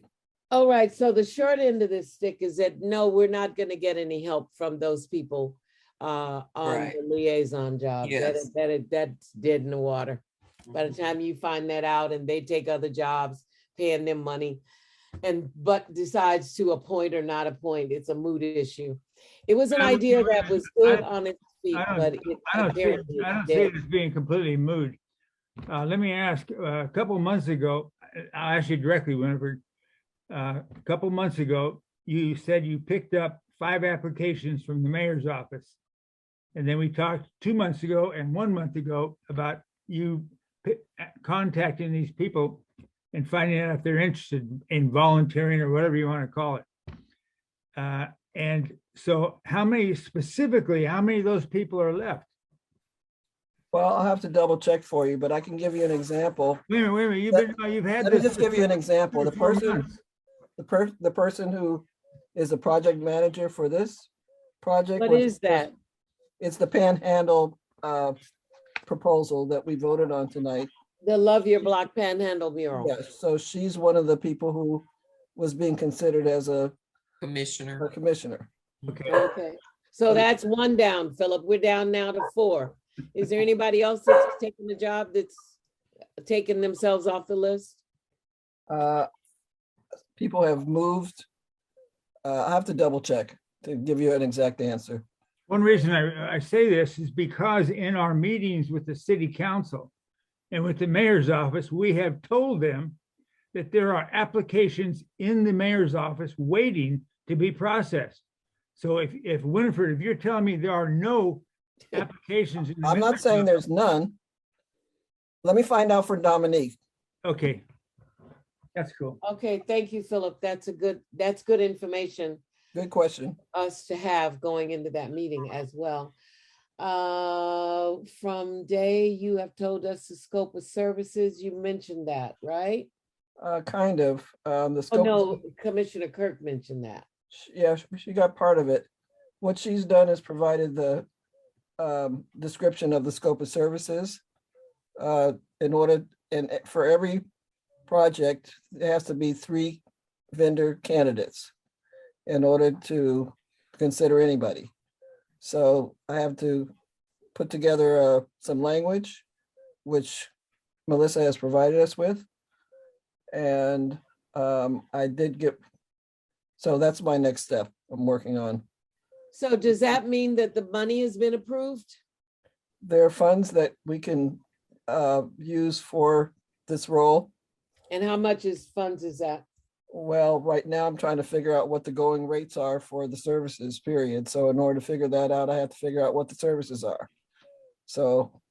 Speaker 1: All right. So the short end of this stick is that no, we're not going to get any help from those people on
Speaker 6: Right.
Speaker 1: the liaison job.
Speaker 6: Yes.
Speaker 1: That's dead in the water. By the time you find that out and they take other jobs, paying them money, but decides to appoint or not appoint, it's a moot issue. It was an idea that was good on its feet, but
Speaker 4: I don't see it as being completely moot. Let me ask, a couple of months ago, I'll ask you directly, Winifred. A couple of months ago, you said you picked up 5 applications from the mayor's office. And then we talked 2 months ago and 1 month ago about you contacting these people and finding out if they're interested in volunteering or whatever you want to call it. And so how many of those people are left?
Speaker 2: Well, I'll have to double check for you, but I can give you an example.
Speaker 4: Wait a minute, you've had
Speaker 2: Let me
Speaker 4: this.
Speaker 2: just give you an example. The
Speaker 4: 4
Speaker 2: person,
Speaker 4: months.
Speaker 2: the person who is the project manager for this project.
Speaker 1: What
Speaker 2: which
Speaker 1: is that?
Speaker 2: It's the Panhandle proposal that we voted on tonight.
Speaker 1: The Love Your Block Panhandle mural.
Speaker 2: Yes, so she's one of the people who was being considered as a
Speaker 6: Commissioner.
Speaker 2: commissioner.
Speaker 4: Okay.
Speaker 1: Okay. So that's 1 down, Philip. We're down now to 4. Is there anybody else that's taking the job that's taking themselves off the list?
Speaker 2: People have moved. I have to double check to give you an exact answer.
Speaker 4: One reason I say this is because in our meetings with the city council and with the mayor's office, we have told them that there are applications in the mayor's office waiting to be processed. So if Winifred, if you're telling me there are no applications.
Speaker 2: I'm not saying there's none. Let me find out for Dominique.
Speaker 4: Okay. That's cool.
Speaker 1: Okay, thank you, Philip. That's good information
Speaker 2: Good question.
Speaker 1: us to have going into that meeting as well. From Day, you have told us the scope of services. You mentioned that, right?
Speaker 2: Kind of. The
Speaker 1: Oh,
Speaker 2: scope.
Speaker 1: no, Commissioner Kirk mentioned that.
Speaker 2: Yeah, she got part of it. What she's done is provided the description of the scope of services. In order, and for every project, there has to be 3 vendor candidates in order to consider anybody. So I have to put together some language, which Melissa has provided us with. And I did get, so that's my next step I'm working on.
Speaker 1: So does that mean that the money has been approved?
Speaker 2: There are funds that we can use for this role.
Speaker 1: And how much funds is that?
Speaker 2: Well, right now I'm trying to figure out what the going rates are for the services, period. So in order to figure that out, I have to figure out what the services are. So,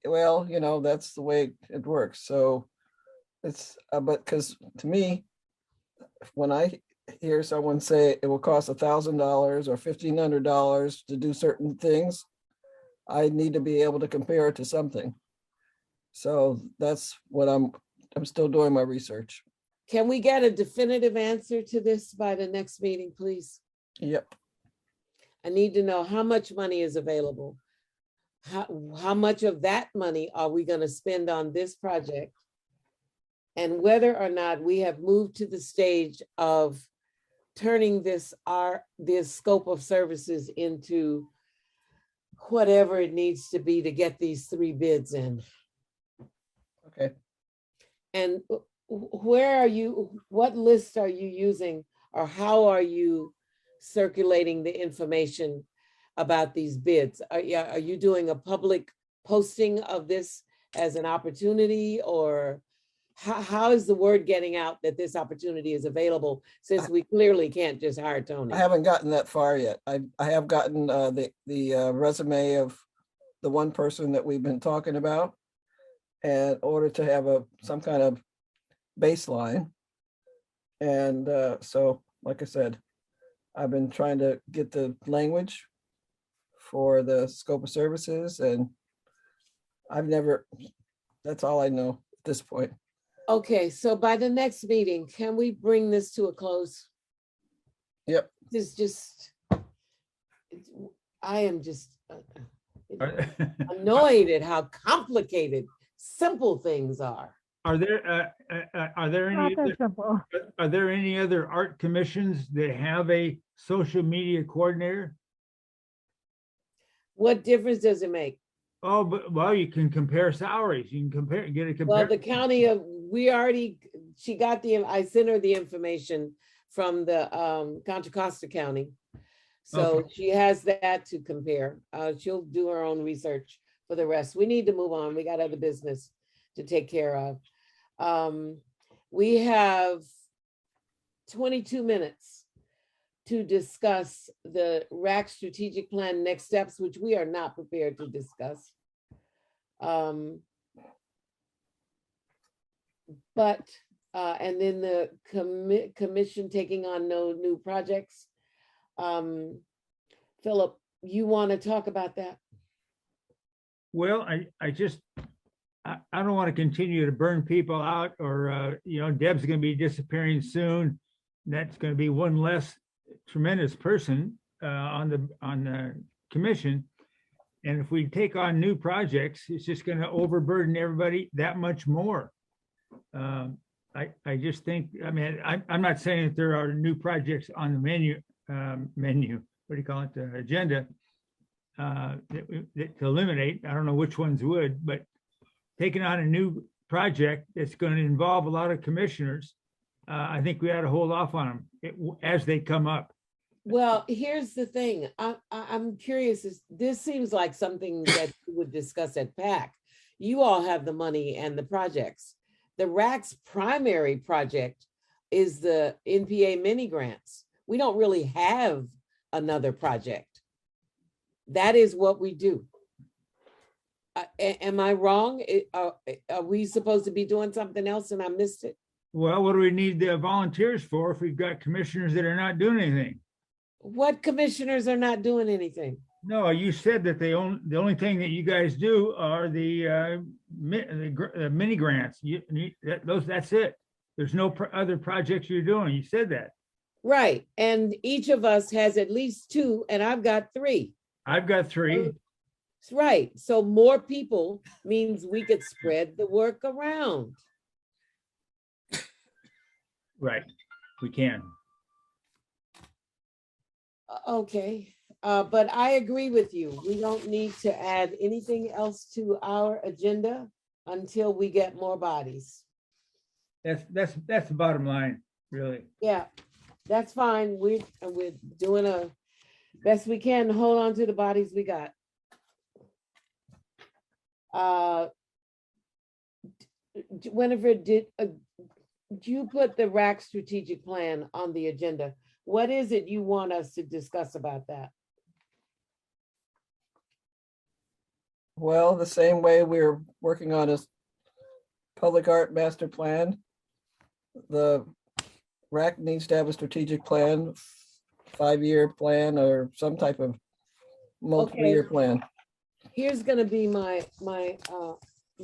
Speaker 2: well, you know, that's the way it works. So it's, but because to me, when I hear someone say it will cost $1,000 or $1,500 to do certain things, I need to be able to compare it to something. So that's what I'm still doing my research.
Speaker 1: Can we get a definitive answer to this by the next meeting, please?
Speaker 2: Yep.
Speaker 1: I need to know how much money is available. How much of that money are we going to spend on this project? And whether or not we have moved to the stage of turning this scope of services into whatever it needs to be to get these 3 bids in.
Speaker 2: Okay.
Speaker 1: And where are you, what list are you using, or how are you circulating the information about these bids? Are you doing a public posting of this as an opportunity, or how is the word getting out that this opportunity is available, since we clearly can't just hire Tony?
Speaker 2: I haven't gotten that far yet. I have gotten the resume of the one person that we've been talking about, in order to have some kind of baseline. And so, like I said, I've been trying to get the language for the scope of services, and that's all I know at this point.
Speaker 1: Okay, so by the next meeting, can we bring this to a close?
Speaker 2: Yep.
Speaker 1: This just, I am just annoyed at how complicated simple things are.
Speaker 4: Are there
Speaker 7: Not that simple.
Speaker 4: are there any other art commissions that have a social media coordinator?
Speaker 1: What difference does it make?
Speaker 4: Oh, but well, you can compare salaries. You can get a
Speaker 1: Well,
Speaker 4: compare.
Speaker 1: the county of, she got I sent her the information from the Contra Costa County. So
Speaker 4: Okay.
Speaker 1: she has that to compare. She'll do her own research for the rest. We need to move on. We got other business to take care of. We have 22 minutes to discuss the RAC strategic plan next steps, which we are not prepared to discuss. And then the commission taking on no new projects. Philip, you want to talk about that?
Speaker 4: Well, I don't want to continue to burn people out, or Deb's going to be disappearing soon. That's going to be one less tremendous person on the commission. And if we take on new projects, it's just going to overburden everybody that much more. I just think, I mean, I'm not saying that there are new projects on the menu, what do you call it, the agenda to eliminate. I don't know which ones would, but taking on a new project that's going to involve a lot of commissioners, I think we ought to hold off on them as they come up.
Speaker 1: Well, here's the thing. I'm curious. This seems like something that you would discuss at PAC. You all have the money and the projects. The RAC's primary project is the NPA mini grants. We don't really have another project. That is what we do. Am I wrong? Are we supposed to be doing something else and I missed it?
Speaker 4: Well, what do we need the volunteers for if we've got commissioners that are not doing anything?
Speaker 1: What commissioners are not doing anything?
Speaker 4: No, you said that the only thing that you guys do are the mini grants. That's it. There's no other projects you're doing. You said that.
Speaker 1: Right. And each of us has at least two, and I've got three.
Speaker 4: I've got three.
Speaker 1: Right. So more people means we could spread the work around.
Speaker 4: Right. We can.
Speaker 1: Okay. But I agree with you. We don't need to add anything else to our agenda until we get more bodies.
Speaker 4: That's the bottom line, really.
Speaker 1: Yeah, that's fine. We're doing a best we can to hold on to the bodies we got. Winifred, did you put the RAC strategic plan on the agenda? What is it you want us to discuss about that?
Speaker 2: Well, the same way we're working on a public art master plan, the RAC needs to have a strategic plan, 5-year plan, or some type of multi-year plan.
Speaker 1: Here's gonna be my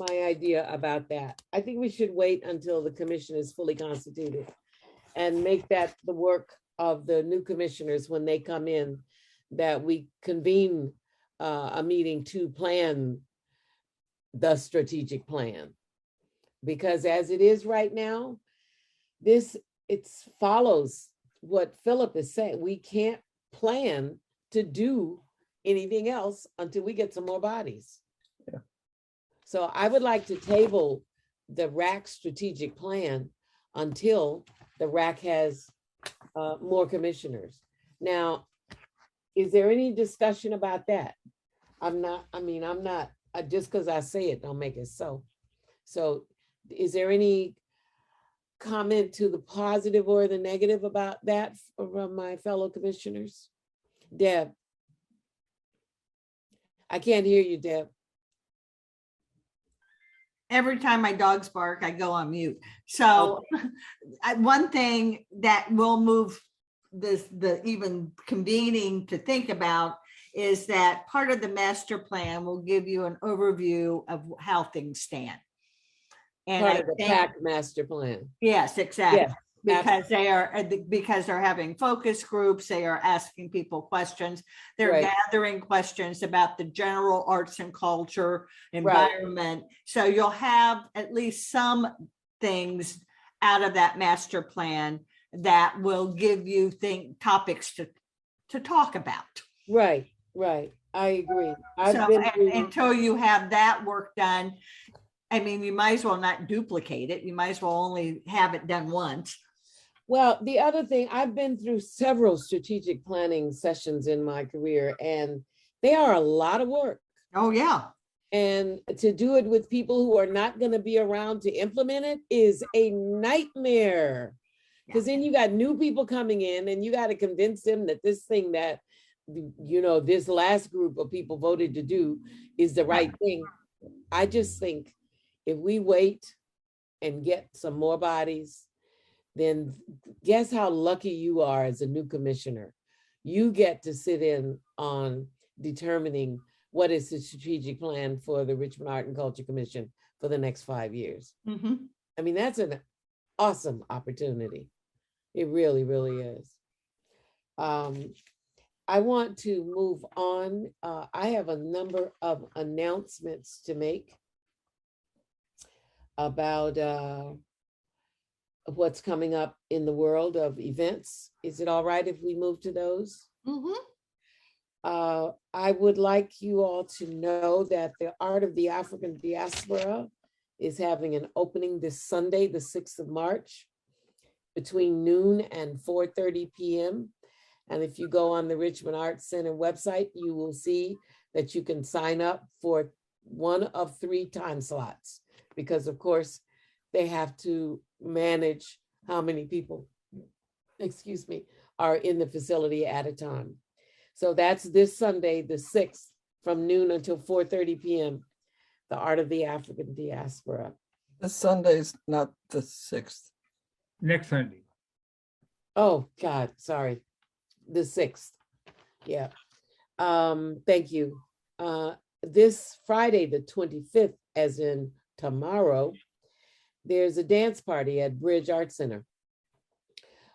Speaker 1: idea about that. I think we should wait until the commission is fully constituted and make that the work of the new commissioners when they come in, that we convene a meeting to plan the strategic plan. Because as it is right now, it follows what Philip is saying. We can't plan to do anything else until we get some more bodies.
Speaker 2: Yeah.
Speaker 1: So I would like to table the RAC strategic plan until the RAC has more commissioners. Now, is there any discussion about that? Just because I say it, don't make it so. So is there any comment to the positive or the negative about that from my fellow commissioners? Deb? I can't hear you, Deb.
Speaker 3: Every time my dogs bark, I go on mute. So one thing that will move the even convening to think about is that part of the master plan will give you an overview of how things stand. And
Speaker 1: Part of the PAC master plan.
Speaker 3: Yes, exactly.
Speaker 1: Yes,
Speaker 3: because they're having focus groups, they are asking people questions, they're
Speaker 1: Right.
Speaker 3: gathering questions about the general arts and culture environment. Right. So you'll have at least some things out of that master plan that will give you topics to talk about.
Speaker 1: Right. I agree.
Speaker 3: Until you have that work done, I mean, you might as well not duplicate it. You might as well only have it done once.
Speaker 1: Well, the other thing, I've been through several strategic planning sessions in my career, and they are a lot of work.
Speaker 3: Oh, yeah.
Speaker 1: And to do it with people who are not going to be around to implement it is a nightmare. Because then you got new people coming in and you got to convince them that this thing that, this last group of people voted to do is the right thing. I just think if we wait and get some more bodies, then guess how lucky you are as a new commissioner. You get to sit in on determining what is the strategic plan for the Richmond Art and Culture Commission for the next 5 years.
Speaker 3: Mm-hmm.
Speaker 1: I mean, that's an awesome opportunity. It really, really is. I want to move on. I have a number of announcements to make about what's coming up in the world of events. Is it all right if we move to those?
Speaker 3: Mm-hmm.
Speaker 1: I would like you all to know that the Art of the African Diaspora is having an opening this Sunday, the 6th of March, between noon and 4:30 p.m. And if you go on the Richmond Arts Center website, you will see that you can sign up for one of 3 time slots, because of course they have to manage how many people, are in the facility at a time. So that's this Sunday, the 6th, from noon until 4:30 p.m., the Art of the African Diaspora.
Speaker 2: This Sunday's not the 6th.
Speaker 4: Next Sunday.
Speaker 1: Oh, God, sorry. The 6th. Yeah. Thank you. This Friday, the 25th, as in tomorrow, there's a dance party at Bridge Art Center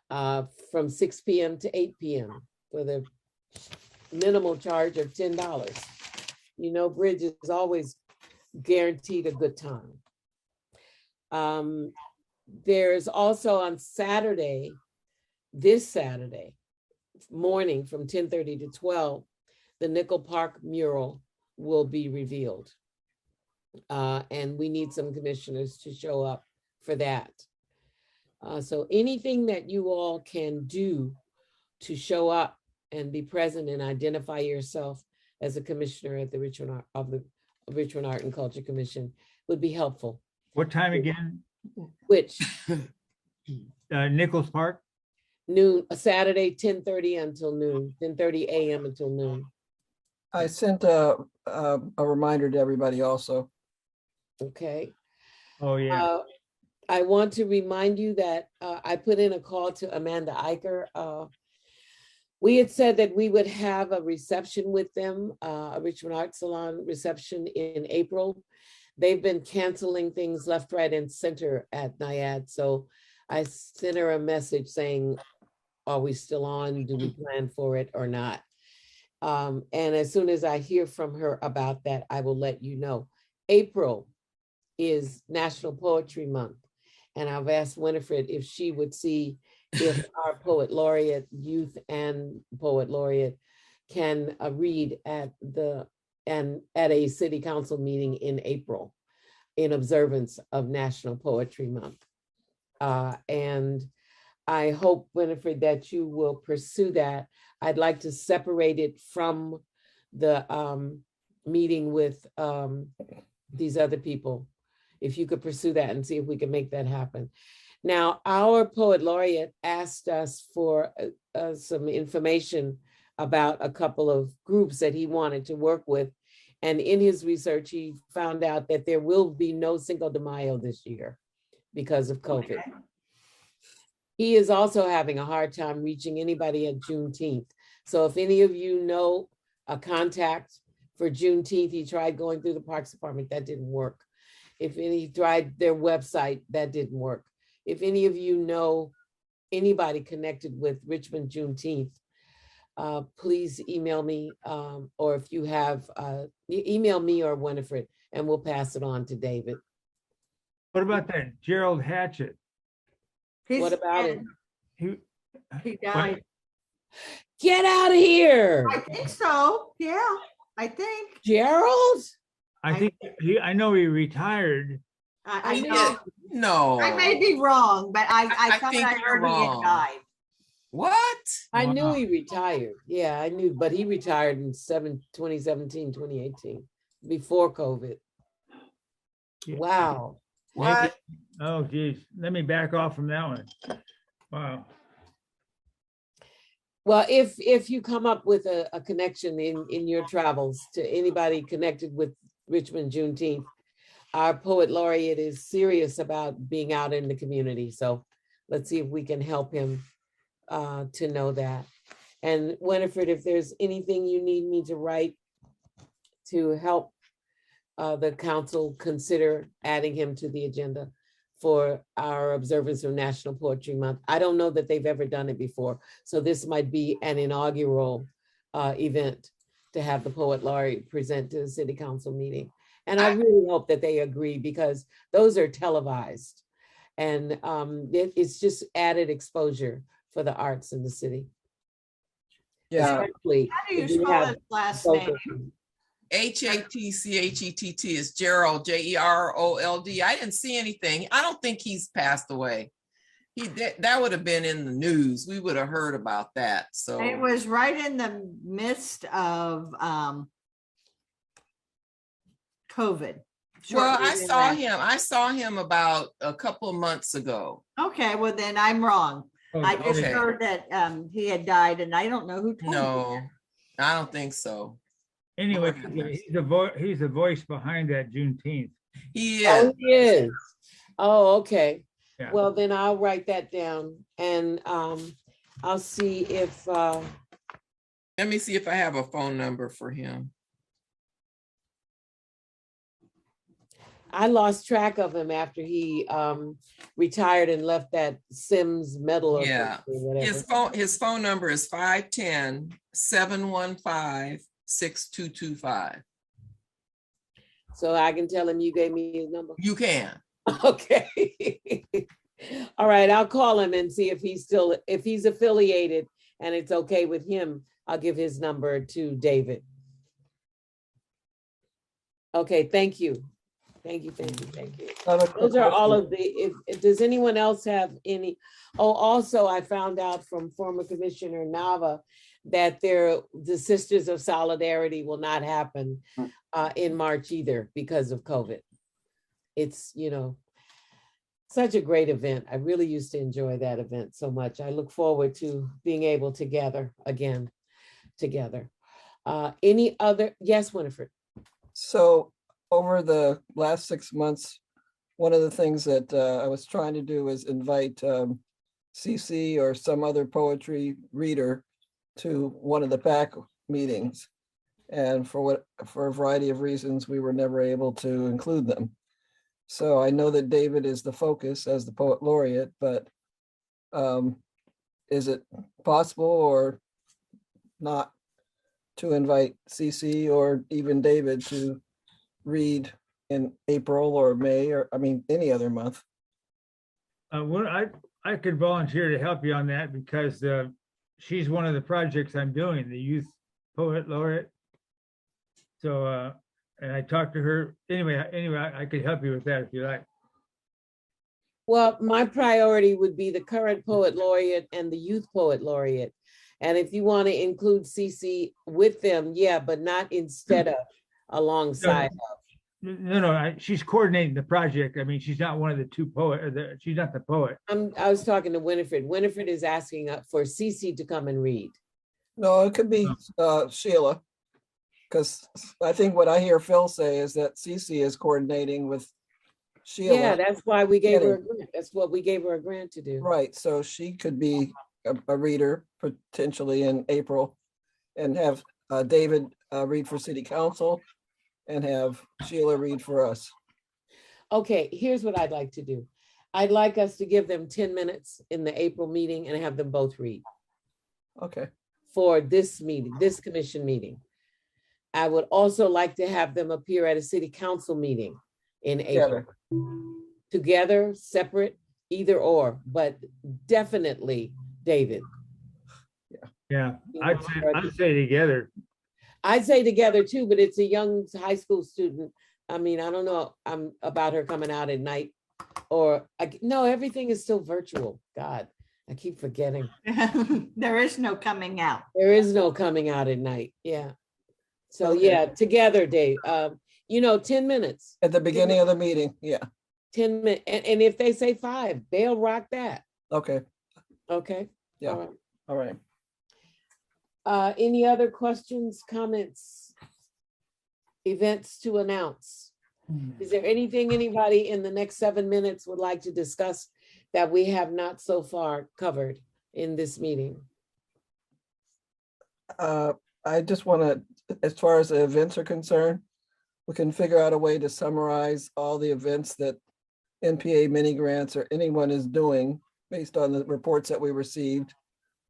Speaker 1: from 6 p.m. to 8 p.m. for the minimal charge of $10. You know, Bridge is always guaranteed a good time. There's also on Saturday, this Saturday morning from 10:30 to 12, the Nickel Park mural will be revealed. And we need some commissioners to show up for that. So anything that you all can do to show up and be present and identify yourself as a commissioner at the Richmond Art and Culture Commission would be helpful.
Speaker 4: What time again?
Speaker 1: Which
Speaker 4: Nichols Park?
Speaker 1: noon, Saturday, 10:30 until noon, 10:30 a.m. until noon.
Speaker 2: I sent a reminder to everybody also.
Speaker 1: Okay.
Speaker 4: Oh, yeah.
Speaker 1: I want to remind you that I put in a call to Amanda Eicher. We had said that we would have a reception with them, a Richmond Art Salon reception in April. They've been canceling things left, right, and center at NIAD. So I sent her a message saying, are we still on? Do we plan for it or not? And as soon as I hear from her about that, I will let you know. April is National Poetry Month. And I've asked Winifred if she would see if our poet laureate, youth and poet laureate, can read at a city council meeting in April in observance of National Poetry Month. And I hope, Winifred, that you will pursue that. I'd like to separate it from the meeting with these other people. If you could pursue that and see if we can make that happen. Now, our poet laureate asked us for some information about a couple of groups that he wanted to work with. And in his research, he found out that there will be no Cinco de Mayo this year because of COVID. Okay. He is also having a hard time reaching anybody at Juneteenth. So if any of you know a contact for Juneteenth, he tried going through the Parks Department, that didn't work. If any tried their website, that didn't work. If any of you know anybody connected with Richmond Juneteenth, please email me, or if you have, email me or Winifred, and we'll pass it on to David.
Speaker 4: What about that Gerald Hatchett?
Speaker 1: What about him?
Speaker 3: He died.
Speaker 1: Get out of here.
Speaker 3: I think so. Yeah, I think.
Speaker 1: Gerald?
Speaker 4: I think I know he retired.
Speaker 3: I know.
Speaker 6: No.
Speaker 3: I may be wrong, but I thought
Speaker 6: think
Speaker 3: I
Speaker 6: you're
Speaker 3: heard he had
Speaker 6: wrong.
Speaker 3: died.
Speaker 6: What?
Speaker 1: I knew
Speaker 4: Wow.
Speaker 1: he retired. Yeah, I knew, but he retired in 2017, 2018, before COVID.
Speaker 4: Yeah.
Speaker 1: Wow.
Speaker 6: What?
Speaker 4: Oh, geez. Let me back off from that one. Wow.
Speaker 1: Well, if you come up with a connection in your travels to anybody connected with Richmond Juneteenth, our poet laureate is serious about being out in the community. So let's see if we can help him to know that. And Winifred, if there's anything you need me to write to help the council consider adding him to the agenda for our observance of National Poetry Month. I don't know that they've ever done it before. So this might be an inaugural event to have the poet laureate present to the city council meeting. And I really hope that they agree because those are televised. And it's just added exposure for the arts in the city.
Speaker 2: Yeah.
Speaker 1: Especially
Speaker 3: How do you
Speaker 1: if we
Speaker 3: spell
Speaker 1: have
Speaker 3: his last
Speaker 1: social-
Speaker 3: name?
Speaker 6: Hatchettet is Gerald, Jerold. I didn't see anything. I don't think he's passed away. That would have been in the news. We would have heard about that. So
Speaker 3: It was right in the midst of COVID.
Speaker 6: well, I
Speaker 3: Shortly
Speaker 6: saw
Speaker 3: thereafter.
Speaker 6: him. I saw him about a couple of months ago.
Speaker 3: Okay, well then I'm wrong.
Speaker 4: Oh,
Speaker 3: I just
Speaker 6: okay.
Speaker 3: heard that he had died, and I don't know who told me.
Speaker 6: No, I don't think so.
Speaker 4: Anyway,
Speaker 6: Oh, goodness.
Speaker 4: he's the voice behind that Juneteenth.
Speaker 6: He
Speaker 1: Oh,
Speaker 6: is.
Speaker 1: he is. Oh, okay.
Speaker 4: Yeah.
Speaker 1: Well, then I'll write that down and I'll see if
Speaker 6: Let me see if I have a phone number for him.
Speaker 1: I lost track of him after he retired and left that Sims medal or
Speaker 6: Yeah.
Speaker 1: whatever.
Speaker 6: His phone number is 510-715-6225.
Speaker 1: So I can tell him you gave me his number.
Speaker 6: You can.
Speaker 1: Okay. All right, I'll call him and see if he's affiliated and it's okay with him. I'll give his number to David. Okay, thank you. Thank you. Those are all of the, if does anyone else have any? Oh, also I found out from former Commissioner Nava that the Sisters of Solidarity will not happen in March either because of COVID. It's, such a great event. I really used to enjoy that event so much. I look forward to being able to gather again together. Any other? Yes, Winifred.
Speaker 2: So over the last 6 months, one of the things that I was trying to do is invite CC or some other poetry reader to one of the PAC meetings. And for a variety of reasons, we were never able to include them. So I know that David is the focus as the poet laureate, but is it possible or not to invite CC or even David to read in April or May, or any other month?
Speaker 4: Well, I could volunteer to help you on that because she's one of the projects I'm doing, the Youth Poet Laureate. So, and I talked to her. Anyway, I could help you with that if you like.
Speaker 1: Well, my priority would be the current poet laureate and the youth poet laureate. And if you want to include CC with them, yeah, but not instead of, alongside of.
Speaker 4: No, she's coordinating the project. She's not one of the two poets. She's not the poet.
Speaker 1: I was talking to Winifred. Winifred is asking for CC to come and read.
Speaker 2: No, it could be Sheila. Because I think what I hear Phil say is that CC is coordinating with Sheila.
Speaker 1: Yeah, that's why we gave her a grant. That's what we gave her a grant to do.
Speaker 2: Right, so she could be a reader potentially in April and have David read for City Council and have Sheila read for us.
Speaker 1: Okay, here's what I'd like to do. I'd like us to give them 10 minutes in the April meeting and have them both read.
Speaker 2: Okay.
Speaker 1: For this meeting, this commission meeting. I would also like to have them appear at a city council meeting in April. Together, separate, either or, but definitely David.
Speaker 4: Yeah, I'd say together.
Speaker 1: I'd say together too, but it's a young high school student. I don't know about her coming out at night no, everything is still virtual. God, I keep forgetting.
Speaker 3: There is no coming out.
Speaker 1: There is no coming out at night. Yeah. So yeah, together, Dave, 10 minutes.
Speaker 2: At the beginning of the meeting, yeah.
Speaker 1: 10 minutes. And if they say 5, they'll rock that.
Speaker 2: Okay.
Speaker 1: Okay.
Speaker 2: Yeah. All right.
Speaker 1: Any other questions, comments, events to announce? Is there anything anybody in the next 7 minutes would like to discuss that we have not so far covered in this meeting?
Speaker 2: I just want to, as far as the events are concerned, we can figure out a way to summarize all the events that NPA mini grants or anyone is doing based on the reports that we received,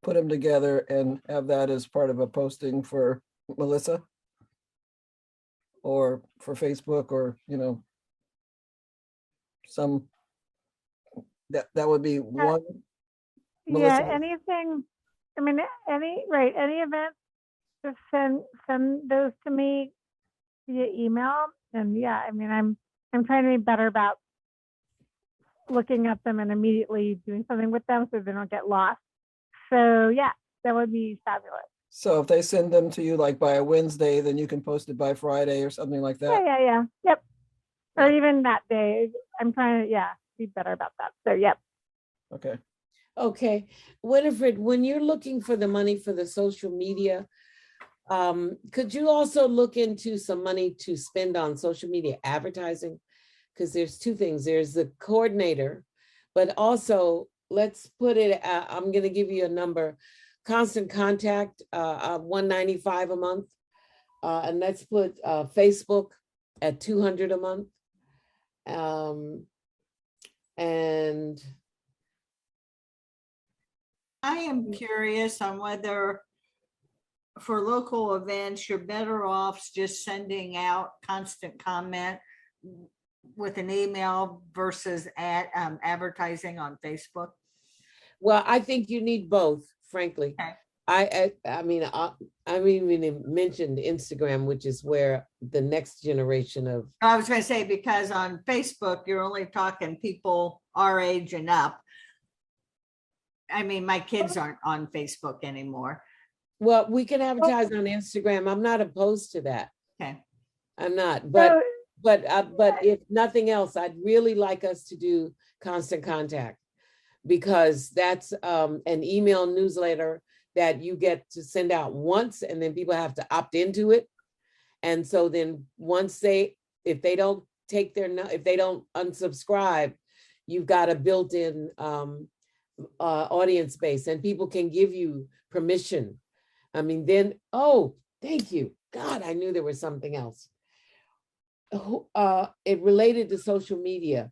Speaker 2: put them together and have that as part of a posting for Melissa or for Facebook or, some, that would be one. Melissa?
Speaker 7: Yeah, anything, any event, just send those to me via email. And yeah, I'm trying to be better about looking at them and immediately doing something with them so they don't get lost. So yeah, that would be fabulous.
Speaker 2: So if they send them to you like by a Wednesday, then you can post it by Friday or something like that.
Speaker 7: Yeah. Yep. Or even that day. I'm trying to, be better about that. So yep.
Speaker 2: Okay.
Speaker 1: Winifred, when you're looking for the money for the social media, could you also look into some money to spend on social media advertising? Because there's two things. There's the coordinator, but also let's put it, I'm going to give you a number. Constant Contact, $195 a month. And let's put Facebook at $200 a month. And
Speaker 3: I am curious on whether for local events, you're better off just sending out constant comment with an email versus advertising on Facebook.
Speaker 1: well, I think you need both, frankly.
Speaker 3: Okay.
Speaker 1: I mean, I even mentioned Instagram, which is where the next generation of,
Speaker 3: I was going to say, because on Facebook, you're only talking people our age and up. I mean, my kids aren't on Facebook anymore.
Speaker 1: well, we can advertise on Instagram. I'm not opposed to that.
Speaker 3: Okay.
Speaker 1: I'm not,
Speaker 7: So,
Speaker 1: but if nothing else, I'd really like us to do Constant Contact, because that's an email newsletter that you get to send out once, and then people have to opt into it. And so then once if they don't if they don't unsubscribe, you've got a built-in audience base, and people can give you permission. I mean, then, oh, thank you. God, I knew there was something else. It related to social media.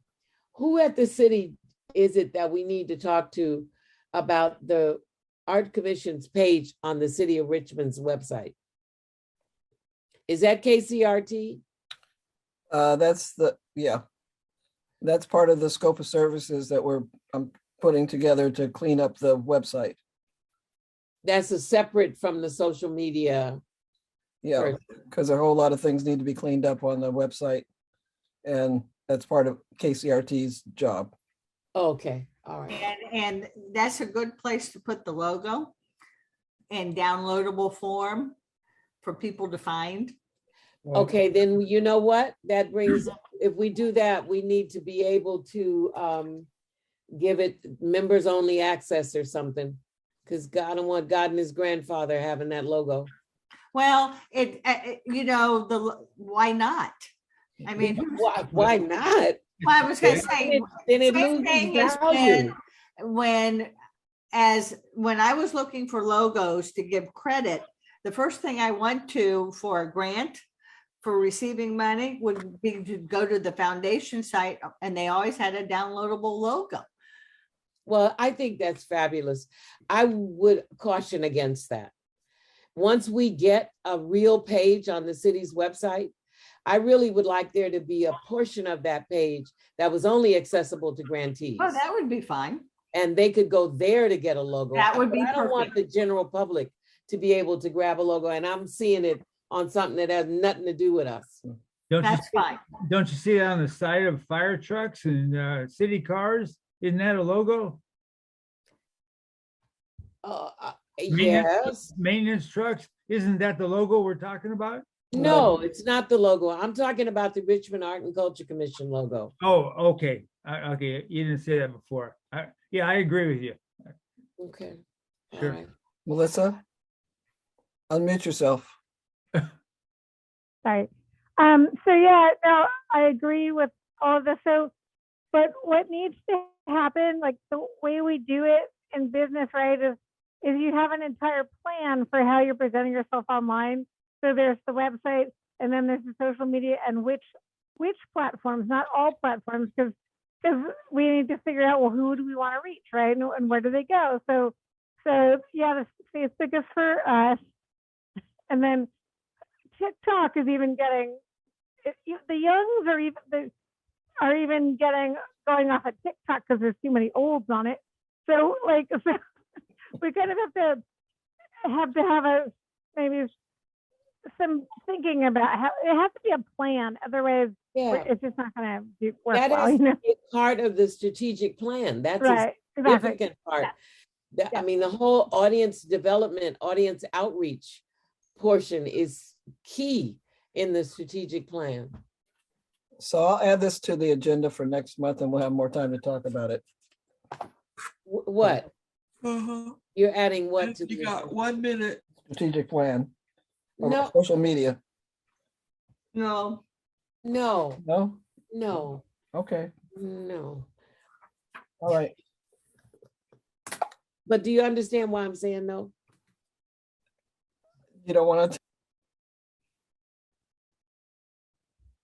Speaker 1: Who at the city is it that we need to talk to about the Art Commission's page on the City of Richmond's website? Is that KCRT?
Speaker 2: That's part of the scope of services that I'm putting together to clean up the website.
Speaker 1: That's a separate from the social media.
Speaker 2: Yeah,
Speaker 1: Right.
Speaker 2: because a whole lot of things need to be cleaned up on the website. And that's part of KCRT's job.
Speaker 1: Okay, all right.
Speaker 3: And that's a good place to put the logo in downloadable form for people to find.
Speaker 1: Okay, then you know what? That brings, if we do that, we need to be able to give it members only access or something. Because God, I don't want God and his grandfather having that logo.
Speaker 3: Well, why not? I mean,
Speaker 1: Why not?
Speaker 3: well, I was going to say,
Speaker 1: Then it
Speaker 3: same
Speaker 1: loses
Speaker 3: thing is
Speaker 1: value.
Speaker 3: when I was looking for logos to give credit, the first thing I went to for a grant for receiving money would be to go to the foundation site, and they always had a downloadable logo.
Speaker 1: Well, I think that's fabulous. I would caution against that. Once we get a real page on the city's website, I really would like there to be a portion of that page that was only accessible to grantees.
Speaker 3: Oh, that would be fine.
Speaker 1: And they could go there to get a logo.
Speaker 3: That would be
Speaker 1: I don't want the general public to be able to grab a logo, and I'm seeing it on something that has nothing to do with us.
Speaker 3: That's fine.
Speaker 4: Don't you see it on the side of fire trucks and city cars? Isn't that a logo?
Speaker 1: Yes.
Speaker 4: Maintenance trucks, isn't that the logo we're talking about?
Speaker 1: No, it's not the logo. I'm talking about the Richmond Art and Culture Commission logo.
Speaker 4: Oh, okay. Okay, you didn't say that before. Yeah, I agree with you.
Speaker 1: Okay. All
Speaker 4: Sure.
Speaker 1: right.
Speaker 2: Melissa, unmute yourself.
Speaker 7: sorry. So yeah, no, I agree with all of this. So, but what needs to happen, like the way we do it in business, right, is you have an entire plan for how you're presenting yourself online. So there's the website, and then there's the social media, and which platforms, not all platforms, because we need to figure out, well, who do we want to reach, right, and where do they go? So yeah, the Facebook is for us, and then TikTok is even getting, the youngs are even going off of TikTok because there's too many olds on it. So we kind of have to have maybe some thinking about how it has to be a plan. Otherwise,
Speaker 1: Yeah.
Speaker 7: it's just not going to work
Speaker 1: That
Speaker 7: well.
Speaker 1: is a part of the strategic plan. That's
Speaker 7: Right,
Speaker 1: a
Speaker 7: exactly.
Speaker 1: significant part.
Speaker 7: Yeah.
Speaker 1: I mean, the whole audience development, audience outreach portion is key in the strategic plan.
Speaker 2: So I'll add this to the agenda for next month, and we'll have more time to talk about it.
Speaker 1: What? You're adding what to
Speaker 6: You
Speaker 1: the
Speaker 6: got 1 minute.
Speaker 2: Strategic plan. Or
Speaker 1: No.
Speaker 2: Social media.
Speaker 3: No,
Speaker 1: No,
Speaker 2: No?
Speaker 1: no,
Speaker 2: Okay.
Speaker 1: no.
Speaker 2: All right.
Speaker 1: But do you understand why I'm saying no?
Speaker 2: You don't want to,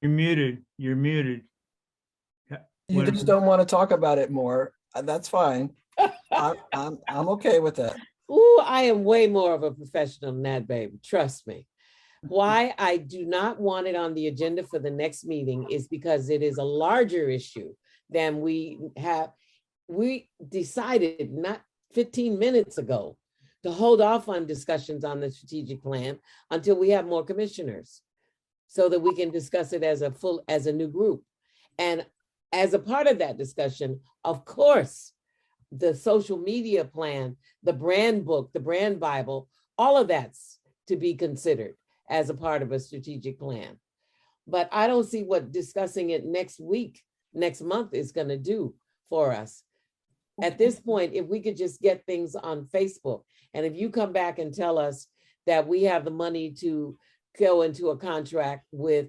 Speaker 4: You're muted. You're muted.
Speaker 2: you just don't want to talk about it more. That's fine. I'm okay with that.
Speaker 1: Ooh, I am way more of a professional than that, baby. Trust me. Why I do not want it on the agenda for the next meeting is because it is a larger issue than we have. We decided not 15 minutes ago to hold off on discussions on the strategic plan until we have more commissioners so that we can discuss it as a new group. And as a part of that discussion, of course, the social media plan, the brand book, the brand Bible, all of that's to be considered as a part of a strategic plan. But I don't see what discussing it next month is going to do for us. At this point, if we could just get things on Facebook, and if you come back and tell us that we have the money to go into a contract with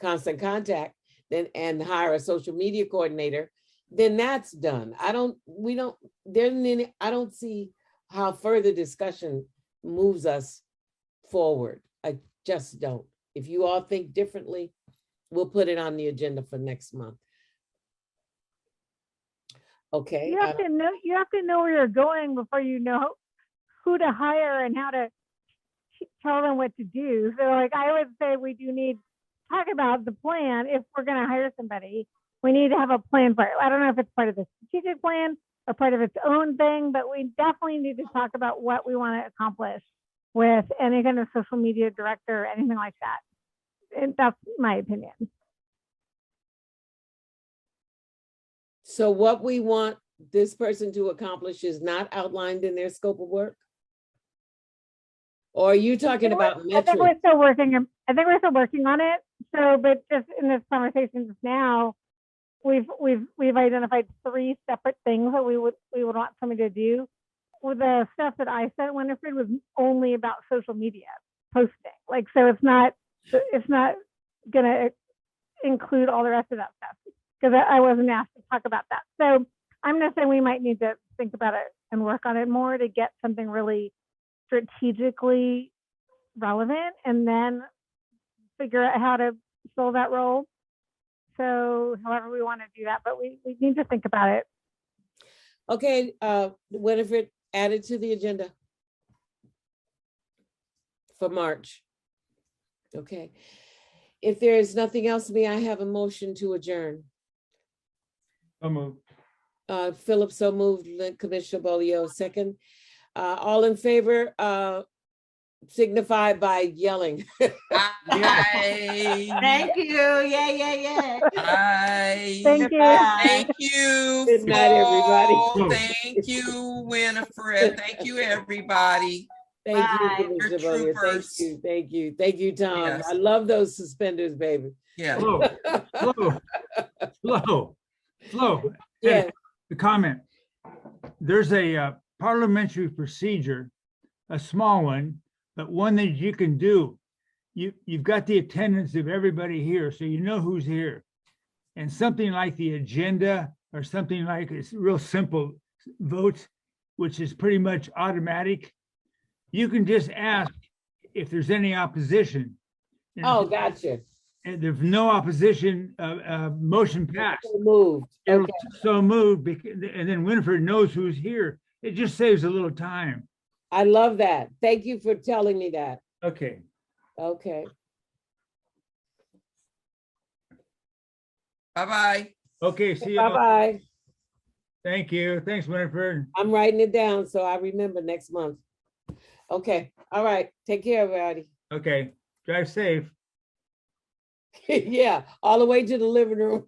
Speaker 1: Constant Contact and hire a social media coordinator, then that's done. I don't see how further discussion moves us forward. I just don't. If you all think differently, we'll put it on the agenda for next month. Okay.
Speaker 7: You have to know where you're going before you know who to hire and how to tell them what to do. So like I would say we do need to talk about the plan. If we're going to hire somebody, we need to have a plan for it. I don't know if it's part of the strategic plan or part of its own thing, but we definitely need to talk about what we want to accomplish with any kind of social media director or anything like that. And that's my opinion.
Speaker 1: So what we want this person to accomplish is not outlined in their scope of work? Or are you talking about
Speaker 7: I think we're
Speaker 1: metrics?
Speaker 7: still working. I think we're still working on it. So, but just in this conversation just now, we've identified 3 separate things that we would want somebody to do. With the stuff that I sent Winifred was only about social media posting. Like, so it's not gonna include all the rest of that stuff because I wasn't asked to talk about that. So I'm gonna say we might need to think about it and work on it more to get something really strategically relevant and then figure out how to fill that role. So however we want to do that, but we need to think about it.
Speaker 1: Okay, Winifred, add it to the agenda for March. Okay. If there is nothing else, may I have a motion to adjourn?
Speaker 4: So moved.
Speaker 1: Philip, so moved. Commissioner Bolio, second. All in favor, signify by yelling.
Speaker 6: Aye.
Speaker 3: Thank you. Yeah.
Speaker 6: Aye.
Speaker 7: Thank you.
Speaker 6: Thank you.
Speaker 1: Good night, everybody.
Speaker 6: Flo. Thank you, Winifred. Thank you, everybody.
Speaker 1: Thank
Speaker 3: Bye.
Speaker 1: you, Commissioner
Speaker 6: You're
Speaker 1: Bolio.
Speaker 6: troopers.
Speaker 1: Thank you, Tom.
Speaker 6: Yes.
Speaker 1: I love those suspenders, baby.
Speaker 6: Yeah.
Speaker 4: Flo.
Speaker 1: Yeah.
Speaker 4: The comment. There's a parliamentary procedure, a small one, but one that you can do. You've got the attendance of everybody here, so you know who's here. And something like the agenda or something like it's real simple votes, which is pretty much automatic. You can just ask if there's any opposition. And
Speaker 1: Oh, gotcha.
Speaker 4: and there's no opposition, motion passed.
Speaker 1: So moved.
Speaker 4: It'll
Speaker 1: Okay.
Speaker 4: so moved, and then Winifred knows who's here. It just saves a little time.
Speaker 1: I love that. Thank you for telling me that.
Speaker 4: Okay.
Speaker 1: Okay.
Speaker 6: Bye-bye.
Speaker 4: Okay, see you.
Speaker 1: Bye-bye.
Speaker 4: Thank you. Thanks, Winifred.
Speaker 1: I'm writing it down so I remember next month. Okay. All right. Take care, everybody.
Speaker 4: Okay, drive safe.
Speaker 1: Yeah, all the way to the living room.